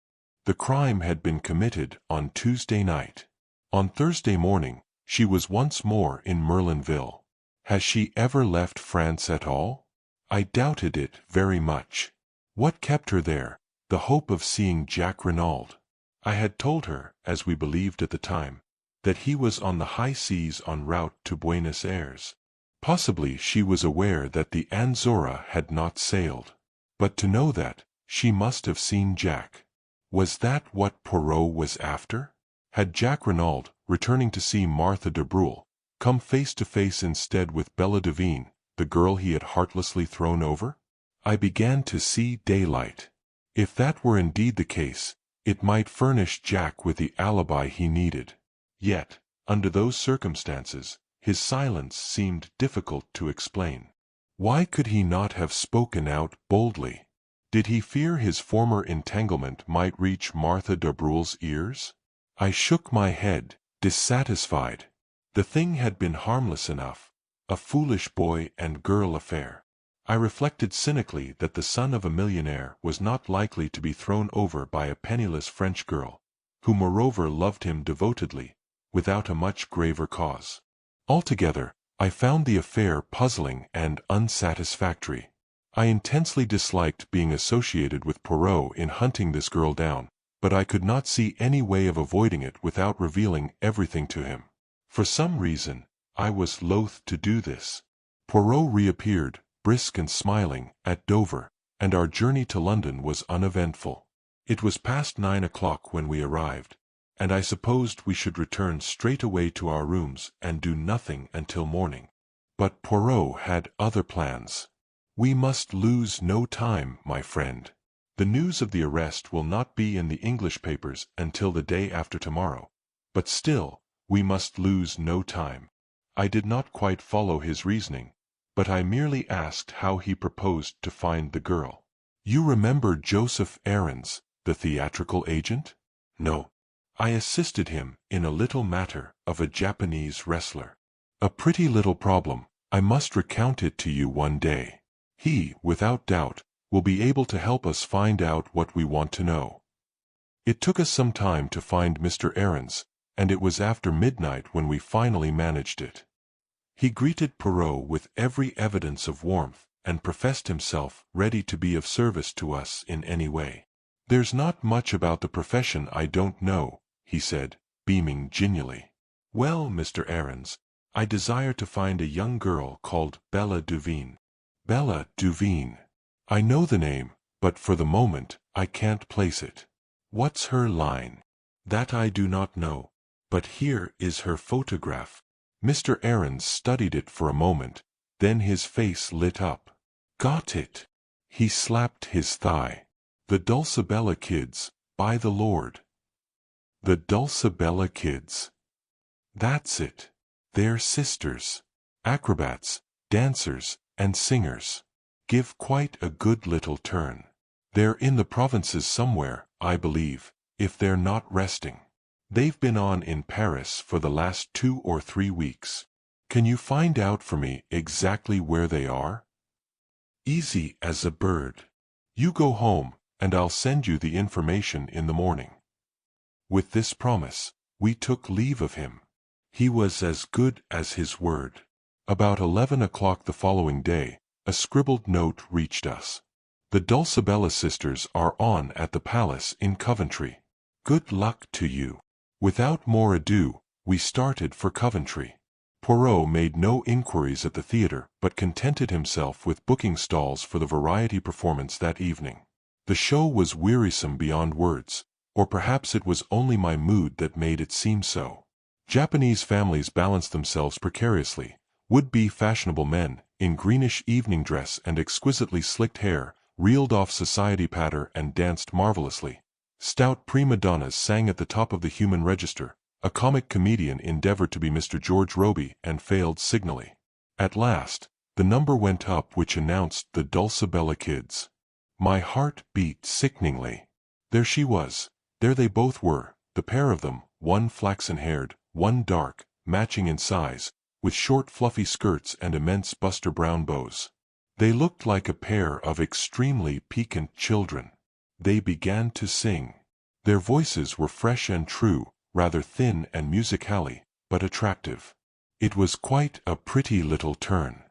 the crime had been committed on Tuesday night. On Thursday morning, she was once more in Merlinville. Has she ever left France at all? I doubted it very much. What kept her there? The hope of seeing Jack Renauld. I had told her, as we believed at the time, that he was on the high seas en route to Buenos Aires. Possibly she was aware that the Anzora had not sailed. But to know that, she must have seen Jack. Was that what Poirot was after? Had Jack Renauld, returning to see Martha de Breuil, come face to face instead with Bella Duveen, the girl he had heartlessly thrown over? I began to see daylight. If that were indeed the case, it might furnish Jack with the alibi he needed. Yet, Under those circumstances, his silence seemed difficult to explain. Why could he not have spoken out boldly? Did he fear his former entanglement might reach Martha de Breuil's ears? I shook my head, dissatisfied. The thing had been harmless enough, a foolish boy and girl affair. I reflected cynically that the son of a millionaire was not likely to be thrown over by a penniless French girl, who moreover loved him devotedly, without a much graver cause. Altogether, I found the affair puzzling and unsatisfactory. I intensely disliked being associated with Poirot in hunting this girl down, but I could not see any way of avoiding it without revealing everything to him. For some reason, I was loath to do this. Poirot reappeared, brisk and smiling, at Dover, and our journey to London was uneventful. It was past 9 o'clock when we arrived, and I supposed we should return straight away to our rooms and do nothing until morning. But Poirot had other plans. "We must lose no time, my friend. The news of the arrest will not be in the English papers until the day after tomorrow. But still, we must lose no time." I did not quite follow his reasoning, but I merely asked how he proposed to find the girl. "You remember Joseph Aarons, the theatrical agent?" "No." "I assisted him in a little matter of a Japanese wrestler. A pretty little problem. I must recount it to you one day. He, without doubt, will be able to help us find out what we want to know." It took us some time to find Mr. Aarons, and it was after midnight when we finally managed it. He greeted Poirot with every evidence of warmth, and professed himself ready to be of service to us in any way. "There's not much about the profession I don't know," he said, beaming genially. "Well, Mr. Aarons, I desire to find a young girl called Bella Duveen." "Bella Duveen. I know the name, but for the moment, I can't place it. What's her line?" "That I do not know, but here is her photograph." Mr. Aarons studied it for a moment, then his face lit up. "Got it." He slapped his thigh. "The Dulcibella kids, by the Lord. The Dulcibella kids. That's it. They're sisters. Acrobats, dancers, and singers. Give quite a good little turn. They're in the provinces somewhere, I believe, if they're not resting. They've been on in Paris for the last 2 or 3 weeks. Can you find out for me exactly where they are?" "Easy as a bird. You go home, and I'll send you the information in the morning." With this promise, we took leave of him. He was as good as his word. About 11 o'clock the following day, a scribbled note reached us. "The Dulcibella sisters are on at the palace in Coventry. Good luck to you." Without more ado, we started for Coventry. Poirot made no inquiries at the theater, but contented himself with booking stalls for the variety performance that evening. The show was wearisome beyond words, or perhaps it was only my mood that made it seem so. Japanese families balanced themselves precariously. Would-be fashionable men, in greenish evening dress and exquisitely slicked hair, reeled off society patter and danced marvelously. Stout prima donnas sang at the top of the human register. A comic comedian endeavored to be Mr. George Robey and failed signally. At last, the number went up which announced the Dulcibella kids. My heart beat sickeningly. There she was. There they both were, the pair of them, one flaxen-haired, one dark, matching in size, with short fluffy skirts and immense Buster Brown bows. They looked like a pair of extremely piquant children. They began to sing. Their voices were fresh and true, rather thin and musically, but attractive. It was quite a pretty little turn.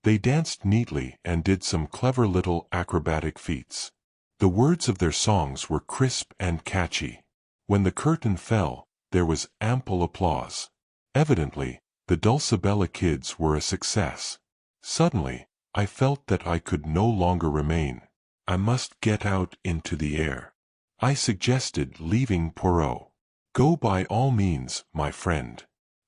They danced neatly and did some clever little acrobatic feats. The words of their songs were crisp and catchy. When the curtain fell, there was ample applause. Evidently, the Dulcibella kids were a success. Suddenly, I felt that I could no longer remain. I must get out into the air. I suggested leaving Poirot. "Go by all means, my friend.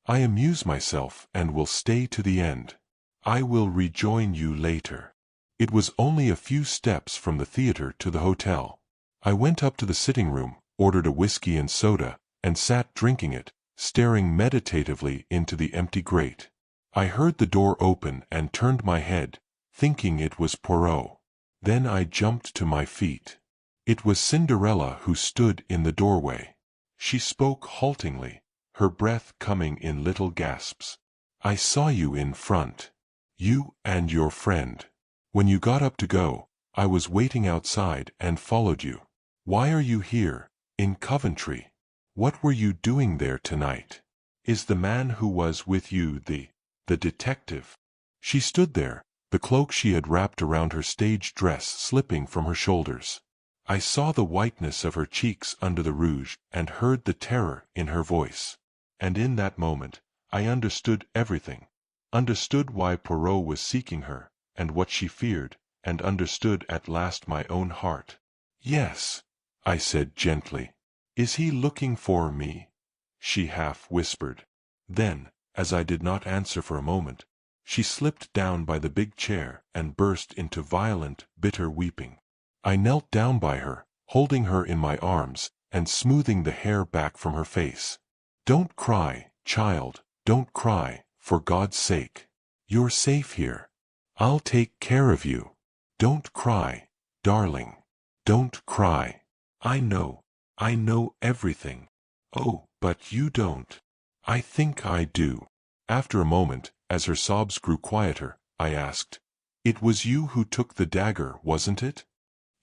I amuse myself and will stay to the end. I will rejoin you later." It was only a few steps from the theater to the hotel. I went up to the sitting room, ordered a whiskey and soda, and sat drinking it, staring meditatively into the empty grate. I heard the door open and turned my head, thinking it was Poirot. Then I jumped to my feet. It was Cinderella who stood in the doorway. She spoke haltingly, her breath coming in little gasps. "I saw you in front. You and your friend. When you got up to go, I was waiting outside and followed you. Why are you here, in Coventry? What were you doing there tonight? Is the man who was with you the detective?" She stood there, the cloak she had wrapped around her stage dress slipping from her shoulders. I saw the whiteness of her cheeks under the rouge and heard the terror in her voice. And in that moment, I understood everything. Understood why Poirot was seeking her, and what she feared, and understood at last my own heart. "Yes," I said gently. "Is he looking for me?" she half whispered. Then, as I did not answer for a moment, she slipped down by the big chair and burst into violent, bitter weeping. I knelt down by her, holding her in my arms, and smoothing the hair back from her face. "Don't cry, child, don't cry, for God's sake. You're safe here. I'll take care of you. Don't cry, darling. Don't cry. I know everything. Oh, but you don't." "I think I do." After a moment, as her sobs grew quieter, I asked, "It was you who took the dagger, wasn't it?"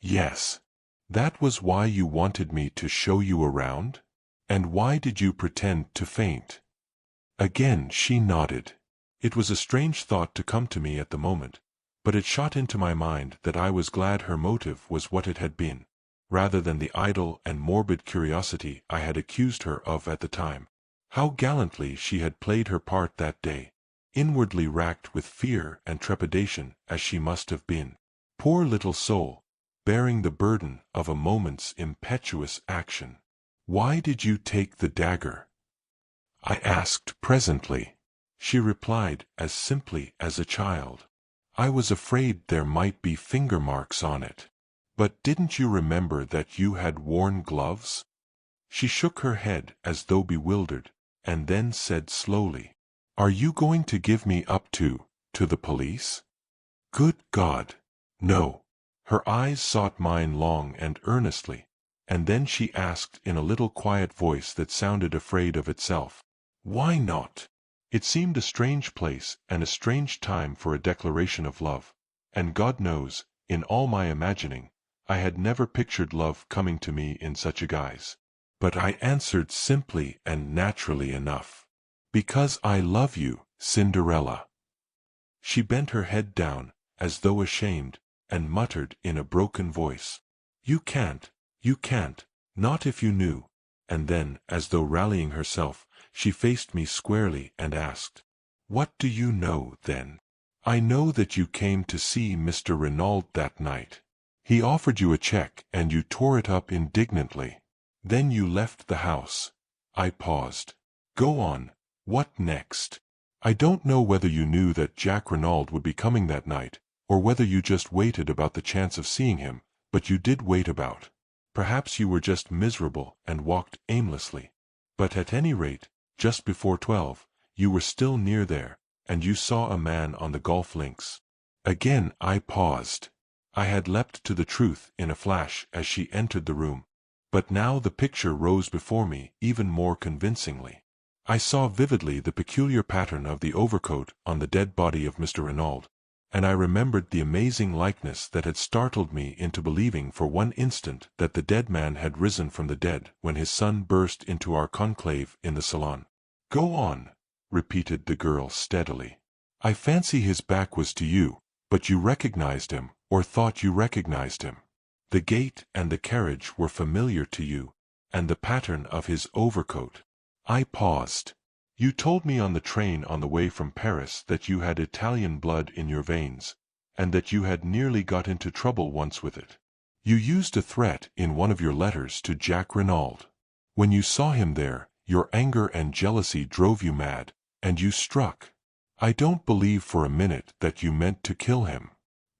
"Yes." "That was why you wanted me to show you around? And why did you pretend to faint?" Again she nodded. It was a strange thought to come to me at the moment, but it shot into my mind that I was glad her motive was what it had been, rather than the idle and morbid curiosity I had accused her of at the time. How gallantly she had played her part that day, inwardly racked with fear and trepidation as she must have been. Poor little soul, bearing the burden of a moment's impetuous action. "Why did you take the dagger?" I asked presently. She replied as simply as a child. "I was afraid there might be finger marks on it." "But didn't you remember that you had worn gloves?" She shook her head as though bewildered, and then said slowly, "Are you going to give me up to the police?" "Good God, no." Her eyes sought mine long and earnestly, and then she asked in a little quiet voice that sounded afraid of itself, "Why not?" It seemed a strange place and a strange time for a declaration of love, and God knows, in all my imagining, I had never pictured love coming to me in such a guise. But I answered simply and naturally enough, "Because I love you, Cinderella." She bent her head down, as though ashamed, and muttered in a broken voice, you can't, not if you knew." And then, as though rallying herself, she faced me squarely and asked, "What do you know, then?" "I know that you came to see Mr. Renauld that night. He offered you a check and you tore it up indignantly. Then you left the house." I paused. "Go on. What next?" "I don't know whether you knew that Jack Renauld would be coming that night, or whether you just waited about the chance of seeing him, but you did wait about. Perhaps you were just miserable and walked aimlessly. But at any rate, just before 12, you were still near there, and you saw a man on the golf links." Again I paused. I had leapt to the truth in a flash as she entered the room, but now the picture rose before me even more convincingly. I saw vividly the peculiar pattern of the overcoat on the dead body of Mr. Renauld, and I remembered the amazing likeness that had startled me into believing for one instant that the dead man had risen from the dead when his son burst into our conclave in the salon. "Go on," repeated the girl steadily. "I fancy his back was to you, but you recognized him, or thought you recognized him. The gait and the carriage were familiar to you, and the pattern of his overcoat." I paused. "You told me on the train on the way from Paris that you had Italian blood in your veins, and that you had nearly got into trouble once with it. You used a threat in one of your letters to Jack Renauld. When you saw him there, your anger and jealousy drove you mad, and you struck. I don't believe for a minute that you meant to kill him.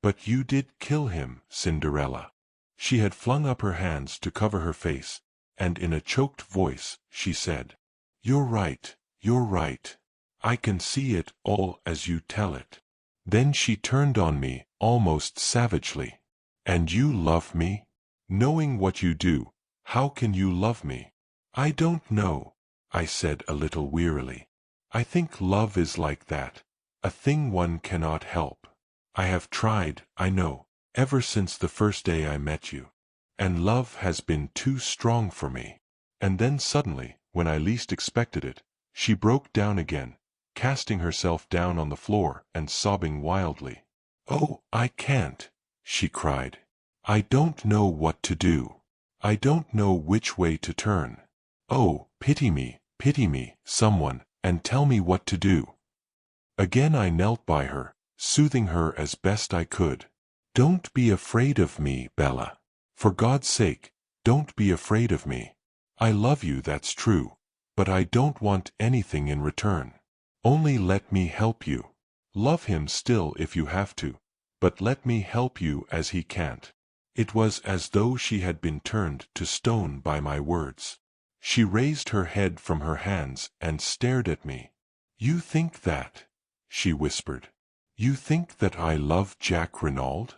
But you did kill him, Cinderella." She had flung up her hands to cover her face, and in a choked voice she said, You're right, you're right. I can see it all as you tell it. Then she turned on me, almost savagely. And you love me? Knowing what you do, how can you love me? I don't know, I said a little wearily. I think love is like that, a thing one cannot help. I have tried, I know, ever since the first day I met you. And love has been too strong for me. And then suddenly, when I least expected it, she broke down again, casting herself down on the floor and sobbing wildly. Oh, I can't, she cried. I don't know what to do. I don't know which way to turn. Oh, pity me, someone, and tell me what to do. Again I knelt by her, soothing her as best I could. Don't be afraid of me, Bella. For God's sake, don't be afraid of me. I love you, that's true, but I don't want anything in return. Only let me help you. Love him still if you have to, but let me help you as he can't. It was as though she had been turned to stone by my words. She raised her head from her hands and stared at me. You think that, she whispered. You think that I love Jack Renauld?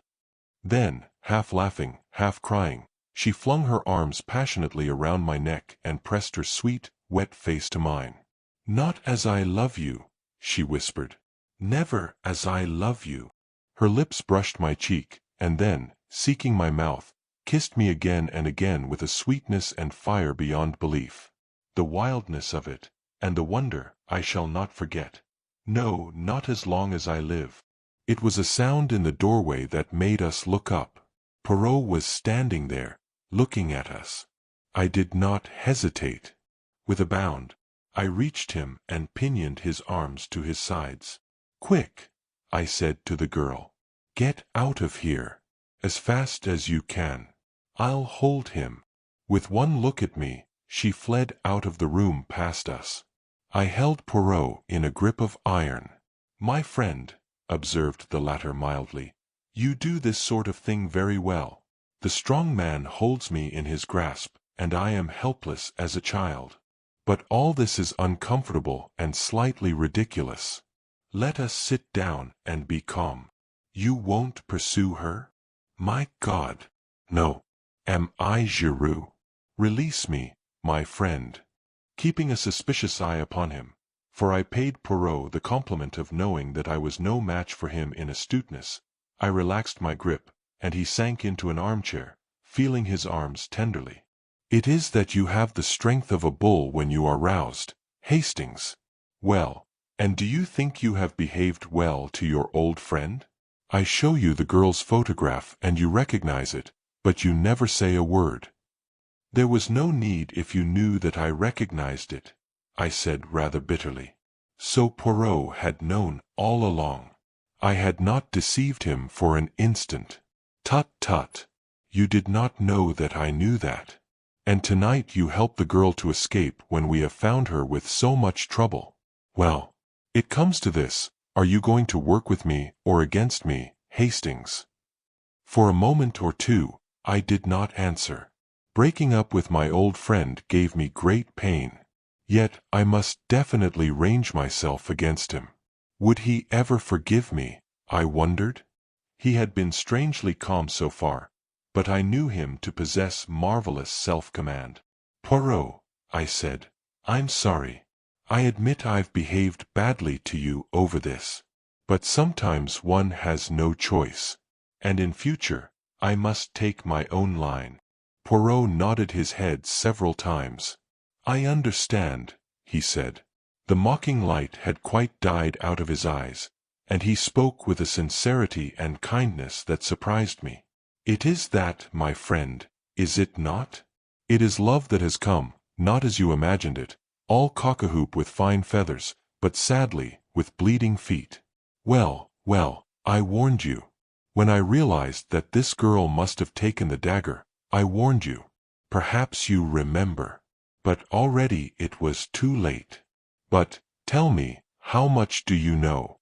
Then, half laughing, half crying, she flung her arms passionately around my neck and pressed her sweet, wet face to mine. Not as I love you, she whispered. Never as I love you. Her lips brushed my cheek, and then, seeking my mouth, kissed me again and again with a sweetness and fire beyond belief. The wildness of it, and the wonder, I shall not forget. No, not as long as I live. It was a sound in the doorway that made us look up. Poirot was standing there, looking at us. I did not hesitate. With a bound, I reached him and pinioned his arms to his sides. Quick, I said to the girl. Get out of here. As fast as you can. I'll hold him. With one look at me, she fled out of the room past us. I held Poirot in a grip of iron. My friend, observed the latter mildly, you do this sort of thing very well. The strong man holds me in his grasp, and I am helpless as a child. But all this is uncomfortable and slightly ridiculous. Let us sit down and be calm. You won't pursue her? My God! No. Am I Giraud? Release me, my friend. Keeping a suspicious eye upon him, for I paid Poirot the compliment of knowing that I was no match for him in astuteness, I relaxed my grip, and he sank into an armchair, feeling his arms tenderly. It is that you have the strength of a bull when you are roused, Hastings. Well, and do you think you have behaved well to your old friend? I show you the girl's photograph and you recognize it, but you never say a word. There was no need if you knew that I recognized it, I said rather bitterly. So Poirot had known all along. I had not deceived him for an instant. Tut tut. You did not know that I knew that. And tonight you helped the girl to escape when we have found her with so much trouble. Well, it comes to this. Are you going to work with me or against me, Hastings? For a moment or two, I did not answer. Breaking up with my old friend gave me great pain. Yet I must definitely range myself against him. Would he ever forgive me, I wondered? He had been strangely calm so far, but I knew him to possess marvelous self-command. Poirot, I said, I'm sorry. I admit I've behaved badly to you over this. But sometimes one has no choice. And in future, I must take my own line. Poirot nodded his head several times. I understand, he said. The mocking light had quite died out of his eyes, and he spoke with a sincerity and kindness that surprised me. It is that, my friend, is it not? It is love that has come, not as you imagined it, all cock-a-hoop with fine feathers, but sadly, with bleeding feet. Well, well, I warned you. When I realized that this girl must have taken the dagger, I warned you. Perhaps you remember. But already it was too late. But, tell me, how much do you know?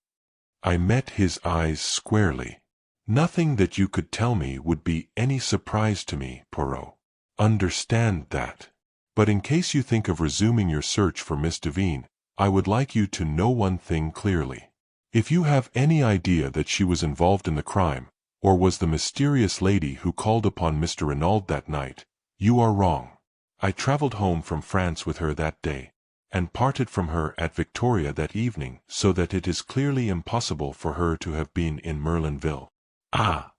I met his eyes squarely. Nothing that you could tell me would be any surprise to me, Poirot. Understand that. But in case you think of resuming your search for Miss Devine, I would like you to know one thing clearly. If you have any idea that she was involved in the crime, or was the mysterious lady who called upon Mr. Renauld that night, you are wrong. I traveled home from France with her that day, and parted from her at Victoria that evening, so that it is clearly impossible for her to have been in Merlinville. Ah!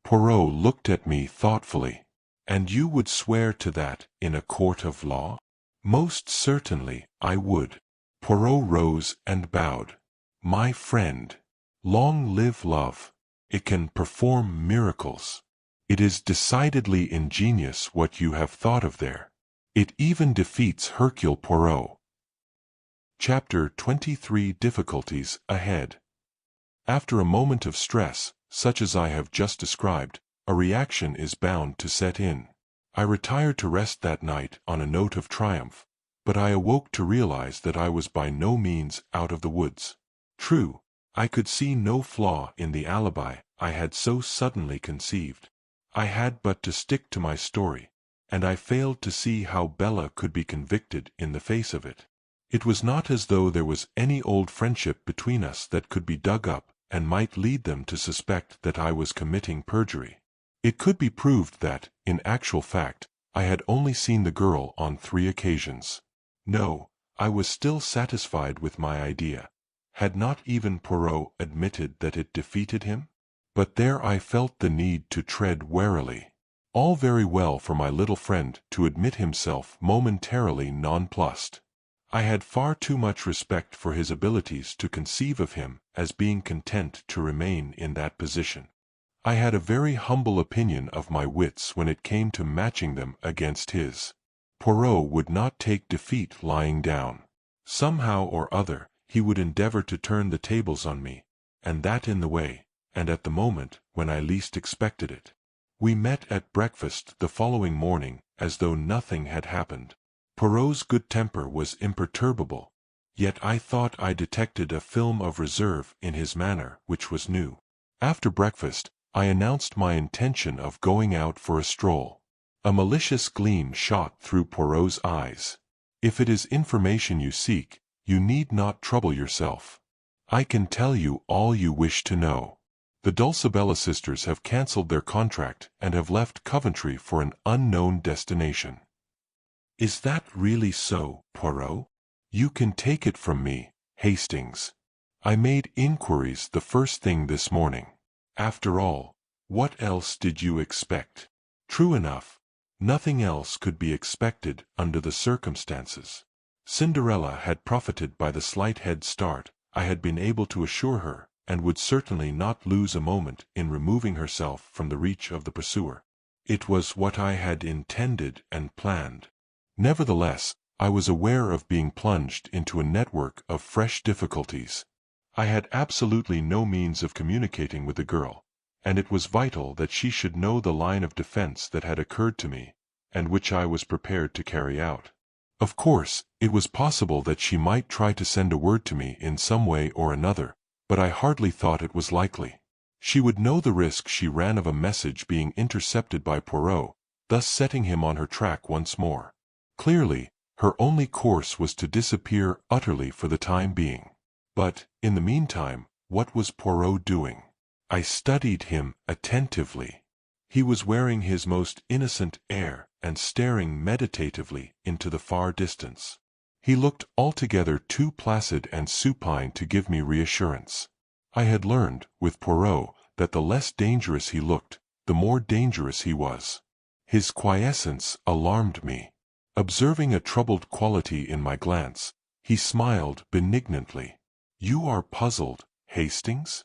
Poirot looked at me thoughtfully. And you would swear to that in a court of law? Most certainly, I would. Poirot rose and bowed. My friend, long live love. It can perform miracles. It is decidedly ingenious what you have thought of there. It even defeats Hercule Poirot. Chapter 23: Difficulties Ahead. After a moment of stress, such as I have just described, a reaction is bound to set in. I retired to rest that night on a note of triumph, but I awoke to realize that I was by no means out of the woods. True, I could see no flaw in the alibi I had so suddenly conceived. I had but to stick to my story, and I failed to see how Bella could be convicted in the face of it. It was not as though there was any old friendship between us that could be dug up and might lead them to suspect that I was committing perjury. It could be proved that, in actual fact, I had only seen the girl on 3 occasions. No, I was still satisfied with my idea. Had not even Poirot admitted that it defeated him? But there I felt the need to tread warily. All very well for my little friend to admit himself momentarily nonplussed. I had far too much respect for his abilities to conceive of him as being content to remain in that position. I had a very humble opinion of my wits when it came to matching them against his. Poirot would not take defeat lying down. Somehow or other, he would endeavor to turn the tables on me, and that in the way, and at the moment, when I least expected it. We met at breakfast the following morning, as though nothing had happened. Poirot's good temper was imperturbable, yet I thought I detected a film of reserve in his manner which was new. After breakfast, I announced my intention of going out for a stroll. A malicious gleam shot through Poirot's eyes. If it is information you seek, you need not trouble yourself. I can tell you all you wish to know. The Dulcibella sisters have cancelled their contract and have left Coventry for an unknown destination. Is that really so, Poirot? You can take it from me, Hastings. I made inquiries the first thing this morning. After all, what else did you expect? True enough, nothing else could be expected under the circumstances. Cinderella had profited by the slight head start I had been able to assure her, and would certainly not lose a moment in removing herself from the reach of the pursuer. It was what I had intended and planned. Nevertheless, I was aware of being plunged into a network of fresh difficulties. I had absolutely no means of communicating with the girl, and it was vital that she should know the line of defense that had occurred to me, and which I was prepared to carry out. Of course, it was possible that she might try to send a word to me in some way or another, but I hardly thought it was likely. She would know the risk she ran of a message being intercepted by Poirot, thus setting him on her track once more. Clearly, her only course was to disappear utterly for the time being. But, in the meantime, what was Poirot doing? I studied him attentively. He was wearing his most innocent air and staring meditatively into the far distance. He looked altogether too placid and supine to give me reassurance. I had learned, with Poirot, that the less dangerous he looked, the more dangerous he was. His quiescence alarmed me. Observing a troubled quality in my glance, he smiled benignantly. You are puzzled, Hastings?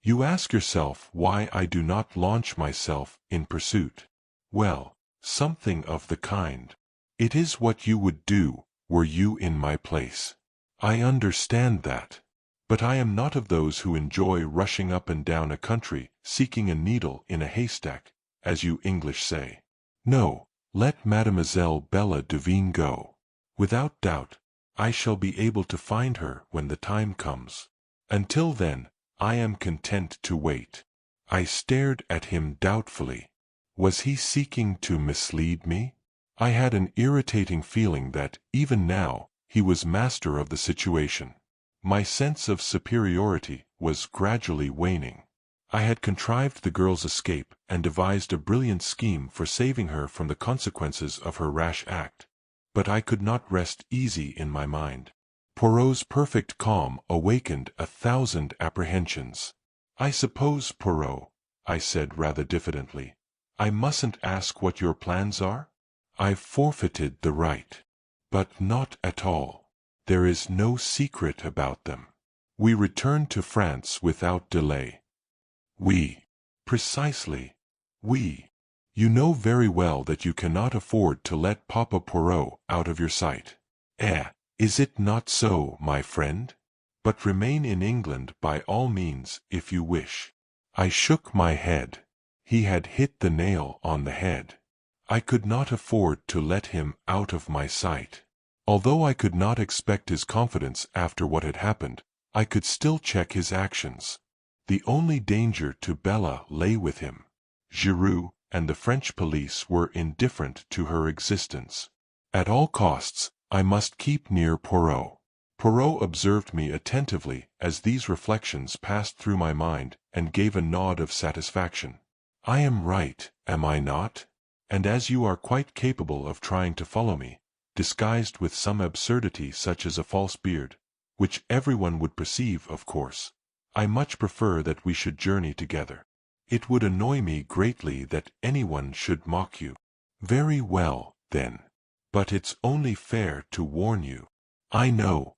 You ask yourself why I do not launch myself in pursuit. Well, something of the kind. It is what you would do, were you in my place. I understand that. But I am not of those who enjoy rushing up and down a country, seeking a needle in a haystack, as you English say. No, let Mademoiselle Bella Devine go. Without doubt, I shall be able to find her when the time comes. Until then, I am content to wait. I stared at him doubtfully. Was he seeking to mislead me? I had an irritating feeling that, even now, he was master of the situation. My sense of superiority was gradually waning. I had contrived the girl's escape and devised a brilliant scheme for saving her from the consequences of her rash act. But I could not rest easy in my mind. Poirot's perfect calm awakened 1,000 apprehensions. "I suppose, Poirot," I said rather diffidently, "I mustn't ask what your plans are?" "I've forfeited the right." "But not at all. There is no secret about them. We return to France without delay." "We." "Precisely. We. You know very well that you cannot afford to let Papa Poirot out of your sight. Is it not so, my friend? But remain in England by all means if you wish." I shook my head. He had hit the nail on the head. I could not afford to let him out of my sight. Although I could not expect his confidence after what had happened, I could still check his actions. The only danger to Bella lay with him. Giraud and the French police were indifferent to her existence. At all costs, I must keep near Poirot. Poirot observed me attentively as these reflections passed through my mind and gave a nod of satisfaction. "I am right, am I not? And as you are quite capable of trying to follow me, disguised with some absurdity such as a false beard, which everyone would perceive, of course, I much prefer that we should journey together. It would annoy me greatly that anyone should mock you." "Very well, then. But it's only fair to warn you." I know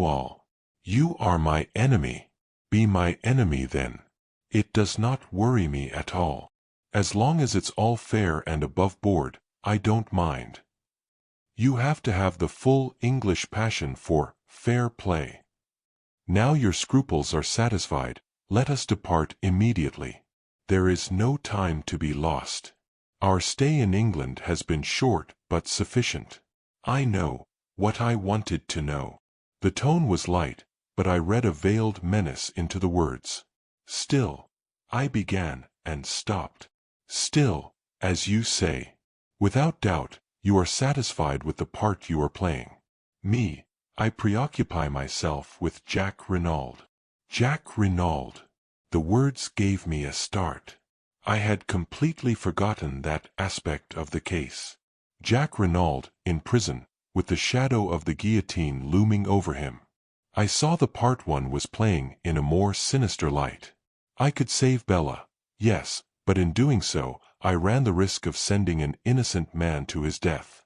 all. You are my enemy. Be my enemy then. It does not worry me at all. As long as it's all fair and above board, I don't mind. You have to have the full English passion for fair play. Now your scruples are satisfied, let us depart immediately. There is no time to be lost. Our stay in England has been short but sufficient. I know what I wanted to know. The tone was light, but I read a veiled menace into the words. "Still," I began, and stopped. "Still, as you say. Without doubt, you are satisfied with the part you are playing. Me, I preoccupy myself with Jack Renauld." Jack Renauld. The words gave me a start. I had completely forgotten that aspect of the case. Jack Renauld, in prison, with the shadow of the guillotine looming over him. I saw the part one was playing in a more sinister light. I could save Bella, yes, but in doing so, I ran the risk of sending an innocent man to his death.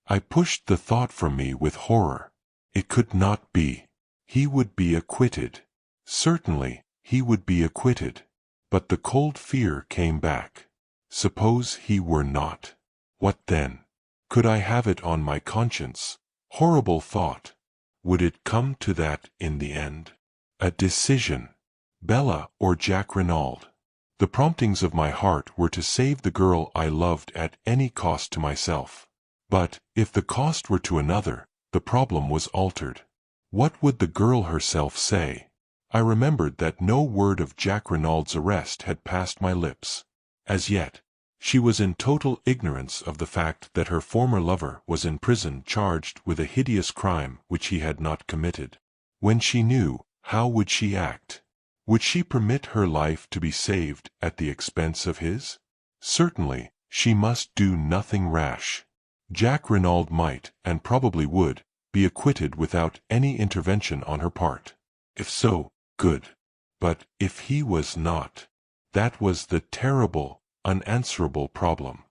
I pushed the thought from me with horror. It could not be. He would be acquitted. Certainly, he would be acquitted. But the cold fear came back. Suppose he were not. What then? Could I have it on my conscience? Horrible thought. Would it come to that in the end? A decision. Bella or Jack Renauld. The promptings of my heart were to save the girl I loved at any cost to myself. But, if the cost were to another, the problem was altered. What would the girl herself say? I remembered that no word of Jack Renauld's arrest had passed my lips. As yet, she was in total ignorance of the fact that her former lover was in prison charged with a hideous crime which he had not committed. When she knew, how would she act? Would she permit her life to be saved at the expense of his? Certainly, she must do nothing rash. Jack Renauld might, and probably would, be acquitted without any intervention on her part. If so, good. But if he was not, that was the terrible, unanswerable problem.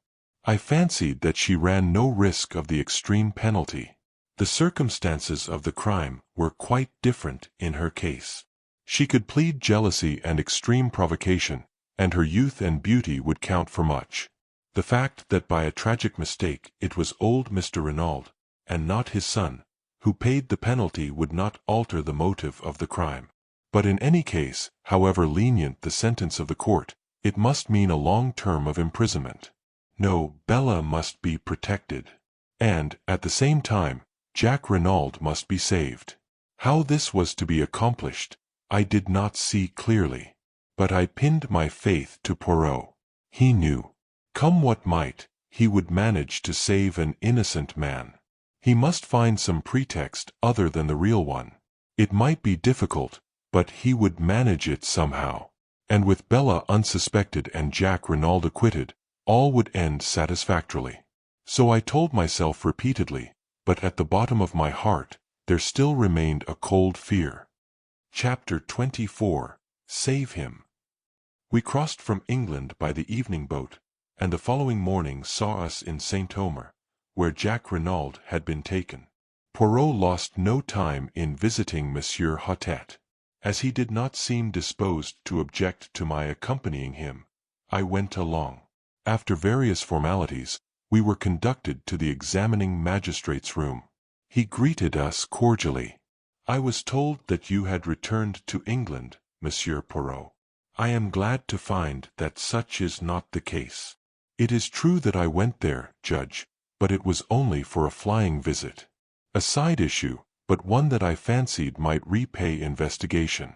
I fancied that she ran no risk of the extreme penalty. The circumstances of the crime were quite different in her case. She could plead jealousy and extreme provocation, and her youth and beauty would count for much. The fact that by a tragic mistake it was old Mr. Renauld, and not his son, who paid the penalty would not alter the motive of the crime. But in any case, however lenient the sentence of the court, it must mean a long term of imprisonment. No, Bella must be protected. And, at the same time, Jack Renauld must be saved. How this was to be accomplished, I did not see clearly. But I pinned my faith to Poirot. He knew. Come what might, he would manage to save an innocent man. He must find some pretext other than the real one. It might be difficult, but he would manage it somehow. And with Bella unsuspected and Jack Renauld acquitted, all would end satisfactorily. So I told myself repeatedly, but at the bottom of my heart, there still remained a cold fear. Chapter 24. Save him. We crossed from England by the evening boat, and the following morning saw us in Saint-Omer, where Jack Renauld had been taken. Poirot lost no time in visiting Monsieur Hottet. As he did not seem disposed to object to my accompanying him, I went along. After various formalities, we were conducted to the examining magistrate's room. He greeted us cordially. "I was told that you had returned to England, Monsieur Poirot. I am glad to find that such is not the case. It is true that I went there, Judge, but it was only for a flying visit. A side issue, but one that I fancied might repay investigation."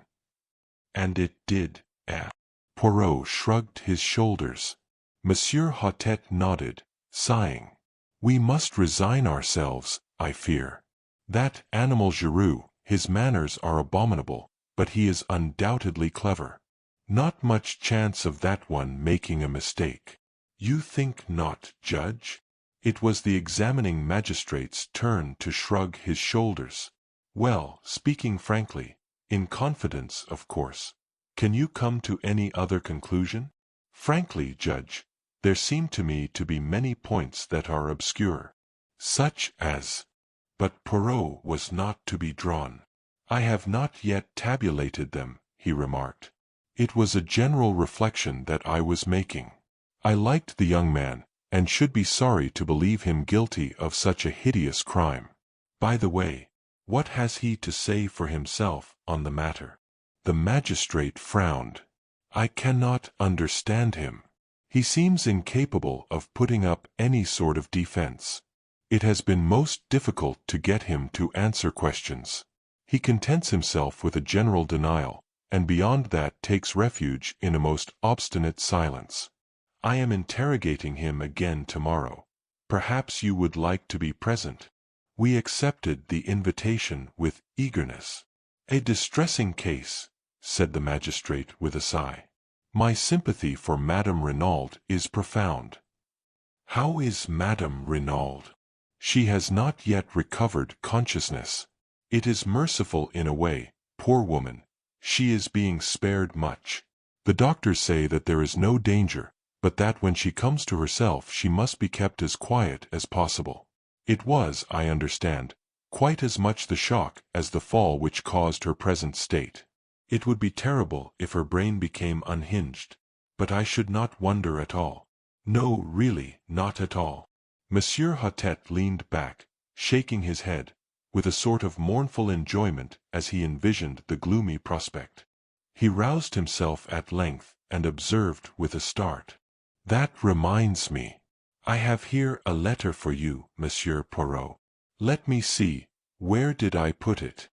"And it did, eh?" Poirot shrugged his shoulders. Monsieur Hottet nodded, sighing. "We must resign ourselves, I fear. That animal Giraud, his manners are abominable, but he is undoubtedly clever. Not much chance of that one making a mistake." "You think not, Judge?" It was the examining magistrate's turn to shrug his shoulders. "Well, speaking frankly, in confidence, of course, can you come to any other conclusion?" "Frankly, Judge, there seem to me to be many points that are obscure." "Such as—" But Poirot was not to be drawn. "I have not yet tabulated them," he remarked. It was a general reflection that I was making. I liked the young man, and should be sorry to believe him guilty of such a hideous crime. By the way, what has he to say for himself on the matter? The magistrate frowned. "I cannot understand him. He seems incapable of putting up any sort of defense. It has been most difficult to get him to answer questions. He contents himself with a general denial, and beyond that takes refuge in a most obstinate silence. I am interrogating him again tomorrow. Perhaps you would like to be present." We accepted the invitation with eagerness. "A distressing case," said the magistrate with a sigh. "My sympathy for Madame Renauld is profound." "How is Madame Renauld?" "She has not yet recovered consciousness. It is merciful in a way, poor woman. She is being spared much. The doctors say that there is no danger, but that when she comes to herself she must be kept as quiet as possible. It was, I understand, quite as much the shock as the fall which caused her present state. It would be terrible if her brain became unhinged, but I should not wonder at all. No, really, not at all." Monsieur Hottet leaned back, shaking his head, with a sort of mournful enjoyment as he envisioned the gloomy prospect. He roused himself at length, and observed with a start, "That reminds me. I have here a letter for you, Monsieur Poirot. Let me see, where did I put it?"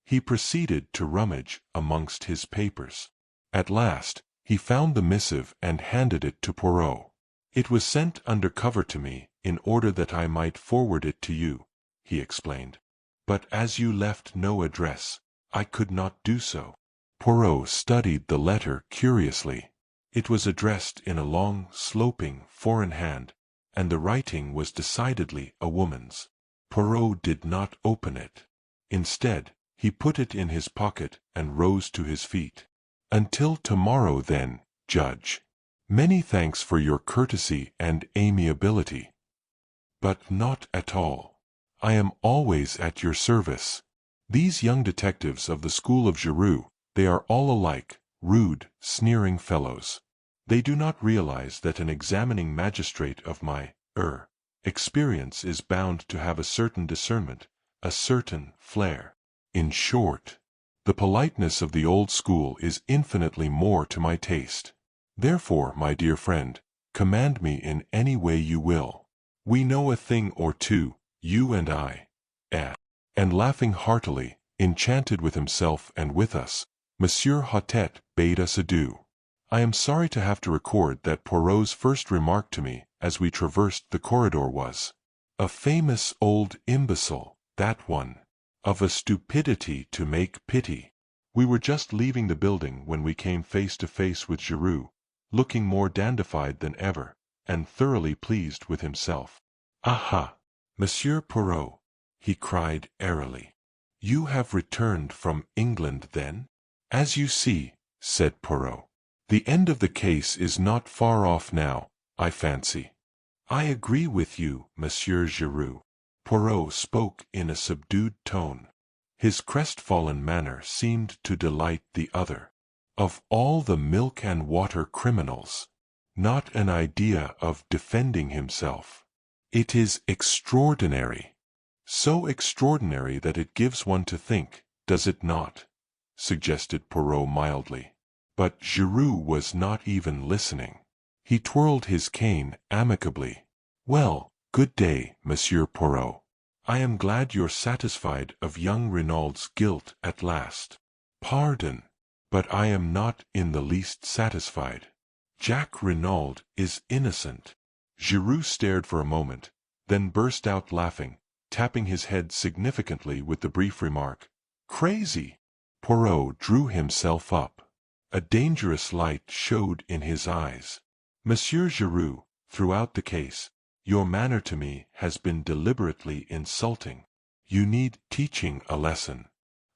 He proceeded to rummage amongst his papers. At last, he found the missive and handed it to Poirot. "It was sent under cover to me, in order that I might forward it to you," he explained. "But as you left no address, I could not do so." Poirot studied the letter curiously. It was addressed in a long, sloping, foreign hand, and the writing was decidedly a woman's. Poirot did not open it. Instead, he put it in his pocket and rose to his feet. "Until tomorrow then, Judge. Many thanks for your courtesy and amiability." "But not at all. I am always at your service. These young detectives of the school of Giraud, they are all alike, rude, sneering fellows. They do not realize that an examining magistrate of my experience is bound to have a certain discernment, a certain flair. In short, the politeness of the old school is infinitely more to my taste. Therefore, my dear friend, command me in any way you will. We know a thing or two, you and I." And laughing heartily, enchanted with himself and with us, Monsieur Hottet bade us adieu. I am sorry to have to record that Poirot's first remark to me, as we traversed the corridor was. "A famous old imbecile, that one. Of a stupidity to make pity." We were just leaving the building when we came face to face with Giraud, looking more dandified than ever, and thoroughly pleased with himself. "Aha! Monsieur Poirot," he cried airily. "You have returned from England, then?" "As you see," said Poirot. "The end of the case is not far off now, I fancy." "I agree with you, Monsieur Giraud." Poirot spoke in a subdued tone. His crestfallen manner seemed to delight the other. "Of all the milk-and-water criminals, not an idea of defending himself. It is extraordinary. So extraordinary that it gives one to think, does it not?" suggested Poirot mildly. But Giraud was not even listening. He twirled his cane amicably. "Well, good day, Monsieur Poirot. I am glad you're satisfied of young Renaud's guilt at last." "Pardon, but I am not in the least satisfied. Jack Renauld is innocent." Giraud stared for a moment, then burst out laughing, tapping his head significantly with the brief remark, "Crazy!" Poirot drew himself up. A dangerous light showed in his eyes. "Monsieur Giraud, throughout the case, your manner to me has been deliberately insulting. You need teaching a lesson.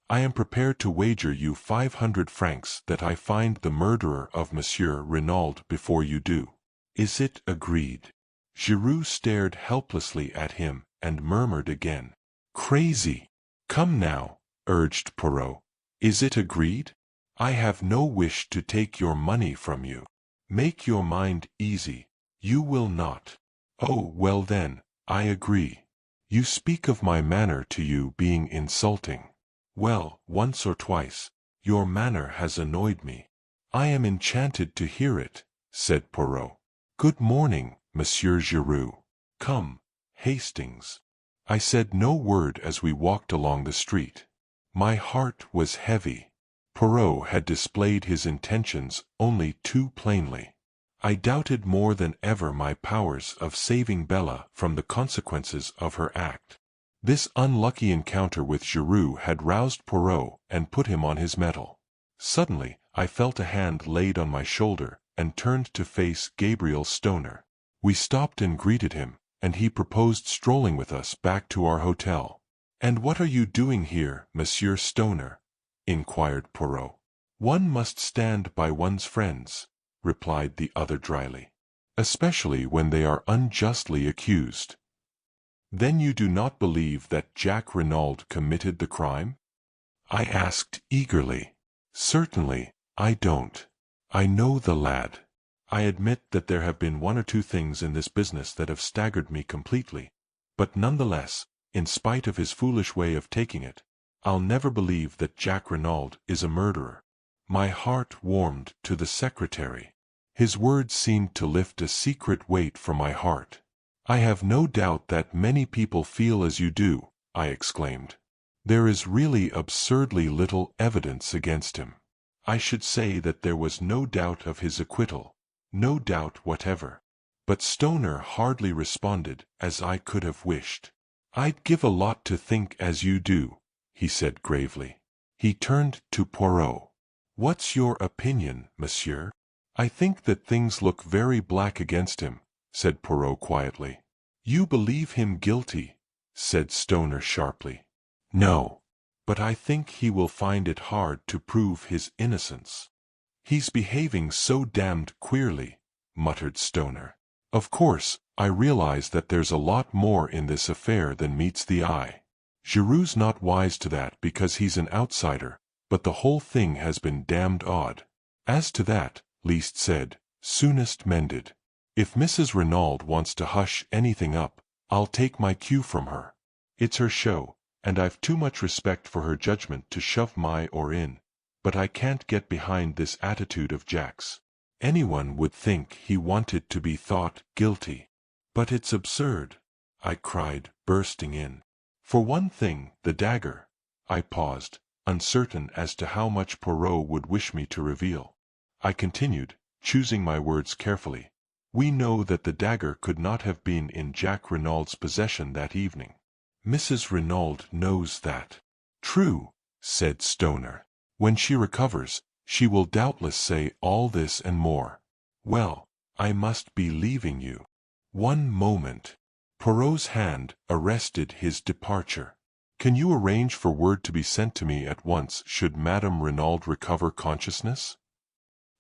I am prepared to wager you 500 francs that I find the murderer of Monsieur Renauld before you do. Is it agreed?" Giraud stared helplessly at him and murmured again, "Crazy!" "Come now," urged Poirot. "Is it agreed? I have no wish to take your money from you. Make your mind easy. You will not." "Oh, well then, I agree. You speak of my manner to you being insulting. Well, once or twice, your manner has annoyed me." "I am enchanted to hear it," said Poirot. "Good morning, Monsieur Giraud. Come, Hastings." I said no word as we walked along the street. My heart was heavy. Poirot had displayed his intentions only too plainly. I doubted more than ever my powers of saving Bella from the consequences of her act. This unlucky encounter with Giraud had roused Poirot and put him on his mettle. Suddenly, I felt a hand laid on my shoulder and turned to face Gabriel Stoner. We stopped and greeted him, and he proposed strolling with us back to our hotel. "And what are you doing here, Monsieur Stoner?" inquired Poirot. "One must stand by one's friends," replied the other dryly, "especially when they are unjustly accused." "Then you do not believe that Jack Renauld committed the crime?" I asked eagerly. "Certainly, I don't. I know the lad. I admit that there have been one or two things in this business that have staggered me completely, but nonetheless, in spite of his foolish way of taking it, I'll never believe that Jack Renauld is a murderer." My heart warmed to the secretary. His words seemed to lift a secret weight from my heart. "I have no doubt that many people feel as you do," I exclaimed. "There is really absurdly little evidence against him. I should say that there was no doubt of his acquittal, no doubt whatever." But Stoner hardly responded as I could have wished. "I'd give a lot to think as you do," he said gravely. He turned to Poirot. "What's your opinion, monsieur?" "I think that things look very black against him," said Poirot quietly. "You believe him guilty?" said Stoner sharply. "No. But I think he will find it hard to prove his innocence." "He's behaving so damned queerly," muttered Stoner. "Of course, I realize that there's a lot more in this affair than meets the eye. Giraud's not wise to that because he's an outsider, but the whole thing has been damned odd. As to that, least said, soonest mended. If Mrs. Renauld wants to hush anything up, I'll take my cue from her. It's her show, and I've too much respect for her judgment to shove my oar in, but I can't get behind this attitude of Jack's. Anyone would think he wanted to be thought guilty." "But it's absurd," I cried, bursting in. "For one thing, the dagger." I paused, uncertain as to how much Poirot would wish me to reveal. I continued, choosing my words carefully. We know that the dagger could not have been in Jack Renaud's possession that evening. Mrs. Renauld knows that. True, said Stoner. When she recovers, she will doubtless say all this and more. Well, I must be leaving you. One moment. Poirot's hand arrested his departure. Can you arrange for word to be sent to me at once should Madame Renauld recover consciousness?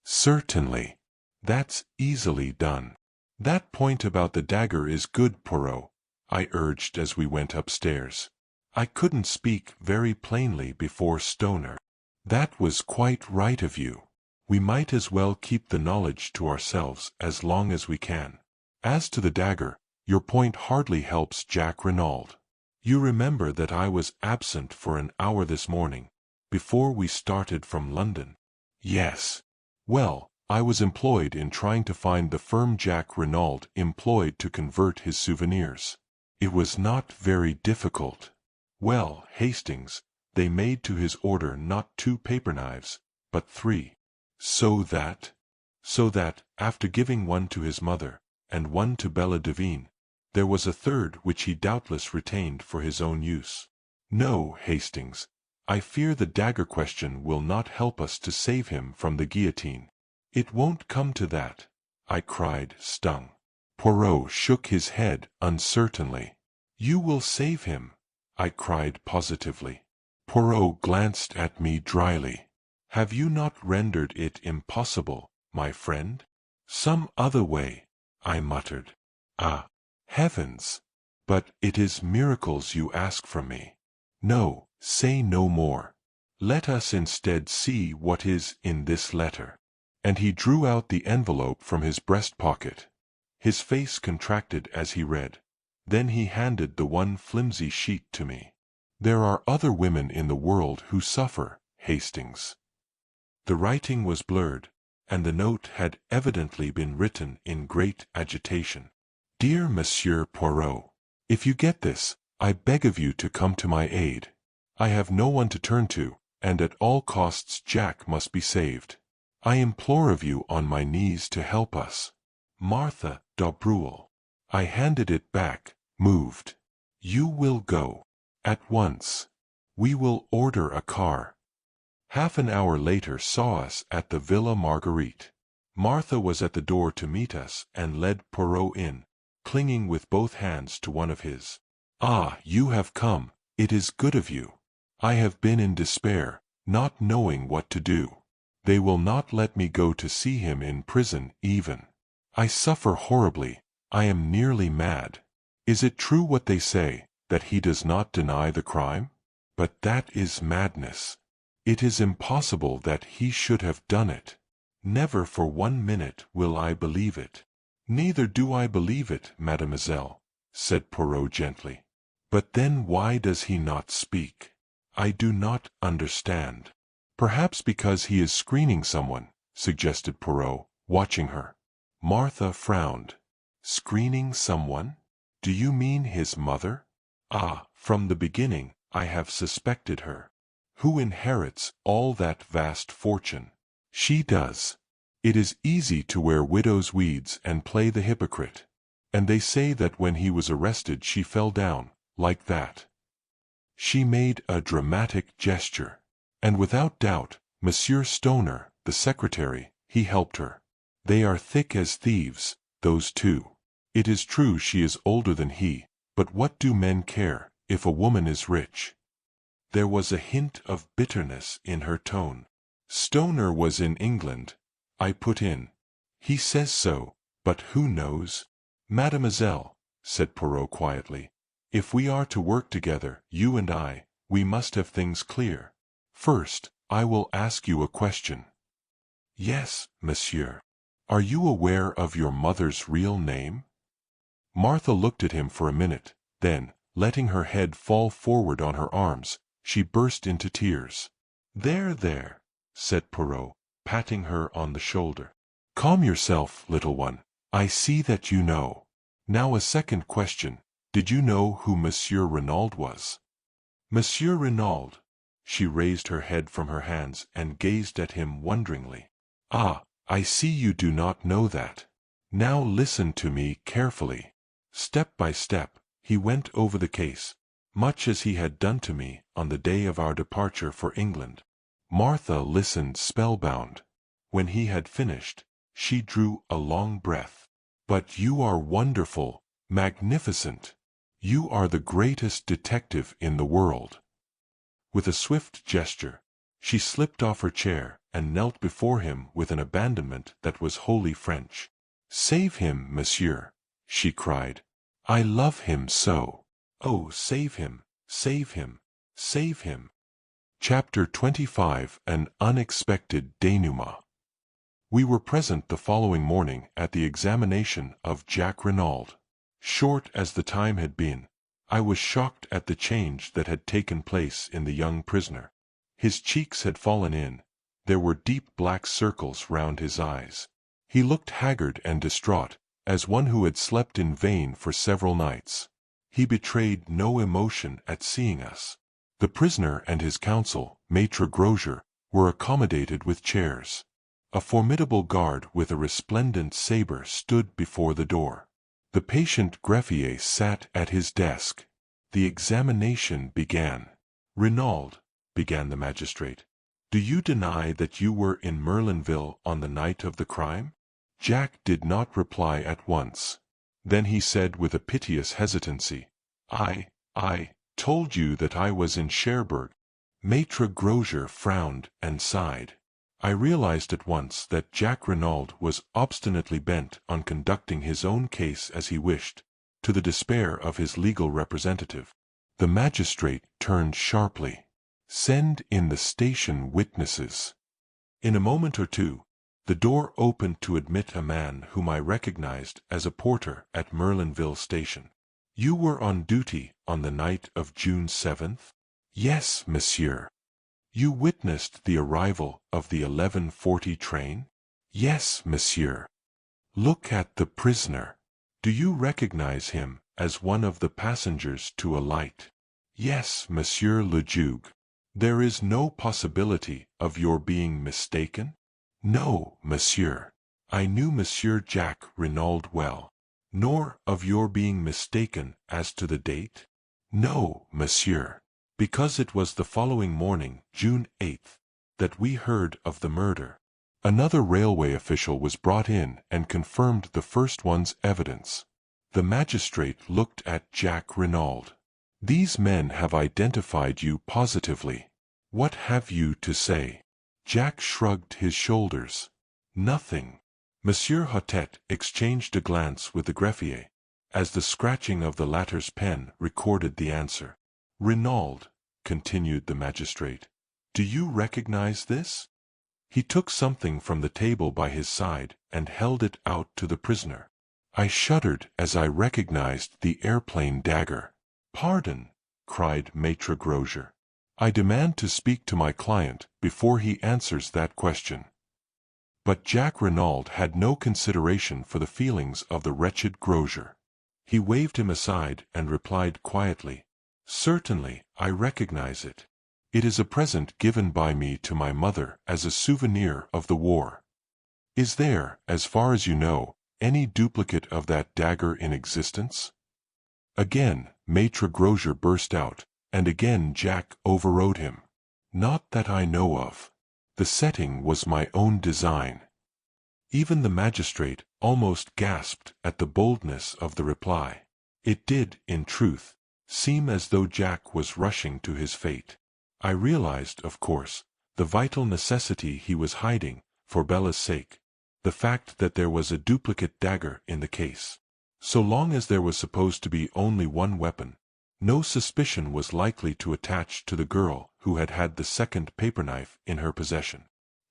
Certainly. That's easily done. That point about the dagger is good, Poirot, I urged as we went upstairs. I couldn't speak very plainly before Stoner. That was quite right of you. We might as well keep the knowledge to ourselves as long as we can. As to the dagger, your point hardly helps Jack Renauld. You remember that I was absent for an hour this morning, before we started from London? Yes. Well, I was employed in trying to find the firm Jack Renauld employed to convert his souvenirs. It was not very difficult. Well, Hastings, they made to his order not 2 paper knives, but 3. So that, after giving one to his mother, and one to Bella Devine, there was a third which he doubtless retained for his own use. No, Hastings, I fear the dagger question will not help us to save him from the guillotine. It won't come to that, I cried, stung. Poirot shook his head uncertainly. You will save him, I cried positively. Poirot glanced at me dryly. Have you not rendered it impossible, my friend? Some other way, I muttered. Ah, heavens! But it is miracles you ask from me. No, say no more. Let us instead see what is in this letter. And he drew out the envelope from his breast pocket. His face contracted as he read. Then he handed the one flimsy sheet to me. There are other women in the world who suffer, Hastings. The writing was blurred, and the note had evidently been written in great agitation. Dear Monsieur Poirot, if you get this, I beg of you to come to my aid. I have no one to turn to, and at all costs Jack must be saved. I implore of you on my knees to help us. Martha d'Abreuil. I handed it back, moved. You will go. At once. We will order a car. Half an hour later saw us at the Villa Marguerite. Martha was at the door to meet us and led Poirot in, clinging with both hands to one of his. Ah, you have come, it is good of you. I have been in despair, not knowing what to do. They will not let me go to see him in prison even. I suffer horribly, I am nearly mad. Is it true what they say, that he does not deny the crime? But that is madness. It is impossible that he should have done it. Never for 1 minute will I believe it. Neither do I believe it, mademoiselle, said Poirot gently. But then why does he not speak? I do not understand. Perhaps because he is screening someone, suggested Poirot, watching her. Martha frowned. Screening someone? Do you mean his mother? Ah, from the beginning, I have suspected her. Who inherits all that vast fortune? She does. It is easy to wear widow's weeds and play the hypocrite. And they say that when he was arrested she fell down, like that. She made a dramatic gesture. And without doubt, Monsieur Stoner, the secretary, he helped her. They are thick as thieves, those two. It is true she is older than he, but what do men care, if a woman is rich? There was a hint of bitterness in her tone. Stoner was in England, I put in. He says so, but who knows? Mademoiselle, said Poirot quietly, if we are to work together, you and I, we must have things clear. First, I will ask you a question. Yes, monsieur. Are you aware of your mother's real name? Martha looked at him for a minute, then, letting her head fall forward on her arms, she burst into tears. There, said Poirot, patting her on the shoulder. Calm yourself, little one. I see that you know. Now a second question. Did you know who Monsieur Renauld was? Monsieur Renauld. She raised her head from her hands and gazed at him wonderingly. Ah, I see you do not know that. Now listen to me carefully. Step by step, he went over the case, much as he had done to me on the day of our departure for England. Martha listened spellbound. When he had finished, she drew a long breath. But you are wonderful, magnificent. You are the greatest detective in the world. With a swift gesture, she slipped off her chair and knelt before him with an abandonment that was wholly French. "Save him, monsieur," she cried. "I love him so. Oh, save him, save him, save him." Chapter 25 An Unexpected Dénouement. We were present the following morning at the examination of Jack Renauld. Short as the time had been, I was shocked at the change that had taken place in the young prisoner. His cheeks had fallen in, there were deep black circles round his eyes. He looked haggard and distraught, as one who had slept in vain for several nights. He betrayed no emotion at seeing us. The prisoner and his counsel, Maître Grosjean, were accommodated with chairs. A formidable guard with a resplendent sabre stood before the door. The patient greffier sat at his desk. The examination began. "Renauld," began the magistrate, "do you deny that you were in Merlinville on the night of the crime?" Jack did not reply at once. Then he said with a piteous hesitancy, I told you that I was in Cherbourg." Maître Grosjean frowned and sighed. I realized at once that Jack Renauld was obstinately bent on conducting his own case as he wished, to the despair of his legal representative. The magistrate turned sharply. "Send in the station witnesses." In a moment or two, the door opened to admit a man whom I recognized as a porter at Merlinville station. "You were on duty on the night of June 7th? "Yes, monsieur." "You witnessed the arrival of the 11:40 train?" "Yes, monsieur." "Look at the prisoner. Do you recognize him as one of the passengers to alight?" "Yes, monsieur le juge." "There is no possibility of your being mistaken?" "No, monsieur. I knew Monsieur Jack Renauld well." "Nor of your being mistaken as to the date?" "No, monsieur. Because it was the following morning, June 8th, that we heard of the murder." Another railway official was brought in and confirmed the first one's evidence. The magistrate looked at Jack Renauld. "These men have identified you positively. What have you to say?" Jack shrugged his shoulders. "Nothing." Monsieur Hotet exchanged a glance with the greffier, as the scratching of the latter's pen recorded the answer. "Renauld," continued the magistrate, "do you recognize this?" He took something from the table by his side and held it out to the prisoner. I shuddered as I recognized the airplane dagger. "Pardon," cried Maître Grosjean. "I demand to speak to my client before he answers that question." But Jack Renauld had no consideration for the feelings of the wretched Grosjean. He waved him aside and replied quietly, "Certainly, I recognize it. It is a present given by me to my mother as a souvenir of the war." "Is there, as far as you know, any duplicate of that dagger in existence?" Again Maître Grosjean burst out, and again Jack overrode him. "Not that I know of. The setting was my own design." Even the magistrate almost gasped at the boldness of the reply. It did, in truth, seem as though Jack was rushing to his fate. I realized, of course, the vital necessity he was hiding, for Bella's sake, the fact that there was a duplicate dagger in the case. So long as there was supposed to be only one weapon, no suspicion was likely to attach to the girl who had had the second paper knife in her possession.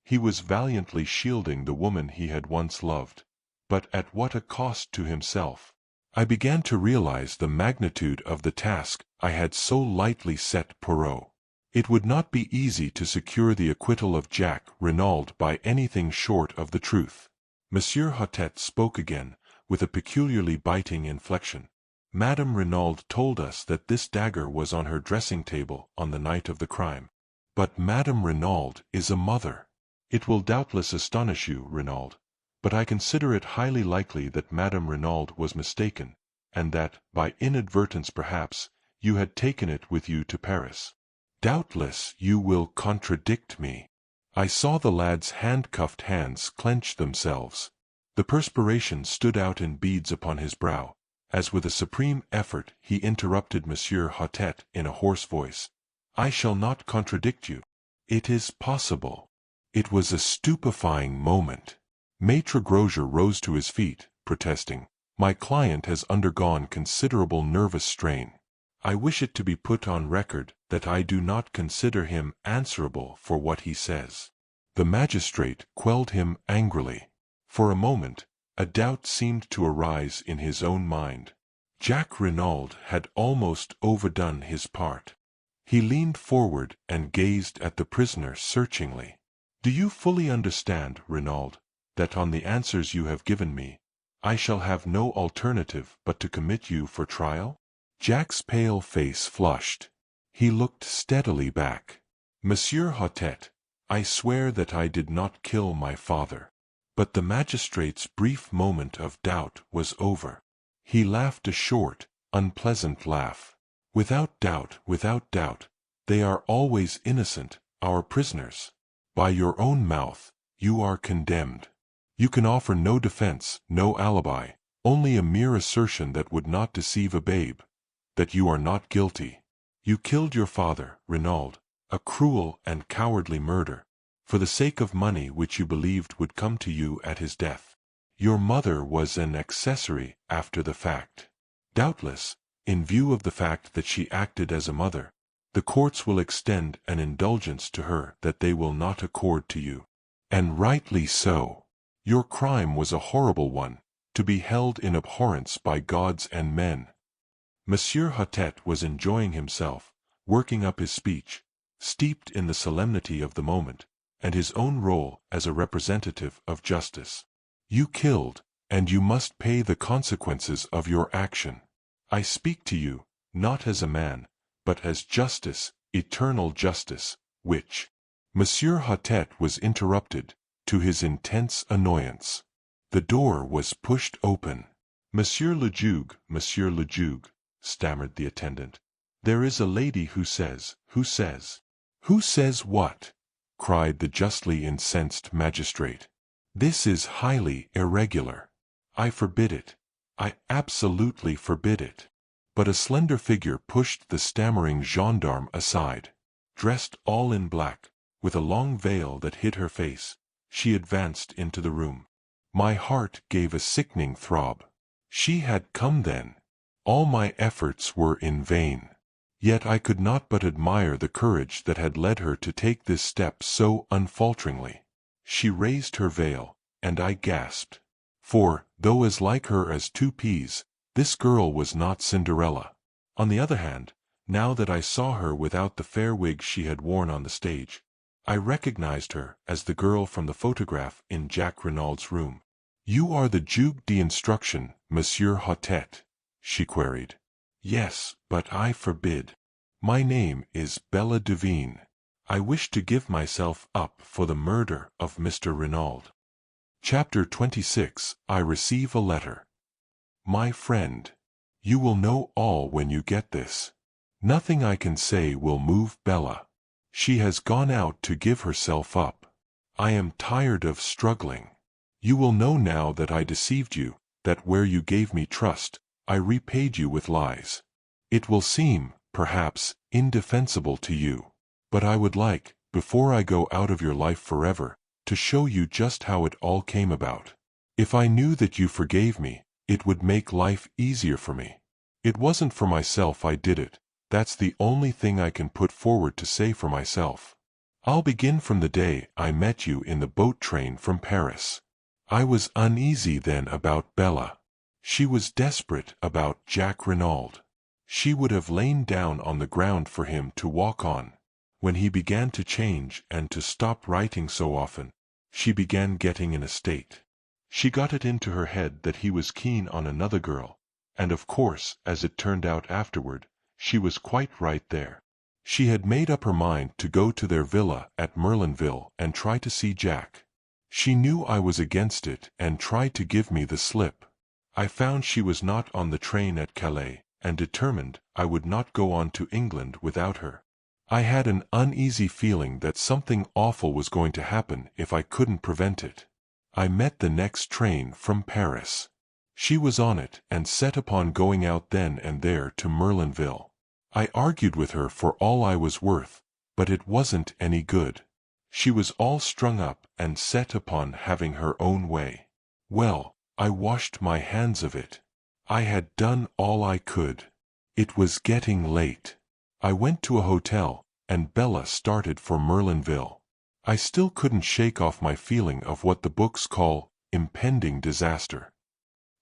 He was valiantly shielding the woman he had once loved, but at what a cost to himself. I began to realize the magnitude of the task I had so lightly set Poirot. It would not be easy to secure the acquittal of Jack Renauld by anything short of the truth. Monsieur Hotet spoke again, with a peculiarly biting inflection. "Madame Renauld told us that this dagger was on her dressing-table on the night of the crime. But Madame Renauld is a mother. It will doubtless astonish you, Renauld, but I consider it highly likely that Madame Renauld was mistaken, and that, by inadvertence perhaps, you had taken it with you to Paris. Doubtless you will contradict me. I saw the lad's handcuffed hands clench themselves. The perspiration stood out in beads upon his brow, as with a supreme effort he interrupted Monsieur Hautet in a hoarse voice. I shall not contradict you. It is possible. It was a stupefying moment. Maître Grosjean rose to his feet, protesting. My client has undergone considerable nervous strain. I wish it to be put on record that I do not consider him answerable for what he says. The magistrate quelled him angrily. For a moment, a doubt seemed to arise in his own mind. Jacques Renauld had almost overdone his part. He leaned forward and gazed at the prisoner searchingly. Do you fully understand, Renauld, that on the answers you have given me, I shall have no alternative but to commit you for trial? Jack's pale face flushed. He looked steadily back. Monsieur Hautet, I swear that I did not kill my father. But the magistrate's brief moment of doubt was over. He laughed a short, unpleasant laugh. Without doubt, they are always innocent, our prisoners. By your own mouth, you are condemned. You can offer no defense, no alibi, only a mere assertion that would not deceive a babe, that you are not guilty. You killed your father, Renauld, a cruel and cowardly murder, for the sake of money which you believed would come to you at his death. Your mother was an accessory after the fact. Doubtless, in view of the fact that she acted as a mother, the courts will extend an indulgence to her that they will not accord to you. And rightly so. Your crime was a horrible one, to be held in abhorrence by gods and men. Monsieur Hautet was enjoying himself, working up his speech, steeped in the solemnity of the moment, and his own role as a representative of justice. You killed, and you must pay the consequences of your action. I speak to you, not as a man, but as justice, eternal justice, which... Monsieur Hautet was interrupted, to his intense annoyance. The door was pushed open. Monsieur le Juge, stammered the attendant. There is a lady who says... Who says what? Cried the justly incensed magistrate. This is highly irregular. I forbid it. I absolutely forbid it. But a slender figure pushed the stammering gendarme aside. Dressed all in black, with a long veil that hid her face, she advanced into the room. My heart gave a sickening throb. She had come then. All my efforts were in vain. Yet I could not but admire the courage that had led her to take this step so unfalteringly. She raised her veil, and I gasped. For, though as like her as two peas, this girl was not Cinderella. On the other hand, now that I saw her without the fair wig she had worn on the stage, I recognized her as the girl from the photograph in Jacques Renauld's room. You are the Juge d'instruction, Monsieur Hautet? She queried. Yes, but I forbid. My name is Bella Devine. I wish to give myself up for the murder of Mr. Renauld. Chapter 26. I receive a letter. My friend, you will know all when you get this. Nothing I can say will move Bella. She has gone out to give herself up. I am tired of struggling. You will know now that I deceived you, that where you gave me trust, I repaid you with lies. It will seem, perhaps, indefensible to you. But I would like, before I go out of your life forever, to show you just how it all came about. If I knew that you forgave me, it would make life easier for me. It wasn't for myself I did it. That's the only thing I can put forward to say for myself. I'll begin from the day I met you in the boat train from Paris. I was uneasy then about Bella. She was desperate about Jacques Renauld. She would have lain down on the ground for him to walk on. When he began to change and to stop writing so often, she began getting in a state. She got it into her head that he was keen on another girl, and of course, as it turned out afterward, she was quite right there. She had made up her mind to go to their villa at Merlinville and try to see Jack. She knew I was against it and tried to give me the slip. I found she was not on the train at Calais, and determined I would not go on to England without her. I had an uneasy feeling that something awful was going to happen if I couldn't prevent it. I met the next train from Paris. She was on it and set upon going out then and there to Merlinville. I argued with her for all I was worth, but it wasn't any good. She was all strung up and set upon having her own way. Well, I washed my hands of it. I had done all I could. It was getting late. I went to a hotel, and Bella started for Merlinville. I still couldn't shake off my feeling of what the books call impending disaster.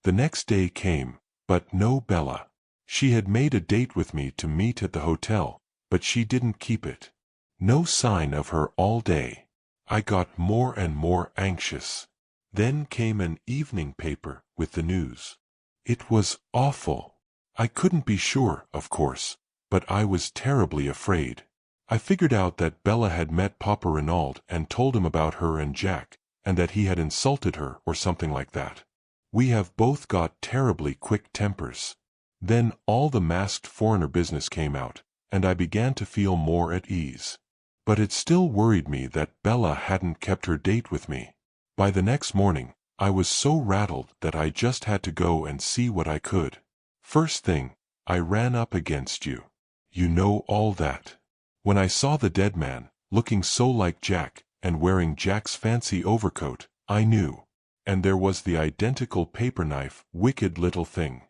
The next day came, but no Bella. She had made a date with me to meet at the hotel, but she didn't keep it. No sign of her all day. I got more and more anxious. Then came an evening paper with the news. It was awful. I couldn't be sure, of course, but I was terribly afraid. I figured out that Bella had met Papa Renauld and told him about her and Jack, and that he had insulted her or something like that. We have both got terribly quick tempers. Then all the masked foreigner business came out, and I began to feel more at ease. But it still worried me that Bella hadn't kept her date with me. By the next morning, I was so rattled that I just had to go and see what I could. First thing, I ran up against you. You know all that. When I saw the dead man, looking so like Jack, and wearing Jack's fancy overcoat, I knew. And there was the identical paper knife, wicked little thing,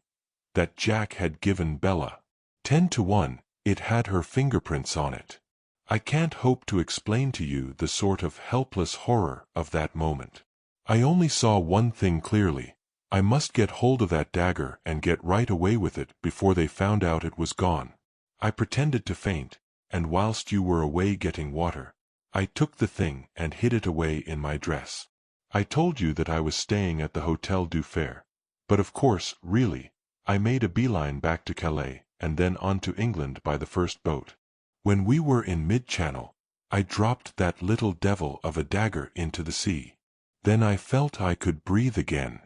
that Jack had given Bella. 10 to 1, it had her fingerprints on it. I can't hope to explain to you the sort of helpless horror of that moment. I only saw one thing clearly. I must get hold of that dagger and get right away with it before they found out it was gone. I pretended to faint, and whilst you were away getting water, I took the thing and hid it away in my dress. I told you that I was staying at the Hotel du Fer, but of course, really, I made a beeline back to Calais and then on to England by the first boat. When we were in mid-channel, I dropped that little devil of a dagger into the sea. Then I felt I could breathe again.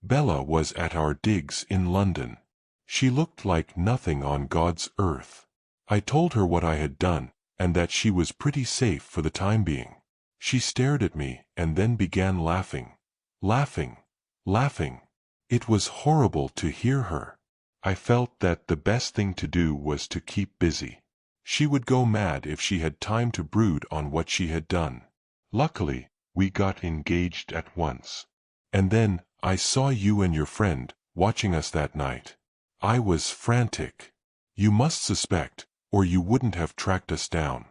Bella was at our digs in London. She looked like nothing on God's earth. I told her what I had done, and that she was pretty safe for the time being. She stared at me and then began laughing. Laughing. Laughing. It was horrible to hear her. I felt that the best thing to do was to keep busy. She would go mad if she had time to brood on what she had done. Luckily, we got engaged at once. And then, I saw you and your friend watching us that night. I was frantic. You must suspect, or you wouldn't have tracked us down.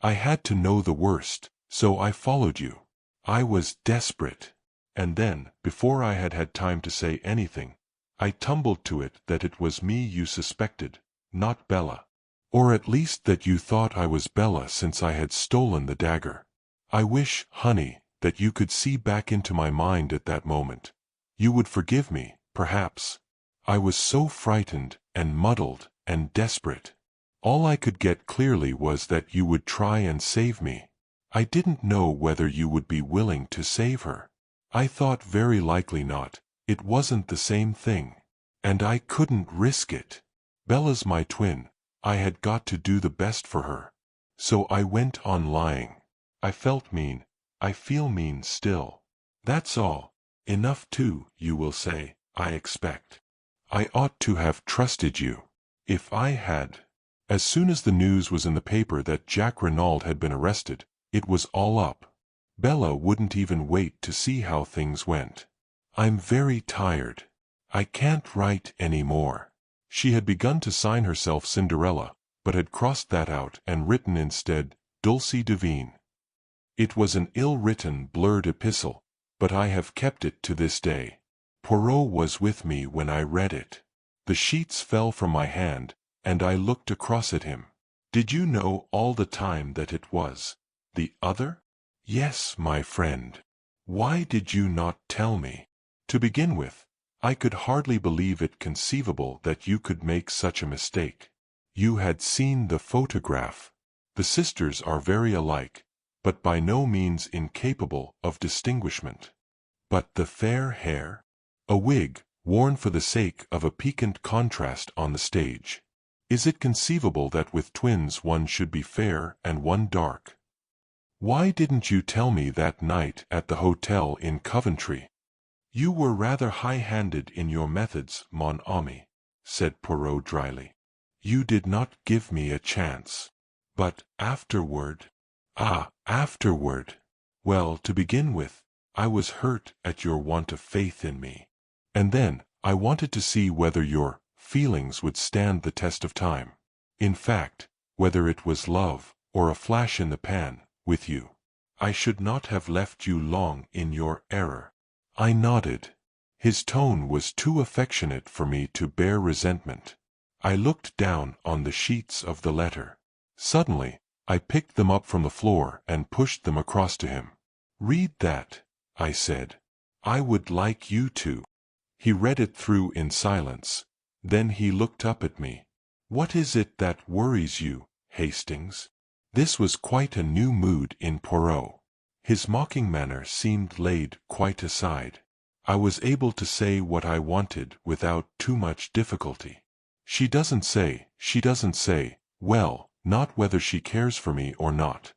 I had to know the worst, so I followed you. I was desperate. And then, before I had had time to say anything, I tumbled to it that it was me you suspected, not Bella. Or at least that you thought I was Bella since I had stolen the dagger. I wish, honey, that you could see back into my mind at that moment. You would forgive me, perhaps. I was so frightened, and muddled, and desperate. All I could get clearly was that you would try and save me. I didn't know whether you would be willing to save her. I thought very likely not. It wasn't the same thing. And I couldn't risk it. Bella's my twin. I had got to do the best for her. So I went on lying. I felt mean. I feel mean still. That's all. Enough too, you will say, I expect. I ought to have trusted you. If I had. As soon as the news was in the paper that Jack Renauld had been arrested, it was all up. Bella wouldn't even wait to see how things went. I'm very tired. I can't write any more. She had begun to sign herself Cinderella, but had crossed that out and written instead, Dulcie Divine. It was an ill-written, blurred epistle, but I have kept it to this day. Poirot was with me when I read it. The sheets fell from my hand, and I looked across at him. Did you know all the time that it was the other? Yes, my friend. Why did you not tell me? To begin with, I could hardly believe it conceivable that you could make such a mistake. You had seen the photograph. The sisters are very alike, but by no means incapable of distinguishment. But the fair hair? A wig, worn for the sake of a piquant contrast on the stage. Is it conceivable that with twins one should be fair and one dark? Why didn't you tell me that night at the hotel in Coventry? You were rather high-handed in your methods, mon ami, said Poirot dryly. You did not give me a chance. But afterward? Ah, afterward! Well, to begin with, I was hurt at your want of faith in me. And then, I wanted to see whether your feelings would stand the test of time. In fact, whether it was love, or a flash in the pan, with you. I should not have left you long in your error. I nodded. His tone was too affectionate for me to bear resentment. I looked down on the sheets of the letter. Suddenly, I picked them up from the floor and pushed them across to him. Read that, I said. I would like you to. He read it through in silence. Then he looked up at me. What is it that worries you, Hastings? This was quite a new mood in Poirot. His mocking manner seemed laid quite aside. I was able to say what I wanted without too much difficulty. She doesn't say, well, not whether she cares for me or not.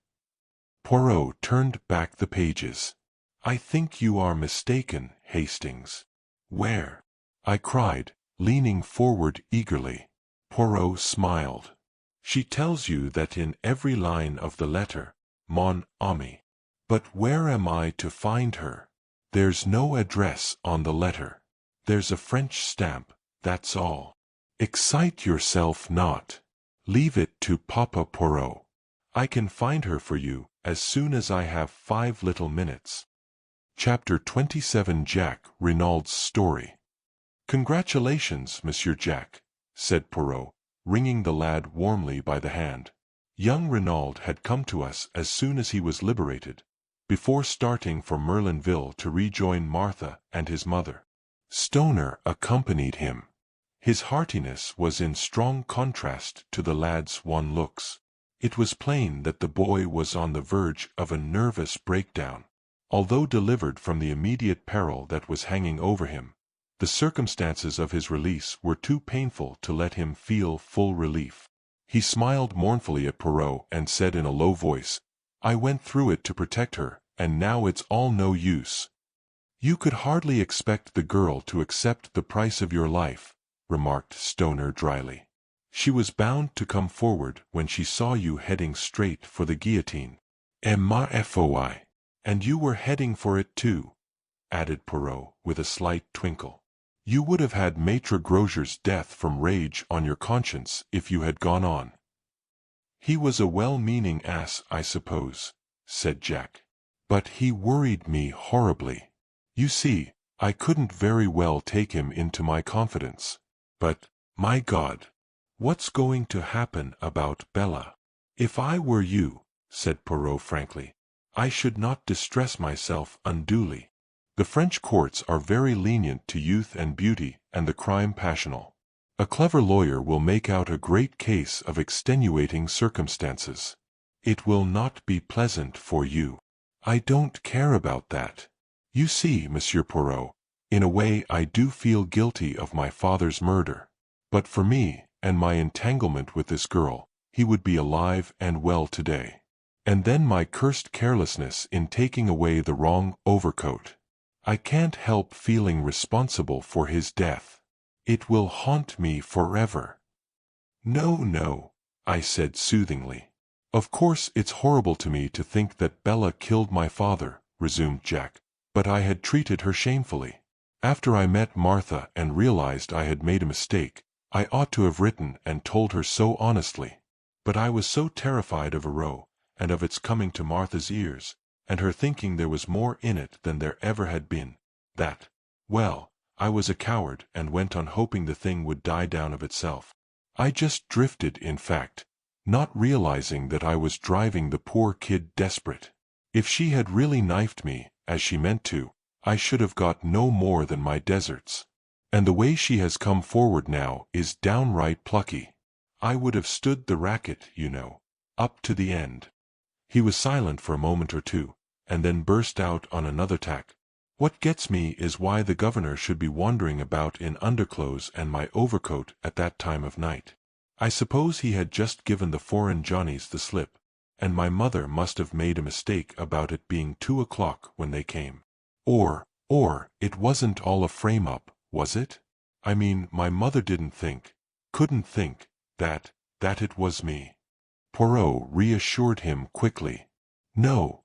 Poirot turned back the pages. I think you are mistaken, Hastings. Where? I cried, leaning forward eagerly. Poirot smiled. She tells you that in every line of the letter, mon ami. But where am I to find her? There's no address on the letter. There's a French stamp, that's all. Excite yourself not. Leave it to Papa Poirot. I can find her for you as soon as I have 5 little minutes. Chapter 27. Jacques Renaud's Story. Congratulations, Monsieur Jacques, said Poirot, wringing the lad warmly by the hand. Young Renauld had come to us as soon as he was liberated, before starting for Merlinville to rejoin Martha and his mother. Stoner accompanied him. His heartiness was in strong contrast to the lad's wan looks. It was plain that the boy was on the verge of a nervous breakdown. Although delivered from the immediate peril that was hanging over him, the circumstances of his release were too painful to let him feel full relief. He smiled mournfully at Poirot and said in a low voice, I went through it to protect her, and now it's all no use. You could hardly expect the girl to accept the price of your life, remarked Stoner dryly. She was bound to come forward when she saw you heading straight for the guillotine. MRFOI. And you were heading for it too, added Poirot with a slight twinkle. You would have had Maître Grosier's death from rage on your conscience if you had gone on. He was a well-meaning ass, I suppose, said Jack. But he worried me horribly. You see, I couldn't very well take him into my confidence. But, my God, what's going to happen about Bella? If I were you, said Poirot frankly, I should not distress myself unduly. The French courts are very lenient to youth and beauty and the crime passional. A clever lawyer will make out a great case of extenuating circumstances. It will not be pleasant for you. I don't care about that. You see, Monsieur Poirot, in a way I do feel guilty of my father's murder. But for me, and my entanglement with this girl, he would be alive and well today. And then my cursed carelessness in taking away the wrong overcoat. I can't help feeling responsible for his death. It will haunt me forever. No, no, I said soothingly. Of course it's horrible to me to think that Bella killed my father, resumed Jack, but I had treated her shamefully. After I met Martha and realized I had made a mistake, I ought to have written and told her so honestly. But I was so terrified of a row, and of its coming to Martha's ears, and her thinking there was more in it than there ever had been, that, well, I was a coward and went on hoping the thing would die down of itself. I just drifted, in fact, not realizing that I was driving the poor kid desperate. If she had really knifed me, as she meant to, I should have got no more than my deserts. And the way she has come forward now is downright plucky. I would have stood the racket, you know, up to the end. He was silent for a moment or two, and then burst out on another tack. What gets me is why the governor should be wandering about in underclothes and my overcoat at that time of night. I suppose he had just given the foreign Johnnies the slip, and my mother must have made a mistake about it being 2 o'clock when they came. Or, it wasn't all a frame-up, was it? I mean, my mother couldn't think, that it was me. Poirot reassured him quickly. No,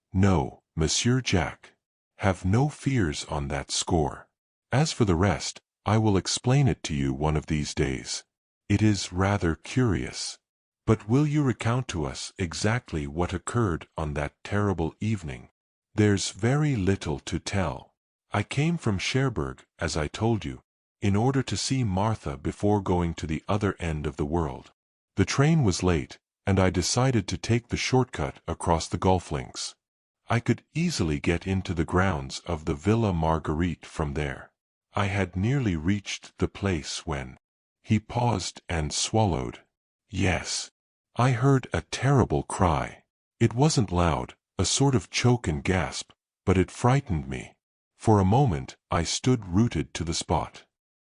Monsieur Jack. Have no fears on that score. As for the rest, I will explain it to you one of these days. It is rather curious. But will you recount to us exactly what occurred on that terrible evening? There's very little to tell. I came from Cherbourg, as I told you, in order to see Martha before going to the other end of the world. The train was late, and I decided to take the shortcut across the golf links. I could easily get into the grounds of the Villa Marguerite from there. I had nearly reached the place when... He paused and swallowed. Yes. I heard a terrible cry. It wasn't loud, a sort of choke and gasp, but it frightened me. For a moment I stood rooted to the spot.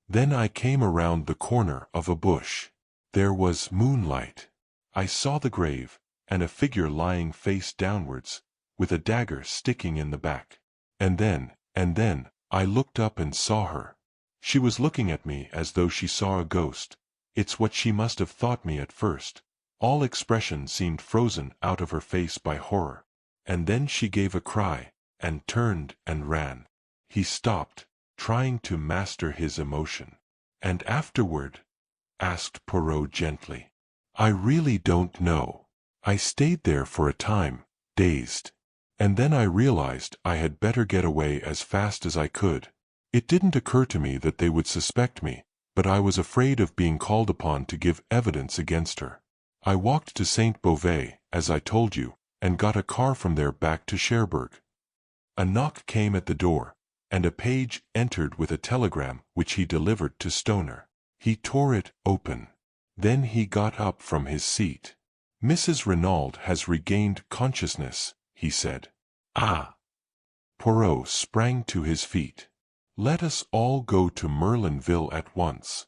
Then I came around the corner of a bush. There was moonlight. I saw the grave, and a figure lying face downwards, with a dagger sticking in the back. And then, I looked up and saw her. She was looking at me as though she saw a ghost. It's what she must have thought me at first. All expression seemed frozen out of her face by horror. And then she gave a cry, and turned and ran. He stopped, trying to master his emotion. And afterward? Asked Poirot gently. I really don't know. I stayed there for a time, dazed. And then I realized I had better get away as fast as I could. It didn't occur to me that they would suspect me, but I was afraid of being called upon to give evidence against her. I walked to Saint Beauvais, as I told you, and got a car from there back to Cherbourg. A knock came at the door, and a page entered with a telegram which he delivered to Stoner. He tore it open. Then he got up from his seat. Mrs. Renauld has regained consciousness, he said. Ah! Poirot sprang to his feet. Let us all go to Merlinville at once.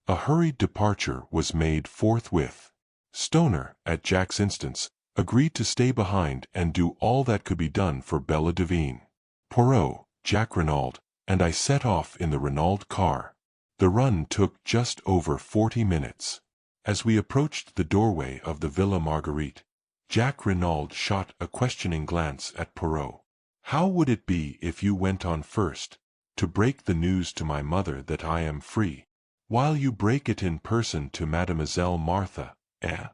A hurried departure was made forthwith. Stoner, at Jack's instance, agreed to stay behind and do all that could be done for Bella Devine. Poirot, Jack Renauld, and I set off in the Renauld car. The run took just over 40 minutes. As we approached the doorway of the Villa Marguerite, Jack Renauld shot a questioning glance at Poirot. How would it be if you went on first, to break the news to my mother that I am free, while you break it in person to Mademoiselle Martha, eh?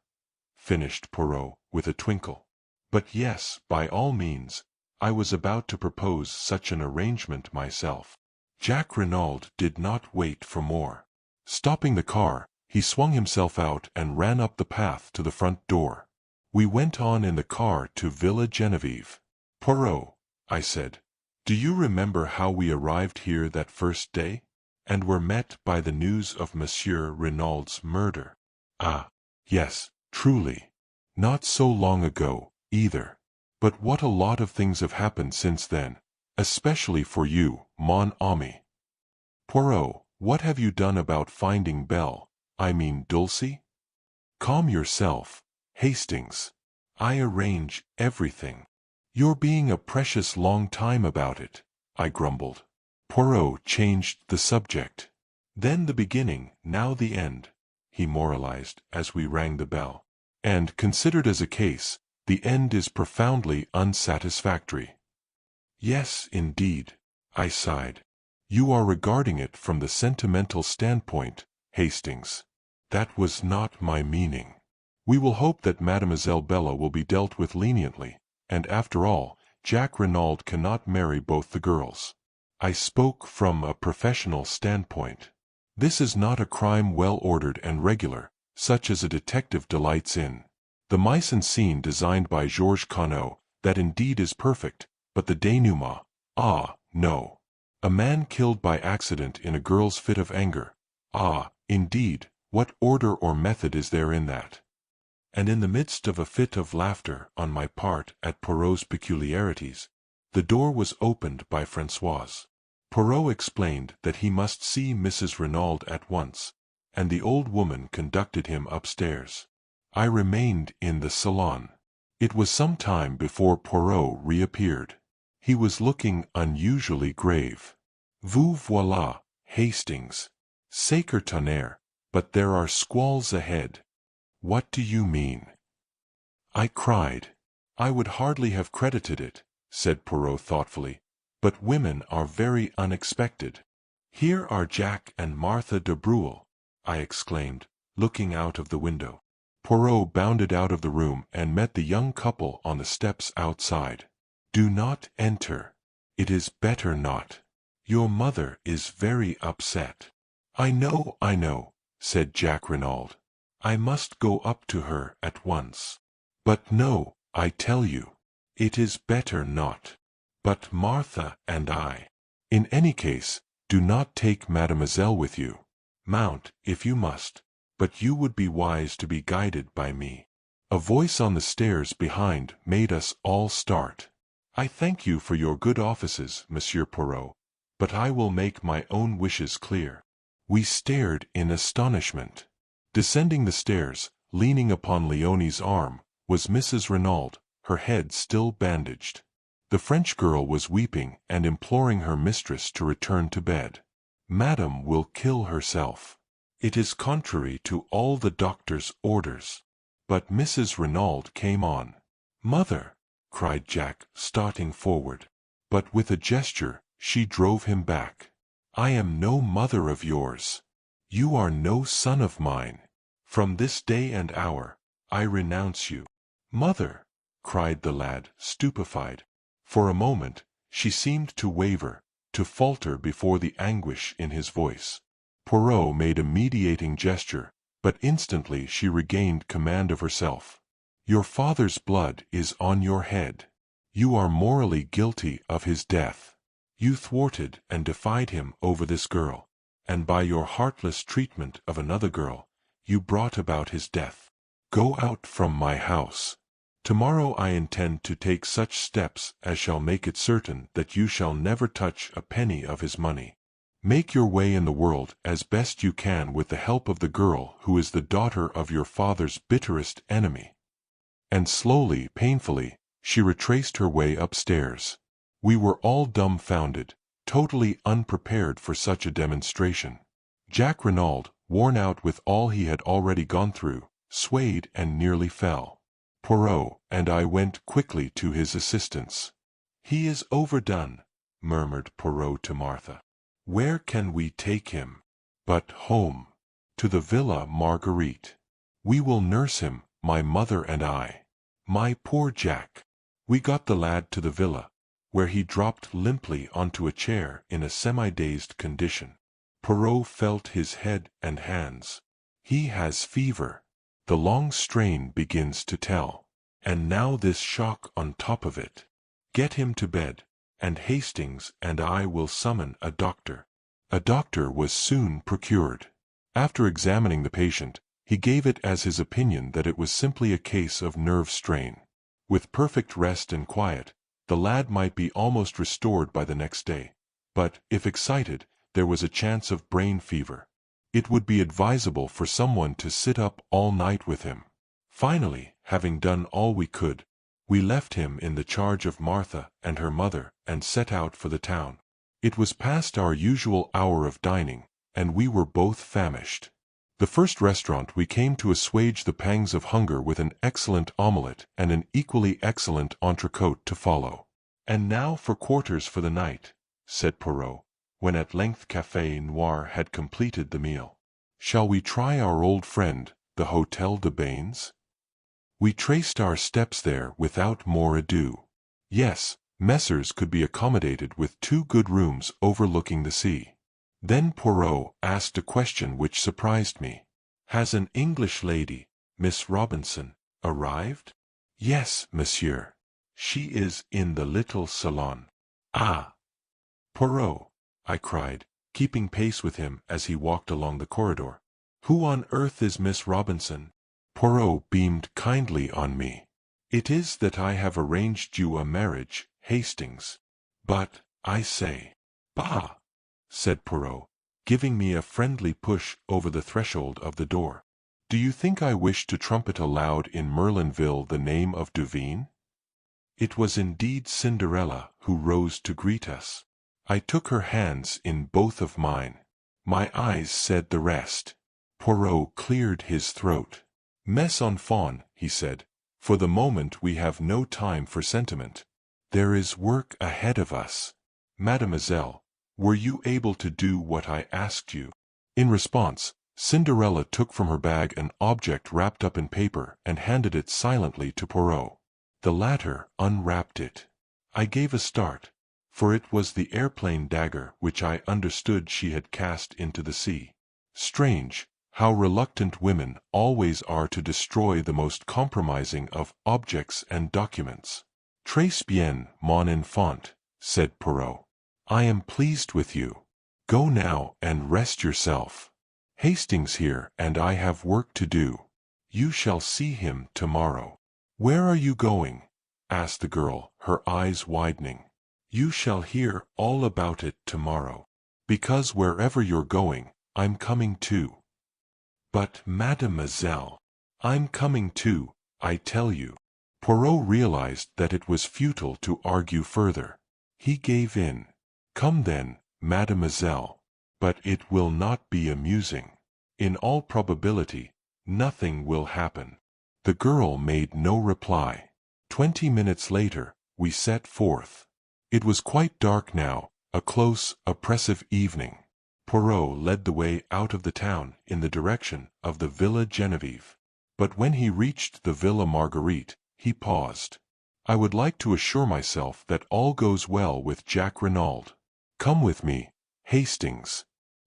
Finished Poirot, with a twinkle. But yes, by all means, I was about to propose such an arrangement myself. Jack Renauld did not wait for more. Stopping the car, he swung himself out and ran up the path to the front door. We went on in the car to Villa Genevieve. Poirot, I said, do you remember how we arrived here that first day, and were met by the news of Monsieur Renaud's murder? Ah, yes, truly. Not so long ago, either. But what a lot of things have happened since then, especially for you, mon ami. Poirot, what have you done about finding Dulcie? Calm yourself, Hastings. I arrange everything. You're being a precious long time about it, I grumbled. Poirot changed the subject. Then the beginning, now the end, he moralized as we rang the bell. And, considered as a case, the end is profoundly unsatisfactory. Yes, indeed, I sighed. You are regarding it from the sentimental standpoint, Hastings. That was not my meaning. We will hope that Mademoiselle Bella will be dealt with leniently, and after all, Jack Renauld cannot marry both the girls. I spoke from a professional standpoint. This is not a crime well ordered and regular, such as a detective delights in. The mise-en-scene designed by Georges Conneau, that indeed is perfect, but the dénouement, ah, no. A man killed by accident in a girl's fit of anger, ah, indeed, what order or method is there in that? and in the midst of a fit of laughter on my part at Poirot's peculiarities, the door was opened by Françoise. Poirot explained that he must see Mrs. Renauld at once, and the old woman conducted him upstairs. I remained in the salon. It was some time before Poirot reappeared. He was looking unusually grave. "Vous voilà, Hastings. Sacre tonnerre, but there are squalls ahead. What do you mean?" I cried. "I would hardly have credited it," said Poirot thoughtfully, "but women are very unexpected." "Here are Jack and Martha de Breuil," I exclaimed, looking out of the window. Poirot bounded out of the room and met the young couple on the steps outside. "Do not enter. It is better not. Your mother is very upset." I know," said Jack Renauld. "I must go up to her at once." "But no, I tell you. It is better not. But Martha and I. In any case, do not take mademoiselle with you. Mount, if you must, but you would be wise to be guided by me." A voice on the stairs behind made us all start. "I thank you for your good offices, Monsieur Poirot, but I will make my own wishes clear." We stared in astonishment. Descending the stairs, leaning upon Léonie's arm, was Mrs. Renauld, her head still bandaged. The French girl was weeping and imploring her mistress to return to bed. "Madame will kill herself. It is contrary to all the doctor's orders." But Mrs. Renauld came on. "Mother!" cried Jack, starting forward. But with a gesture, she drove him back. "I am no mother of yours. You are no son of mine. From this day and hour, I renounce you." "Mother!" cried the lad, stupefied. For a moment, she seemed to waver, to falter before the anguish in his voice. Poirot made a mediating gesture, but instantly she regained command of herself. "Your father's blood is on your head. You are morally guilty of his death. You thwarted and defied him over this girl, and by your heartless treatment of another girl, you brought about his death. Go out from my house. Tomorrow I intend to take such steps as shall make it certain that you shall never touch a penny of his money. Make your way in the world as best you can with the help of the girl who is the daughter of your father's bitterest enemy." And slowly, painfully, she retraced her way upstairs. We were all dumbfounded, totally unprepared for such a demonstration. Jack Renauld, worn out with all he had already gone through, swayed and nearly fell. Poirot and I went quickly to his assistance. "He is overdone," murmured Poirot to Martha. "Where can we take him?" "But home. To the Villa Marguerite. We will nurse him, my mother and I. My poor Jack." We got the lad to the villa, where he dropped limply onto a chair in a semi-dazed condition. Poirot felt his head and hands. "He has fever. The long strain begins to tell. And now this shock on top of it. Get him to bed, and Hastings and I will summon a doctor." A doctor was soon procured. After examining the patient, he gave it as his opinion that it was simply a case of nerve strain. With perfect rest and quiet, the lad might be almost restored by the next day, but, if excited, there was a chance of brain fever. It would be advisable for someone to sit up all night with him. Finally, having done all we could, we left him in the charge of Martha and her mother and set out for the town. It was past our usual hour of dining, and we were both famished. The first restaurant we came to assuage the pangs of hunger with an excellent omelette and an equally excellent entrecôte to follow. "And now for quarters for the night," said Poirot, when at length Café Noir had completed the meal. "Shall we try our old friend, the Hôtel de Bains?" We traced our steps there without more ado. Yes, Messrs could be accommodated with 2 good rooms overlooking the sea. Then Poirot asked a question which surprised me. "Has an English lady, Miss Robinson, arrived?" "Yes, monsieur. She is in the little salon." "Ah!" "Poirot," I cried, keeping pace with him as he walked along the corridor. "Who on earth is Miss Robinson?" Poirot beamed kindly on me. "It is that I have arranged you a marriage, Hastings. But, I say—" "Bah!" said Poirot, giving me a friendly push over the threshold of the door. "Do you think I wish to trumpet aloud in Merlinville the name of Duveen?" It was indeed Cinderella who rose to greet us. I took her hands in both of mine. My eyes said the rest. Poirot cleared his throat. "Mes enfants," he said, "for the moment we have no time for sentiment. There is work ahead of us. Mademoiselle, were you able to do what I asked you?" In response, Cinderella took from her bag an object wrapped up in paper and handed it silently to Poirot. The latter unwrapped it. I gave a start, for it was the airplane dagger which I understood she had cast into the sea. Strange, how reluctant women always are to destroy the most compromising of objects and documents. "Très bien, mon enfant," said Poirot. "I am pleased with you. Go now and rest yourself. Hastings here and I have work to do. You shall see him tomorrow." "Where are you going?" asked the girl, her eyes widening. "You shall hear all about it tomorrow. Because wherever you're going, I'm coming too." "But mademoiselle—" "I'm coming too, I tell you." Poirot realized that it was futile to argue further. He gave in. "Come then, mademoiselle. But it will not be amusing. In all probability, nothing will happen." The girl made no reply. 20 minutes later, we set forth. It was quite dark now, a close, oppressive evening. Poirot led the way out of the town in the direction of the Villa Genevieve. But when he reached the Villa Marguerite, he paused. "I would like to assure myself that all goes well with Jack Renauld. Come with me, Hastings.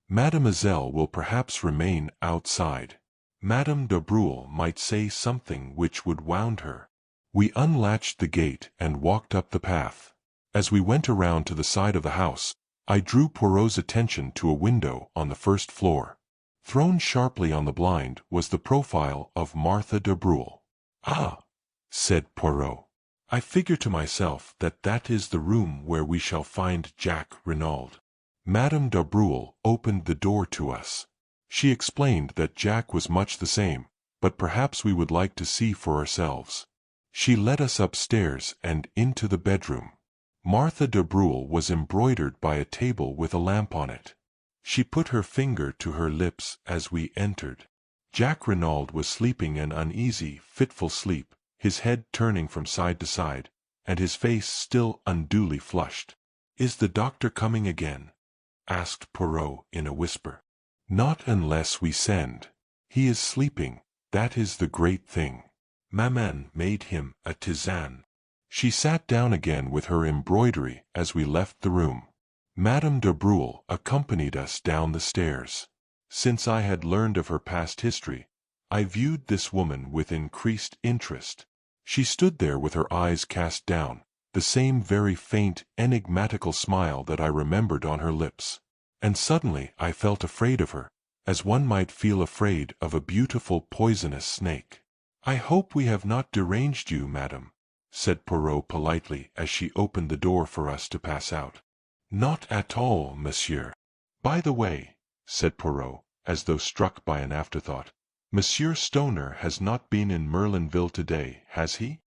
Mademoiselle will perhaps remain outside. Madame de Breuil might say something which would wound her." We unlatched the gate and walked up the path. As we went around to the side of the house, I drew Poirot's attention to a window on the first floor. Thrown sharply on the blind was the profile of Martha de Breuil. "Ah," said Poirot. "I figure to myself that that is the room where we shall find Jack Renauld." Madame de Breuil opened the door to us. She explained that Jack was much the same, but perhaps we would like to see for ourselves. She led us upstairs and into the bedroom. Martha de Breuil was embroidered by a table with a lamp on it. She put her finger to her lips as we entered. Jack Renauld was sleeping an uneasy, fitful sleep, his head turning from side to side, and his face still unduly flushed. "Is the doctor coming again?" asked Poirot in a whisper. "Not unless we send. He is sleeping, that is the great thing. Maman made him a tisane." She sat down again with her embroidery as we left the room. Madame de Breuil accompanied us down the stairs. Since I had learned of her past history, I viewed this woman with increased interest. She stood there with her eyes cast down, the same very faint, enigmatical smile that I remembered on her lips. And suddenly I felt afraid of her, as one might feel afraid of a beautiful poisonous snake. "I hope we have not deranged you, madam," said Poirot politely as she opened the door for us to pass out. "Not at all, monsieur." "By the way," said Poirot, as though struck by an afterthought, "Monsieur Stoner has not been in Merlinville today, has he?"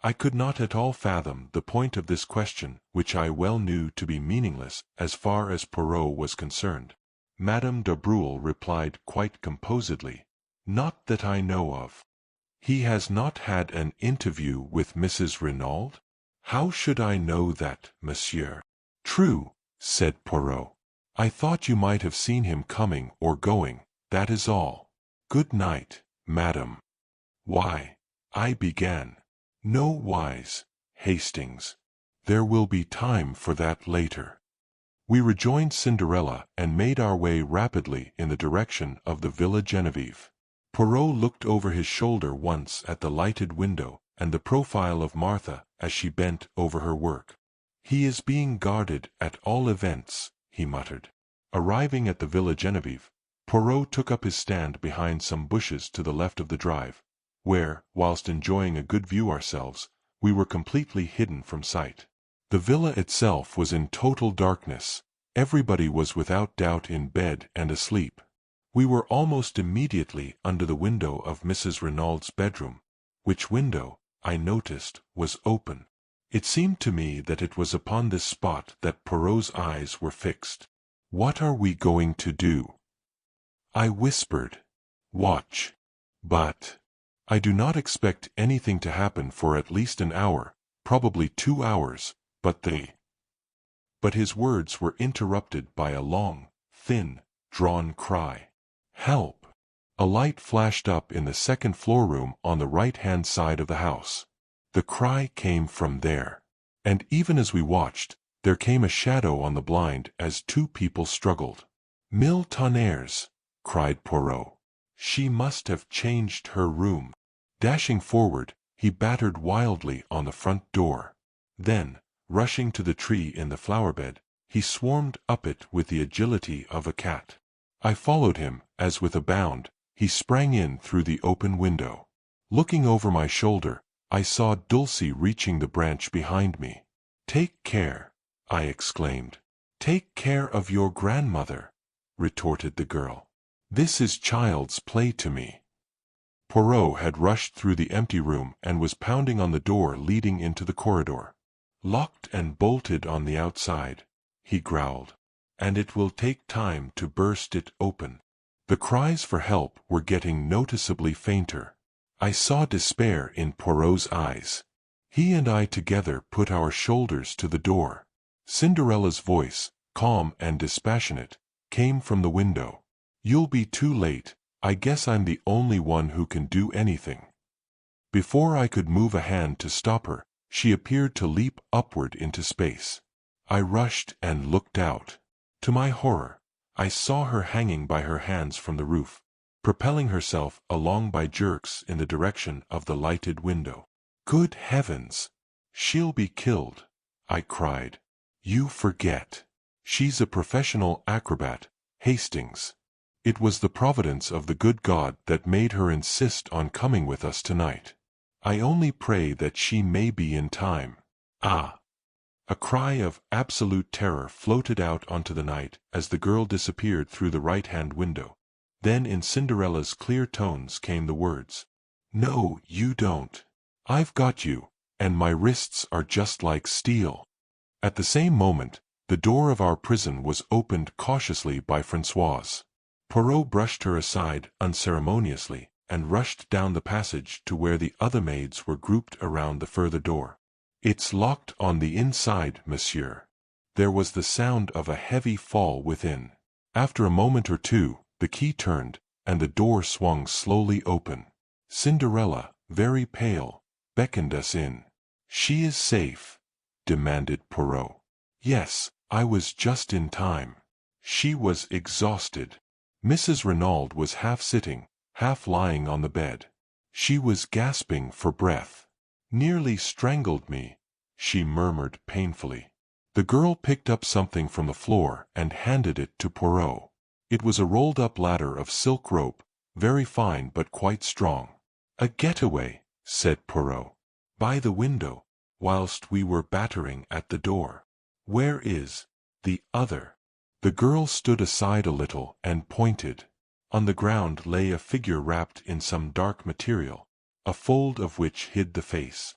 I could not at all fathom the point of this question, which I well knew to be meaningless as far as Poirot was concerned. Madame de Breuil replied quite composedly, "Not that I know of." "He has not had an interview with Mrs. Renauld?" "How should I know that, monsieur?" "True," said Poirot. "I thought you might have seen him coming or going, that is all. Good night, madam." "Why," I began. "No whys, Hastings. There will be time for that later." We rejoined Cinderella and made our way rapidly in the direction of the Villa Genevieve. Poirot looked over his shoulder once at the lighted window and the profile of Martha as she bent over her work. "He is being guarded at all events," he muttered. Arriving at the Villa Genevieve, Poirot took up his stand behind some bushes to the left of the drive, where, whilst enjoying a good view ourselves, we were completely hidden from sight. The villa itself was in total darkness. Everybody was without doubt in bed and asleep. We were almost immediately under the window of Mrs. Renauld's bedroom, which window, I noticed, was open. It seemed to me that it was upon this spot that Poirot's eyes were fixed. "What are we going to do?" I whispered. "Watch. But I do not expect anything to happen for at least an hour, probably 2 hours, but his words were interrupted by a long, thin, drawn cry. "Help!" A light flashed up in the second-floor room on the right-hand side of the house. The cry came from there. And even as we watched, there came a shadow on the blind as two people struggled. "Mille tonnerres!" cried Poirot. "She must have changed her room." Dashing forward, he battered wildly on the front door. Then, rushing to the tree in the flower-bed, he swarmed up it with the agility of a cat. I followed him, as with a bound, he sprang in through the open window. Looking over my shoulder, I saw Dulcie reaching the branch behind me. "Take care," I exclaimed. "Take care of your grandmother," retorted the girl. "This is child's play to me." Poirot had rushed through the empty room and was pounding on the door leading into the corridor. "Locked and bolted on the outside," he growled, "and it will take time to burst it open." The cries for help were getting noticeably fainter. I saw despair in Poirot's eyes. He and I together put our shoulders to the door. Cinderella's voice, calm and dispassionate, came from the window. "You'll be too late. I guess I'm the only one who can do anything." Before I could move a hand to stop her, she appeared to leap upward into space. I rushed and looked out. To my horror, I saw her hanging by her hands from the roof, propelling herself along by jerks in the direction of the lighted window. "Good heavens! She'll be killed," I cried. "You forget. She's a professional acrobat, Hastings. It was the providence of the good God that made her insist on coming with us tonight. I only pray that she may be in time." "Ah!" A cry of absolute terror floated out onto the night as the girl disappeared through the right-hand window. Then in Cinderella's clear tones came the words, "No, you don't. I've got you, and my wrists are just like steel." At the same moment, the door of our prison was opened cautiously by Françoise. Poirot brushed her aside unceremoniously and rushed down the passage to where the other maids were grouped around the further door. "It's locked on the inside, monsieur." There was the sound of a heavy fall within. After a moment or two, the key turned, and the door swung slowly open. Cinderella, very pale, beckoned us in. "She is safe?" demanded Poirot. "Yes, I was just in time." She was exhausted. Mrs. Renauld was half sitting, half lying on the bed. She was gasping for breath. "Nearly strangled me," she murmured painfully. The girl picked up something from the floor and handed it to Poirot. It was a rolled-up ladder of silk rope, very fine but quite strong. "A getaway," said Poirot. "By the window, whilst we were battering at the door." "Where is the other?" The girl stood aside a little and pointed. On the ground lay a figure wrapped in some dark material, a fold of which hid the face.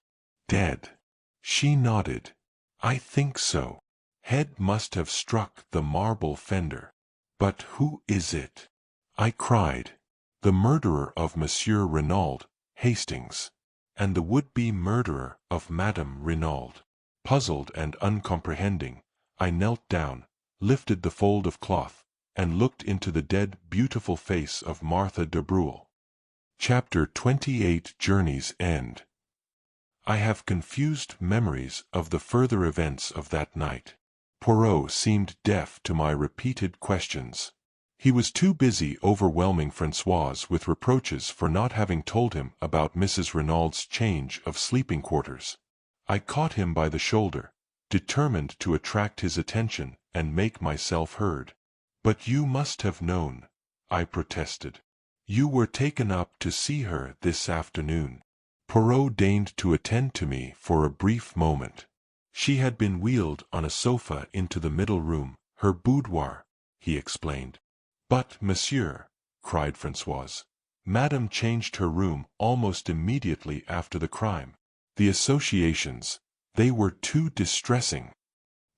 "Dead." She nodded. "I think so. Head must have struck the marble fender." "But who is it?" I cried. "The murderer of Monsieur Renauld, Hastings, and the would-be murderer of Madame Renauld." Puzzled and uncomprehending, I knelt down, lifted the fold of cloth, and looked into the dead, beautiful face of Martha de Breuil. Chapter 28 Journey's End. I have confused memories of the further events of that night. Poirot seemed deaf to my repeated questions. He was too busy overwhelming Françoise with reproaches for not having told him about Mrs. Renauld's change of sleeping quarters. I caught him by the shoulder, determined to attract his attention and make myself heard. "But you must have known," I protested. You were taken up to see her this afternoon. Poirot deigned to attend to me for a brief moment. She had been wheeled on a sofa into the middle room, her boudoir, he explained. But, monsieur, cried Françoise, Madame changed her room almost immediately after the crime. The associations, they were too distressing.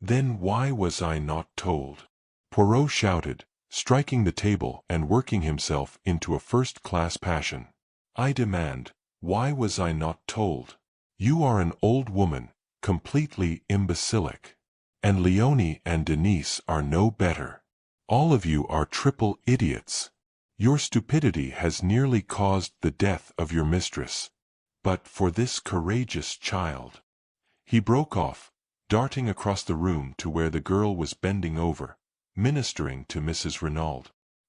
Then why was I not told? Poirot shouted, striking the table and working himself into a first-class passion. I demand, why was I not told? You are an old woman, completely imbecilic. And Leonie and Denise are no better. All of you are triple idiots. Your stupidity has nearly caused the death of your mistress. But for this courageous child. He broke off, darting across the room to where the girl was bending over, ministering to Mrs. Renauld.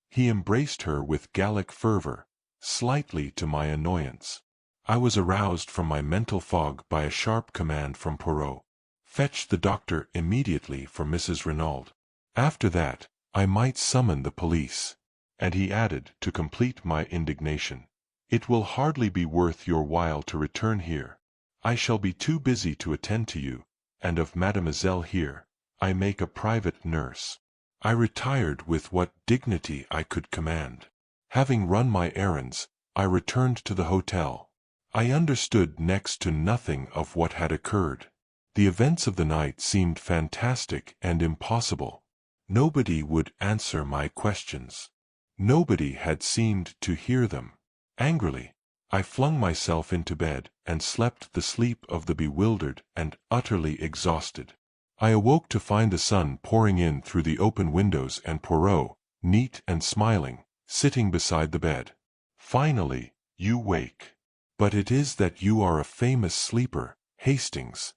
He embraced her with Gallic fervor, slightly to my annoyance. I was aroused from my mental fog by a sharp command from Poirot. Fetch the doctor immediately for Mrs. Renauld. After that, I might summon the police. And he added, to complete my indignation, it will hardly be worth your while to return here. I shall be too busy to attend to you, and of mademoiselle here, I make a private nurse. I retired with what dignity I could command. Having run my errands, I returned to the hotel. I understood next to nothing of what had occurred. The events of the night seemed fantastic and impossible. Nobody would answer my questions. Nobody had seemed to hear them. Angrily, I flung myself into bed and slept the sleep of the bewildered and utterly exhausted. I awoke to find the sun pouring in through the open windows and Poirot, neat and smiling, sitting beside the bed. Finally, you wake. But it is that you are a famous sleeper, Hastings.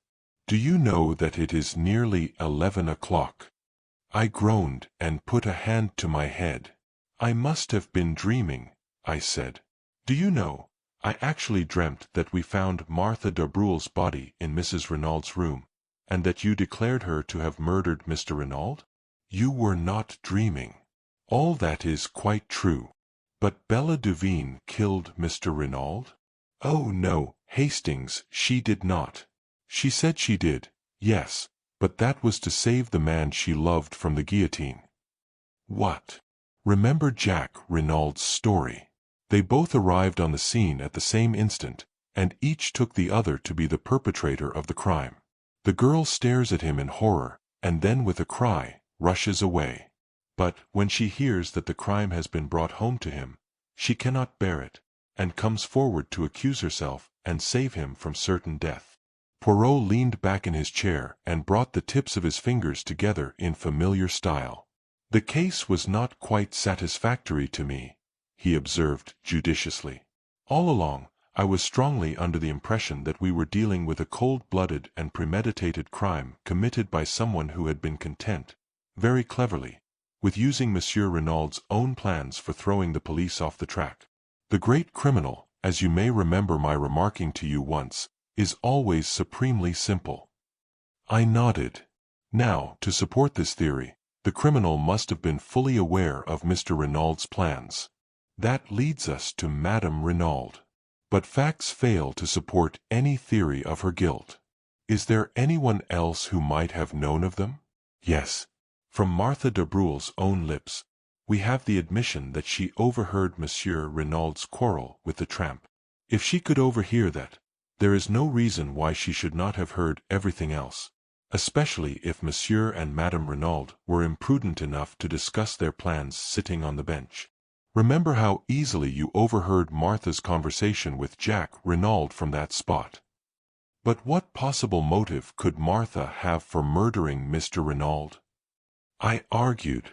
Do you know that it is nearly 11 o'clock? I groaned and put a hand to my head. I must have been dreaming, I said. Do you know, I actually dreamt that we found Martha de Breuil's body in Mrs. Renaud's room, and that you declared her to have murdered Mr. Renauld? You were not dreaming. All that is quite true. But Bella Duveen killed Mr. Renauld? Oh no, Hastings, she did not. She said she did, yes, but that was to save the man she loved from the guillotine. What? Remember Jack Renaud's story. They both arrived on the scene at the same instant, and each took the other to be the perpetrator of the crime. The girl stares at him in horror, and then with a cry, rushes away. But, when she hears that the crime has been brought home to him, she cannot bear it, and comes forward to accuse herself and save him from certain death. Poirot leaned back in his chair and brought the tips of his fingers together in familiar style. The case was not quite satisfactory to me, he observed judiciously. All along, I was strongly under the impression that we were dealing with a cold-blooded and premeditated crime committed by someone who had been content, very cleverly, with using Monsieur Renaud's own plans for throwing the police off the track. The great criminal, as you may remember my remarking to you once, is always supremely simple. I nodded. Now, to support this theory, the criminal must have been fully aware of Mr. Renaud's plans. That leads us to Madame Renauld. But facts fail to support any theory of her guilt. Is there anyone else who might have known of them? Yes. From Martha de Breuil's own lips, we have the admission that she overheard Monsieur Renaud's quarrel with the tramp. If she could overhear that, there is no reason why she should not have heard everything else, especially if Monsieur and Madame Renauld were imprudent enough to discuss their plans sitting on the bench. Remember how easily you overheard Martha's conversation with Jack Renauld from that spot. But what possible motive could Martha have for murdering Mr. Renauld? I argued.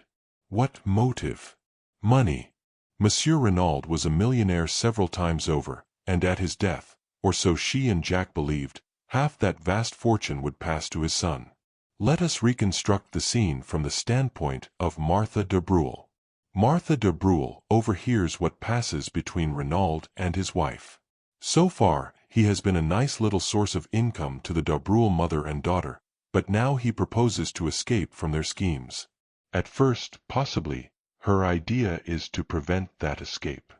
What motive? Money. Monsieur Renauld was a millionaire several times over, and at his death, or so she and Jack believed, half that vast fortune would pass to his son. Let us reconstruct the scene from the standpoint of Martha de Breuil. Martha de Breuil overhears what passes between Renauld and his wife. So far, he has been a nice little source of income to the de Breuil mother and daughter, but now he proposes to escape from their schemes. At first, possibly, her idea is to prevent that escape.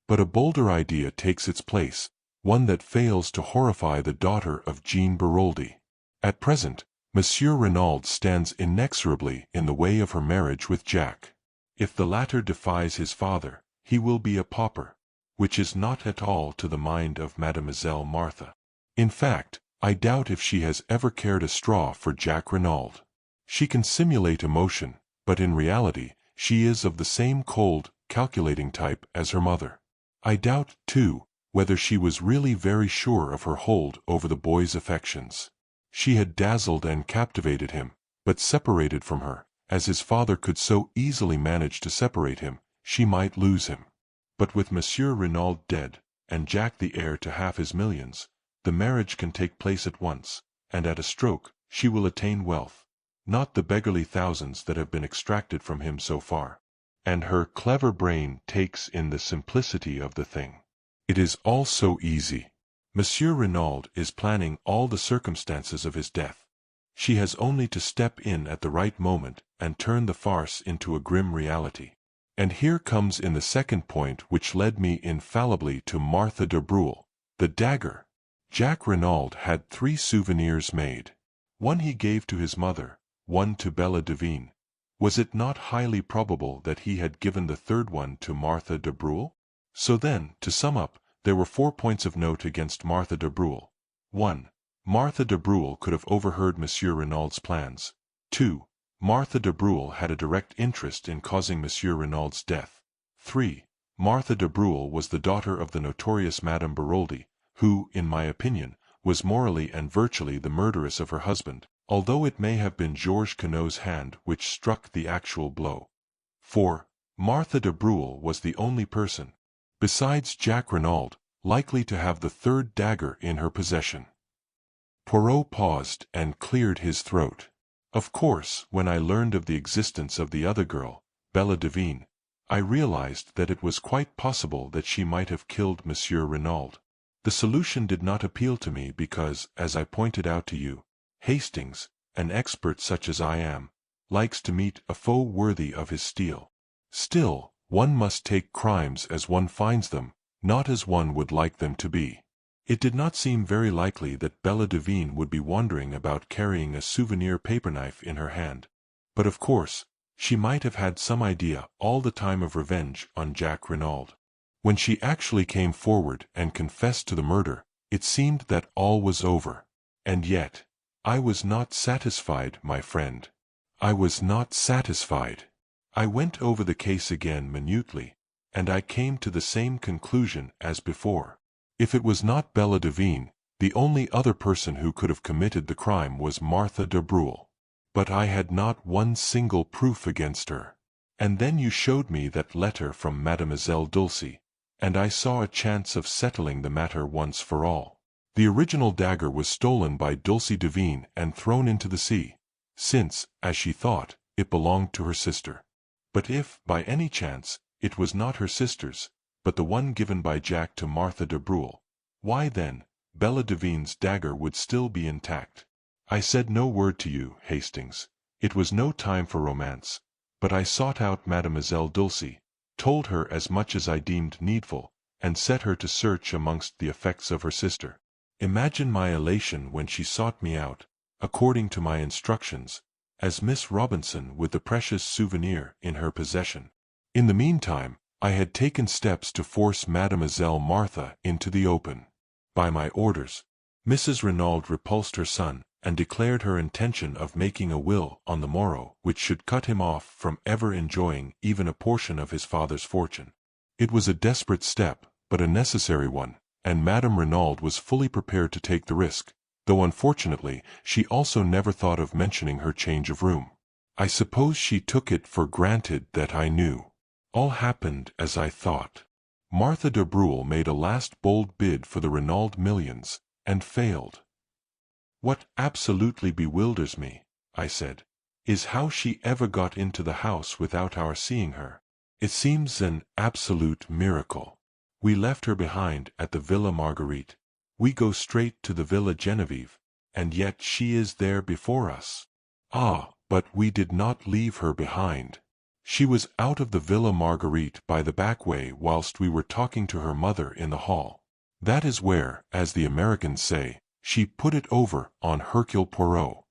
But a bolder idea takes its place, one that fails to horrify the daughter of Jean Beroldy. At present, Monsieur Renauld stands inexorably in the way of her marriage with Jack. If the latter defies his father, he will be a pauper, which is not at all to the mind of Mademoiselle Martha. In fact, I doubt if she has ever cared a straw for Jack Renauld. She can simulate emotion, but in reality, she is of the same cold, calculating type as her mother. I doubt, too, whether she was really very sure of her hold over the boy's affections. She had dazzled and captivated him, but separated from her, as his father could so easily manage to separate him, she might lose him. But with Monsieur Renauld dead, and Jack the heir to half his millions, the marriage can take place at once, and at a stroke, she will attain wealth, not the beggarly thousands that have been extracted from him so far. And her clever brain takes in the simplicity of the thing. It is all so easy. Monsieur Renauld is planning all the circumstances of his death. She has only to step in at the right moment and turn the farce into a grim reality. And here comes in the second point which led me infallibly to Martha de Breuil, the dagger. Jack Renauld had 3 souvenirs made. One he gave to his mother, one to Bella Devine. Was it not highly probable that he had given the third one to Martha de Breuil? So then, to sum up, there were 4 points of note against Martha de Breuil. 1. Martha de Breuil could have overheard Monsieur Renauld's plans. 2. Martha de Breuil had a direct interest in causing Monsieur Renauld's death. 3. Martha de Breuil was the daughter of the notorious Madame Beroldy, who, in my opinion, was morally and virtually the murderess of her husband, although it may have been Georges Quenoux's hand which struck the actual blow. 4. Martha de Breuil was the only person, besides Jack Renauld, likely to have the third dagger in her possession. Poirot paused and cleared his throat. Of course, when I learned of the existence of the other girl, Bella Devine, I realized that it was quite possible that she might have killed Monsieur Renauld. The solution did not appeal to me because, as I pointed out to you, Hastings, an expert such as I am, likes to meet a foe worthy of his steel. Still, one must take crimes as one finds them, not as one would like them to be. It did not seem very likely that Bella Devine would be wandering about carrying a souvenir paper-knife in her hand. But of course, she might have had some idea all the time of revenge on Jack Renauld. When she actually came forward and confessed to the murder, it seemed that all was over. And yet, I was not satisfied, my friend. I was not satisfied. I went over the case again minutely, and I came to the same conclusion as before. If it was not Bella Devine, the only other person who could have committed the crime was Martha de Breuil. But I had not one single proof against her. And then you showed me that letter from Mademoiselle Dulcie, and I saw a chance of settling the matter once for all. The original dagger was stolen by Dulcie Devine and thrown into the sea, since, as she thought, it belonged to her sister. But if, by any chance, it was not her sister's, but the one given by Jack to Martha de Breuil, why then, Bella Devine's dagger would still be intact. I said no word to you, Hastings. It was no time for romance, but I sought out Mademoiselle Dulcie, told her as much as I deemed needful, and set her to search amongst the effects of her sister. Imagine my elation when she sought me out, according to my instructions, as Miss Robinson with the precious souvenir in her possession. In the meantime, I had taken steps to force Mademoiselle Martha into the open. By my orders, Mrs. Renauld repulsed her son, and declared her intention of making a will on the morrow which should cut him off from ever enjoying even a portion of his father's fortune. It was a desperate step, but a necessary one, and Madame Renauld was fully prepared to take the risk, though unfortunately she also never thought of mentioning her change of room. I suppose she took it for granted that I knew. All happened as I thought. Martha de Breuil made a last bold bid for the Renauld millions, and failed. What absolutely bewilders me, I said, is how she ever got into the house without our seeing her. It seems an absolute miracle. We left her behind at the Villa Marguerite. We go straight to the Villa Genevieve, and yet she is there before us. Ah, but we did not leave her behind. She was out of the Villa Marguerite by the back way whilst we were talking to her mother in the hall. That is where, as the Americans say, she put it over on Hercule Poirot.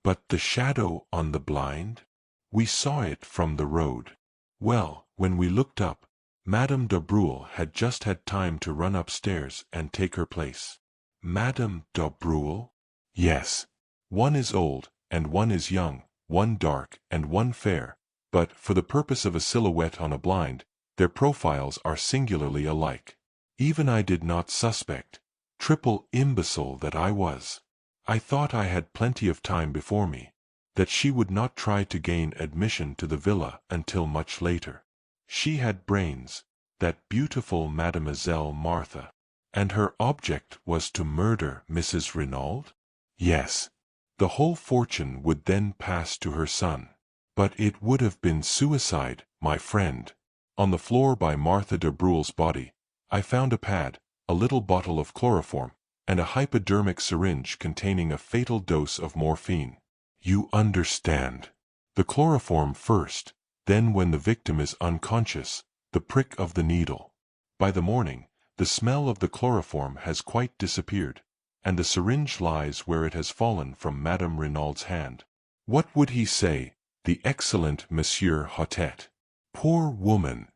But the shadow on the blind? We saw it from the road. Well, when we looked up, Madame de Breuil had just had time to run upstairs and take her place. Madame de Breuil? Yes. One is old, and one is young, one dark, and one fair, but, for the purpose of a silhouette on a blind, their profiles are singularly alike. Even I did not suspect, triple imbecile that I was. I thought I had plenty of time before me, that she would not try to gain admission to the villa until much later. She had brains, that beautiful Mademoiselle Martha, and her object was to murder Mrs. Renauld? Yes. The whole fortune would then pass to her son. But it would have been suicide, my friend. On the floor by Martha de Breuil's body, I found a pad, a little bottle of chloroform, and a hypodermic syringe containing a fatal dose of morphine. You understand. The chloroform first, then when the victim is unconscious, the prick of the needle. By the morning, the smell of the chloroform has quite disappeared, and the syringe lies where it has fallen from Madame Renauld's hand. What would he say, the excellent Monsieur Hotet? Poor woman!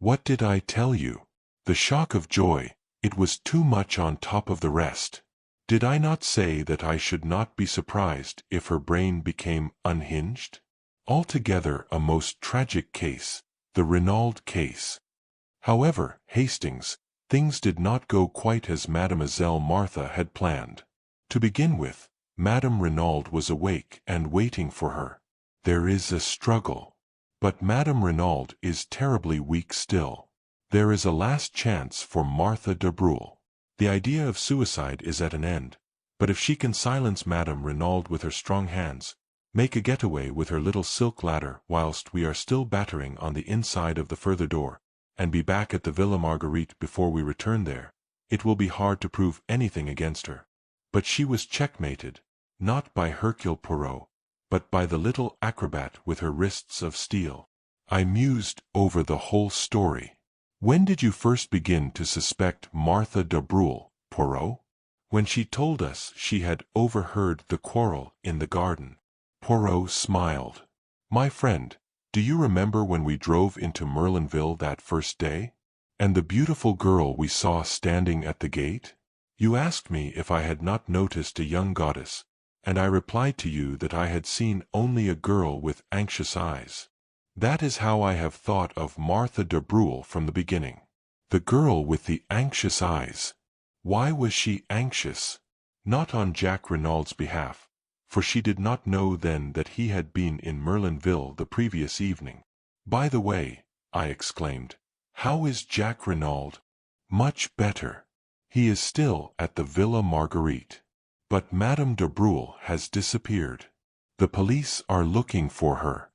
What did I tell you? The shock of joy, it was too much on top of the rest. Did I not say that I should not be surprised if her brain became unhinged? Altogether a most tragic case, the Renauld case. However, Hastings, things did not go quite as Mademoiselle Martha had planned. To begin with, Madame Renauld was awake and waiting for her. There is a struggle. But Madame Renauld is terribly weak still. There is a last chance for Martha de Breuil. The idea of suicide is at an end, but if she can silence Madame Renauld with her strong hands, make a getaway with her little silk ladder whilst we are still battering on the inside of the further door, and be back at the Villa Marguerite before we return there, it will be hard to prove anything against her. But she was checkmated, not by Hercule Poirot, but by the little acrobat with her wrists of steel. I mused over the whole story. When did you first begin to suspect Martha de Breuil, Poirot? When she told us she had overheard the quarrel in the garden. Poirot smiled. My friend, do you remember when we drove into Merlinville that first day? And the beautiful girl we saw standing at the gate? You asked me if I had not noticed a young goddess, and I replied to you that I had seen only a girl with anxious eyes. That is how I have thought of Martha de Breuil from the beginning. The girl with the anxious eyes. Why was she anxious? Not on Jack Renauld's behalf, for she did not know then that he had been in Merlinville the previous evening. By the way, I exclaimed, how is Jack Renauld? Much better. He is still at the Villa Marguerite. But Madame de Breuil has disappeared. The police are looking for her.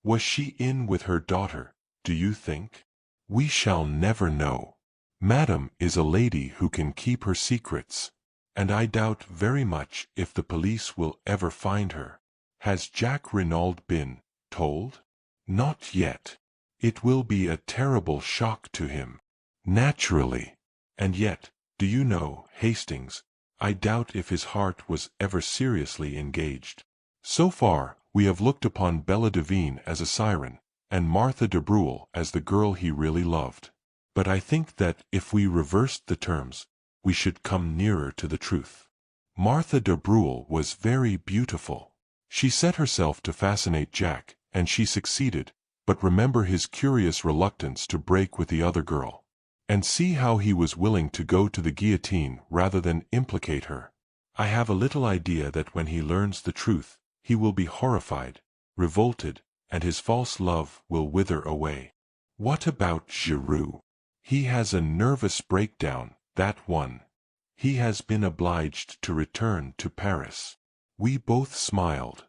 Was she in with her daughter, do you think? We shall never know. Madame is a lady who can keep her secrets, and I doubt very much if the police will ever find her. Has Jack Renauld been told? Not yet. It will be a terrible shock to him. Naturally. And yet, do you know, Hastings, I doubt if his heart was ever seriously engaged. So far, we have looked upon Bella Devine as a siren, and Martha de Breuil as the girl he really loved. But I think that if we reversed the terms, we should come nearer to the truth. Martha de Breuil was very beautiful. She set herself to fascinate Jack, and she succeeded, but remember his curious reluctance to break with the other girl. And see how he was willing to go to the guillotine rather than implicate her. I have a little idea that when he learns the truth, he will be horrified, revolted, and his false love will wither away. What about Giraud? He has a nervous breakdown, that one. He has been obliged to return to Paris. We both smiled.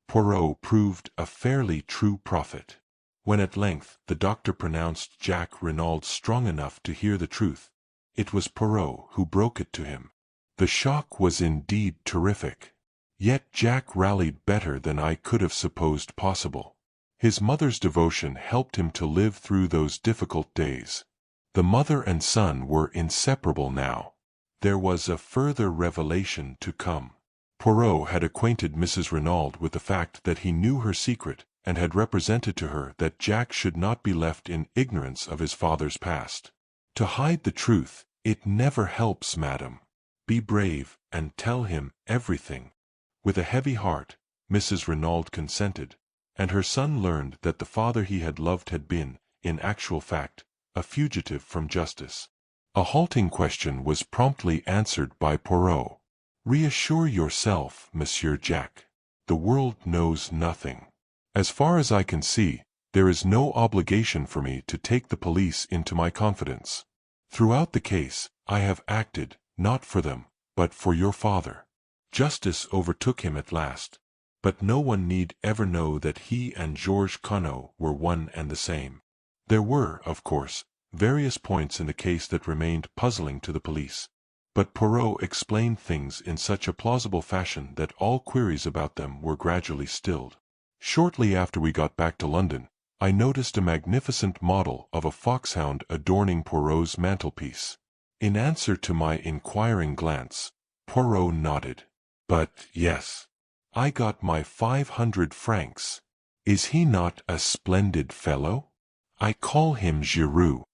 Poirot proved a fairly true prophet. When at length the doctor pronounced Jack Renauld strong enough to hear the truth, it was Poirot who broke it to him. The shock was indeed terrific. Yet Jack rallied better than I could have supposed possible. His mother's devotion helped him to live through those difficult days. The mother and son were inseparable now. There was a further revelation to come. Poirot had acquainted Mrs. Renauld with the fact that he knew her secret, and had represented to her that Jack should not be left in ignorance of his father's past. To hide the truth, it never helps, madam. Be brave, and tell him everything. With a heavy heart, Mrs. Renauld consented, and her son learned that the father he had loved had been, in actual fact, a fugitive from justice. A halting question was promptly answered by Poirot. Reassure yourself, Monsieur Jack. The world knows nothing. As far as I can see, there is no obligation for me to take the police into my confidence. Throughout the case, I have acted, not for them, but for your father. Justice overtook him at last, but no one need ever know that he and Georges Conneau were one and the same. There were, of course, various points in the case that remained puzzling to the police, but Poirot explained things in such a plausible fashion that all queries about them were gradually stilled. Shortly after we got back to London, I noticed a magnificent model of a foxhound adorning Poirot's mantelpiece. In answer to my inquiring glance, Poirot nodded. But yes, I got my 500 francs. Is he not a splendid fellow? I call him Giraud.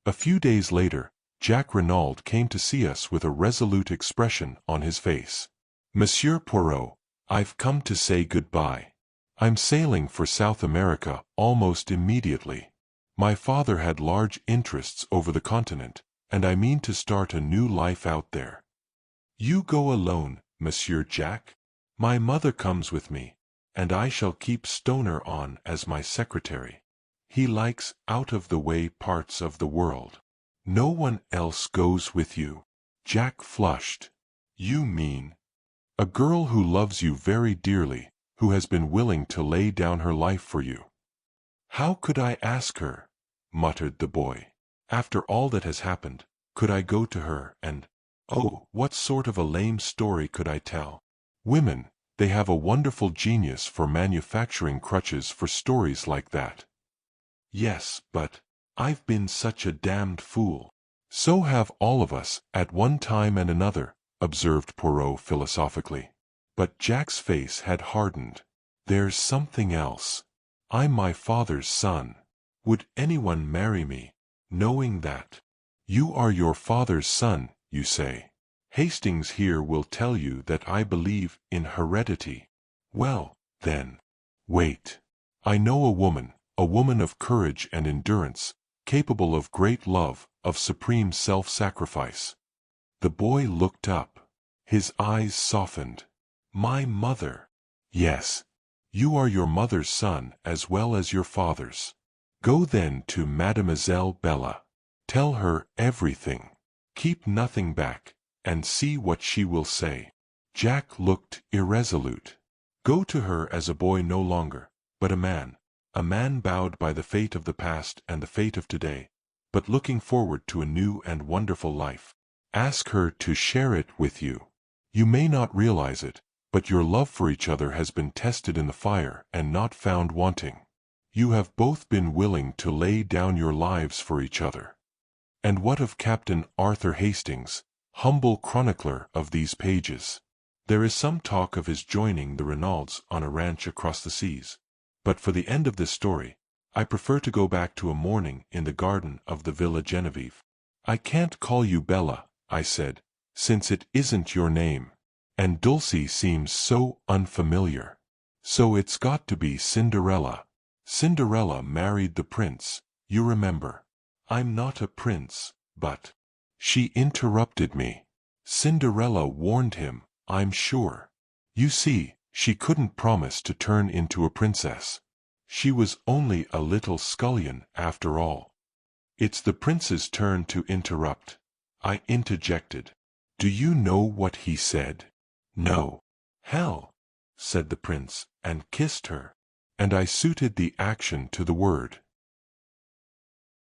A few days later, Jack Renauld came to see us with a resolute expression on his face. Monsieur Poirot, I've come to say goodbye. I'm sailing for South America almost immediately. My father had large interests over the continent, and I mean to start a new life out there. You go alone, Monsieur Jack. My mother comes with me, and I shall keep Stoner on as my secretary. He likes out-of-the-way parts of the world. No one else goes with you. Jack flushed. You mean? A girl who loves you very dearly, who has been willing to lay down her life for you. How could I ask her? Muttered the boy. After all that has happened, could I go to her and... Oh, what sort of a lame story could I tell? Women, they have a wonderful genius for manufacturing crutches for stories like that. Yes, but I've been such a damned fool. So have all of us, at one time and another, observed Poirot philosophically. But Jack's face had hardened. There's something else. I'm my father's son. Would anyone marry me, knowing that? You are your father's son, you say. Hastings here will tell you that I believe in heredity. Well, then, wait. I know a woman of courage and endurance, capable of great love, of supreme self-sacrifice. The boy looked up. His eyes softened. My mother. Yes. You are your mother's son as well as your father's. Go then to Mademoiselle Bella. Tell her everything. Keep nothing back, and see what she will say. Jack looked irresolute. Go to her as a boy no longer, but a man bowed by the fate of the past and the fate of today, but looking forward to a new and wonderful life. Ask her to share it with you. You may not realize it, but your love for each other has been tested in the fire and not found wanting. You have both been willing to lay down your lives for each other. And what of Captain Arthur Hastings, humble chronicler of these pages? There is some talk of his joining the Renaulds on a ranch across the seas. But for the end of this story, I prefer to go back to a morning in the garden of the Villa Genevieve. I can't call you Bella, I said, since it isn't your name. And Dulcie seems so unfamiliar. So it's got to be Cinderella. Cinderella married the prince, you remember. I'm not a prince, but... She interrupted me. Cinderella warned him, I'm sure. You see, she couldn't promise to turn into a princess. She was only a little scullion, after all. It's the prince's turn to interrupt. I interjected. Do you know what he said? No. Hell, said the prince, and kissed her. And I suited the action to the word.